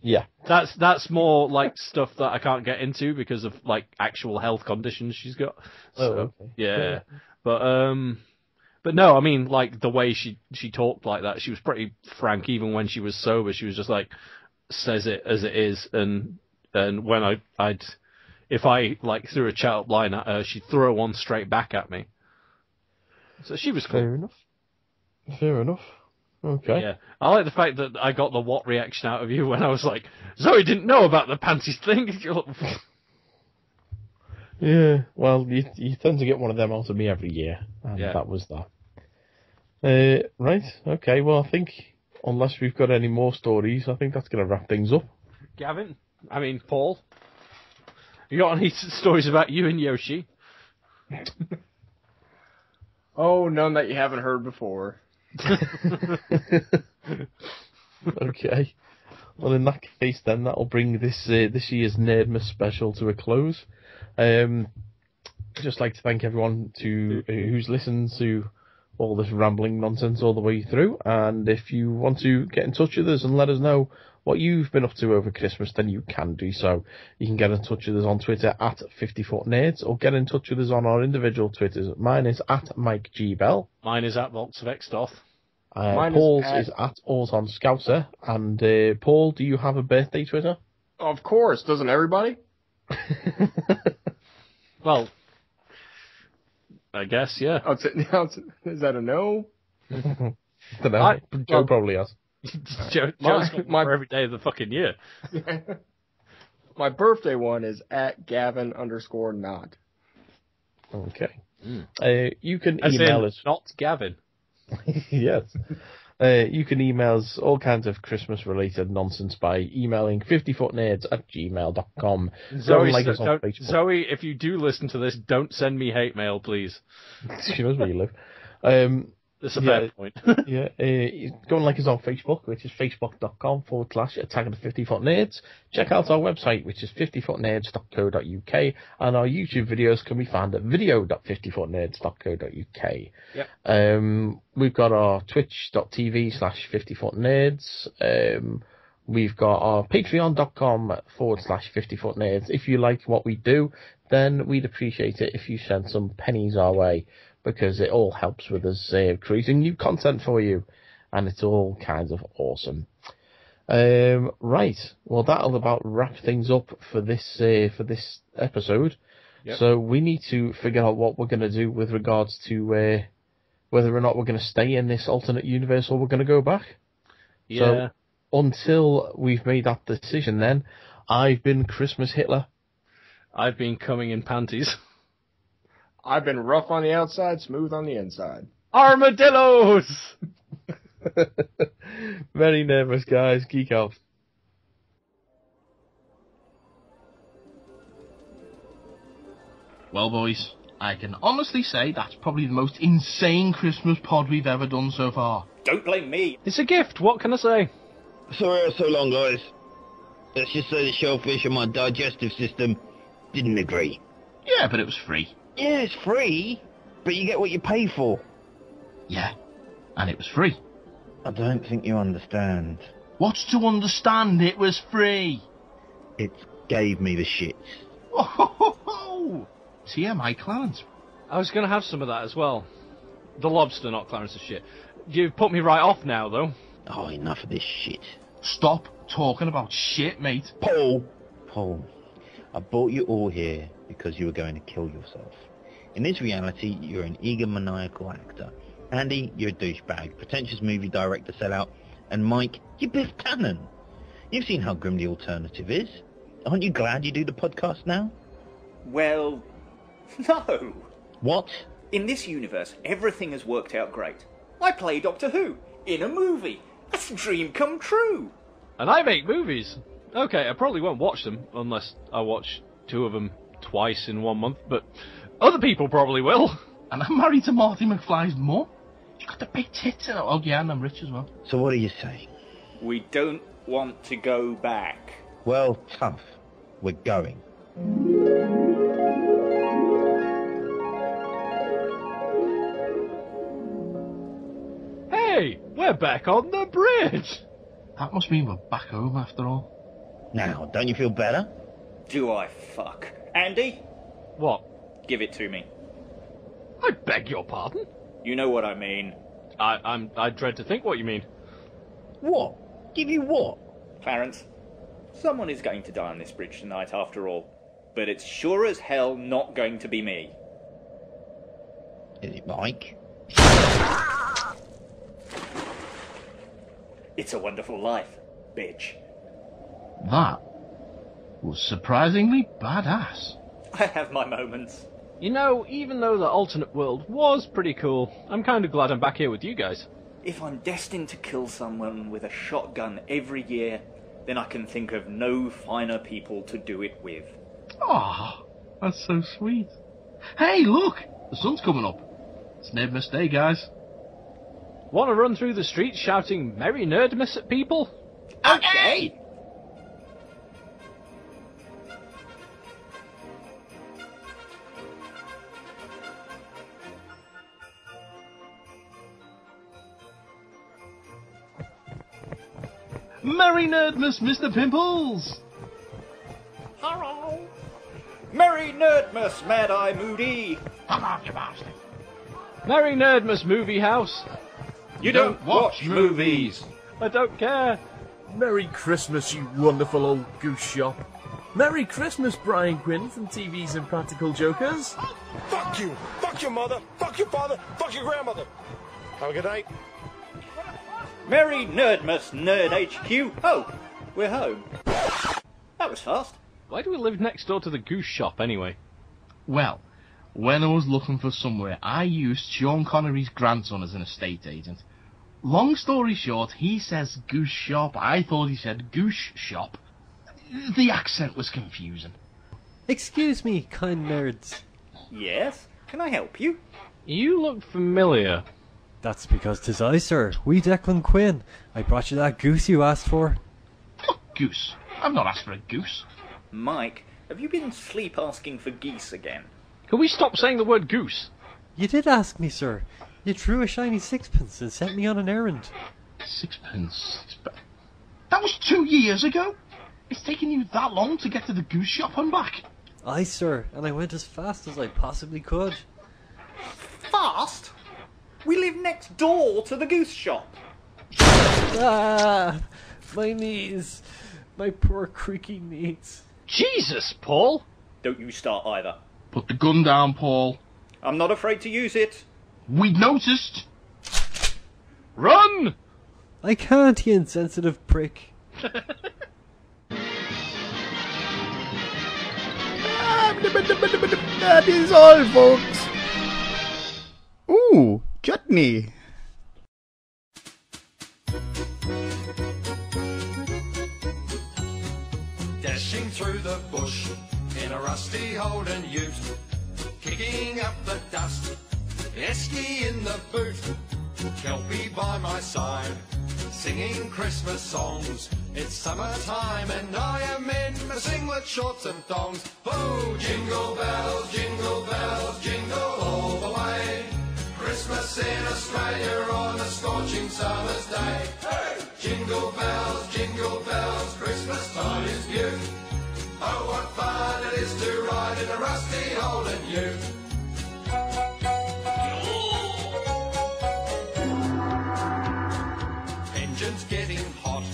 Yeah. That's more like stuff that I can't get into because of like actual health conditions she's got. So, okay. Yeah. But no, I mean, like the way she talked like that, she was pretty frank even when she was sober. She was just like, says it as it is, and when if I like threw a chat up line at her, she'd throw one straight back at me. So she was cool. Fair enough. Okay. Yeah, I like the fact that I got the what reaction out of you when I was like, Zoe didn't know about the panties thing. Yeah, well, you tend to get one of them out of me every year, and that was that. Right, okay, well, I think, unless we've got any more stories, I think that's going to wrap things up. Paul, you got any stories about you and Yoshi? Oh, none that you haven't heard before. Okay. Well, in that case, then that'll bring this year's Nerdmas special to a close. Just like to thank everyone who's listened to all this rambling nonsense all the way through. And if you want to get in touch with us and let us know what you've been up to over Christmas, then you can do so. You can get in touch with us on Twitter at 50footnerds, or get in touch with us on our individual Twitters. Mine is at Mike G. Bell. Mine is at VoltsofXDoth. Paul's is at Orton Scouser. And Paul, do you have a birthday Twitter? Of course. Doesn't everybody? Well, I guess, yeah. Is that a no? I don't know. Joe probably has. Joe's got one for every day of the fucking year. My birthday one is at Gavin_not. Okay. You can email us. Not Gavin. Yes. You can email us all kinds of Christmas-related nonsense by emailing 50footnerds@gmail.com. Zoe, if you do listen to this, don't send me hate mail, please. She knows where you live. That's a fair point. Yeah, go and like us on Facebook, which is facebook.com/Attack of the 50-Foot Nerds. Check out our website, which is 50footnerds.co.uk, and our YouTube videos can be found at video.50footnerds.co.uk. Yep. We've got our twitch.tv/50footnerds. We've got our patreon.com/50footnerds. If you like what we do, then we'd appreciate it if you sent some pennies our way, because it all helps with us creating new content for you, and it's all kinds of awesome. Right, well, that'll about wrap things up for this episode. Yep. So we need to figure out what we're going to do with regards to whether or not we're going to stay in this alternate universe or we're going to go back. Yeah. So until we've made that decision, then, I've been Christmas Hitler. I've been coming in panties. I've been rough on the outside, smooth on the inside. Armadillos! Very nervous, guys. Geek out. Well, boys, I can honestly say that's probably the most insane Christmas pod we've ever done so far. Don't blame me. It's a gift, what can I say? Sorry it was so long, guys. Let's just say the shellfish and my digestive system didn't agree. Yeah, but it was free. Yeah, it's free, but you get what you pay for. Yeah, and it was free. I don't think you understand. What's to understand? It was free. It gave me the shits. Oh, ho, ho, ho. TMI, Clarence. I was going to have some of that as well. The lobster, not Clarence's shit. You've put me right off now, though. Oh, enough of this shit. Stop talking about shit, mate. Paul, I brought you all here because you were going to kill yourself. In this reality, you're an eager, maniacal actor. Andy, you're a douchebag, pretentious movie director sellout, and Mike, you're Biff Tannen. You've seen how grim the alternative is. Aren't you glad you do the podcast now? Well, no. What? In this universe, everything has worked out great. I play Doctor Who in a movie. That's a dream come true. And I make movies. Okay, I probably won't watch them unless I watch 2 of them twice in 1 month, but other people probably will. And I'm married to Marty McFly's mum. She's got the big tits. Oh, yeah, and I'm rich as well. So what are you saying? We don't want to go back. Well, tough. We're going. Hey, we're back on the bridge. That must mean we're back home after all. Now, don't you feel better? Do I fuck? Andy? What? Give it to me. I beg your pardon? You know what I mean. I dread to think what you mean. What? Give you what? Clarence, someone is going to die on this bridge tonight after all. But it's sure as hell not going to be me. Is it Mike? It's a Wonderful Life, bitch. That was surprisingly badass. I have my moments. You know, even though the alternate world was pretty cool, I'm kind of glad I'm back here with you guys. If I'm destined to kill someone with a shotgun every year, then I can think of no finer people to do it with. Oh, that's so sweet. Hey, look! The sun's coming up. It's Nerdmas Day, guys. Want to run through the streets shouting Merry Nerdmas at people? Okay! Merry Nerdmas, Mr. Pimples! Hello! Merry Nerdmas, Mad Eye Moody! Come on, you bastard! Merry Nerdmas Movie House! You don't watch movies! I don't care! Merry Christmas, you wonderful old goose shop. Merry Christmas, Brian Quinn from TV's Impractical Jokers. Fuck you! Fuck your mother! Fuck your father! Fuck your grandmother! Have a good night. Merry Nerdmas, Nerd HQ! Oh, we're home. That was fast. Why do we live next door to the goose shop, anyway? Well, when I was looking for somewhere, I used Sean Connery's grandson as an estate agent. Long story short, he says goose shop. I thought he said goose shop. The accent was confusing. Excuse me, kind nerds. Yes? Can I help you? You look familiar. That's because 'tis I, sir. Wee Declan Quinn. I brought you that goose you asked for. Fuck goose. I've not asked for a goose. Mike, have you been sleep asking for geese again? Can we stop saying the word goose? You did ask me, sir. You threw a shiny sixpence and sent me on an errand. Sixpence? That was 2 years ago. It's taken you that long to get to the goose shop and back? Aye, sir, and I went as fast as I possibly could. Fast? We live next door to the goose shop. Ah, my knees. My poor creaky knees. Jesus, Paul! Don't you start either. Put the gun down, Paul. I'm not afraid to use it. We'd noticed. Run! I can't, you insensitive prick. That is all, folks. Ooh, chutney. Dashing through the bush in a rusty Holden ute, kicking up the dust, Esky in the boot, Kelpie by my side, singing Christmas songs. It's summertime and I am in my singlet, shorts and thongs. Oh, jingle bells, jingle all the way. Christmas in Australia on a scorching summer's day. Hey! Jingle bells, Christmas time is beaut. Oh, what fun it is to ride in a rusty Holden ute. Engine's getting hot,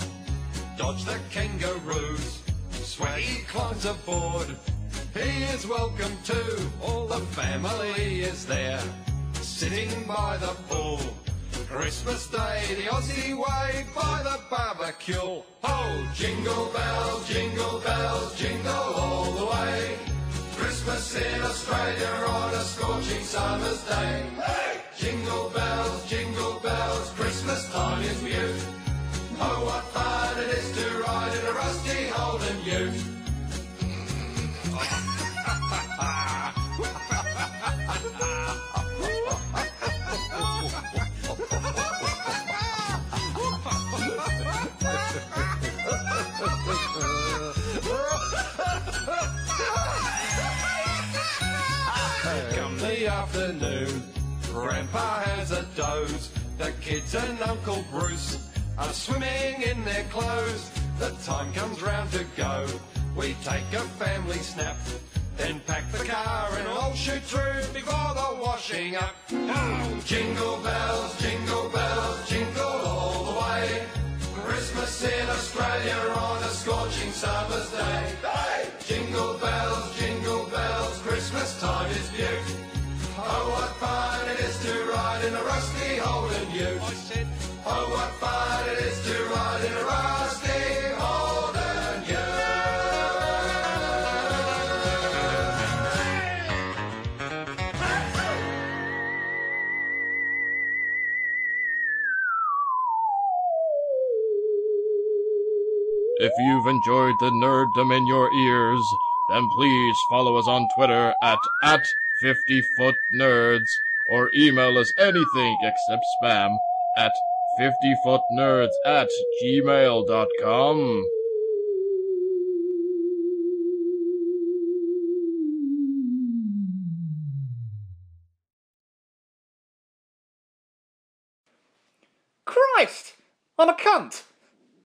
dodge the kangaroos. Swaggy climbs aboard, he is welcome too. All the family is there, sitting by the pool. Christmas Day, the Aussie way, by the barbecue. Oh, jingle bells, jingle all the way. Christmas in Australia on a scorching summer's day. Hey! Jingle bells, Christmas time is beaut. Oh, what fun it is to ride in a rusty Holden ute. Come the afternoon, Grandpa has a doze. The kids and Uncle Bruce are swimming in their clothes. The time comes round to go, we take a family snap, then pack the car and all shoot through before the washing up. Oh, jingle bells, jingle all the way. Christmas in Australia on a scorching summer's day. Hey! Jingle bells, Christmas time is beaut. Oh, what fun it is to ride in a rusty Holden ute. Oh, what fun it is to ride in a rusty Holden If you've enjoyed the nerddom in your ears, then please follow us on Twitter at 50footnerds, or email us anything except spam at 50footnerds@gmail.com. Christ! I'm a cunt!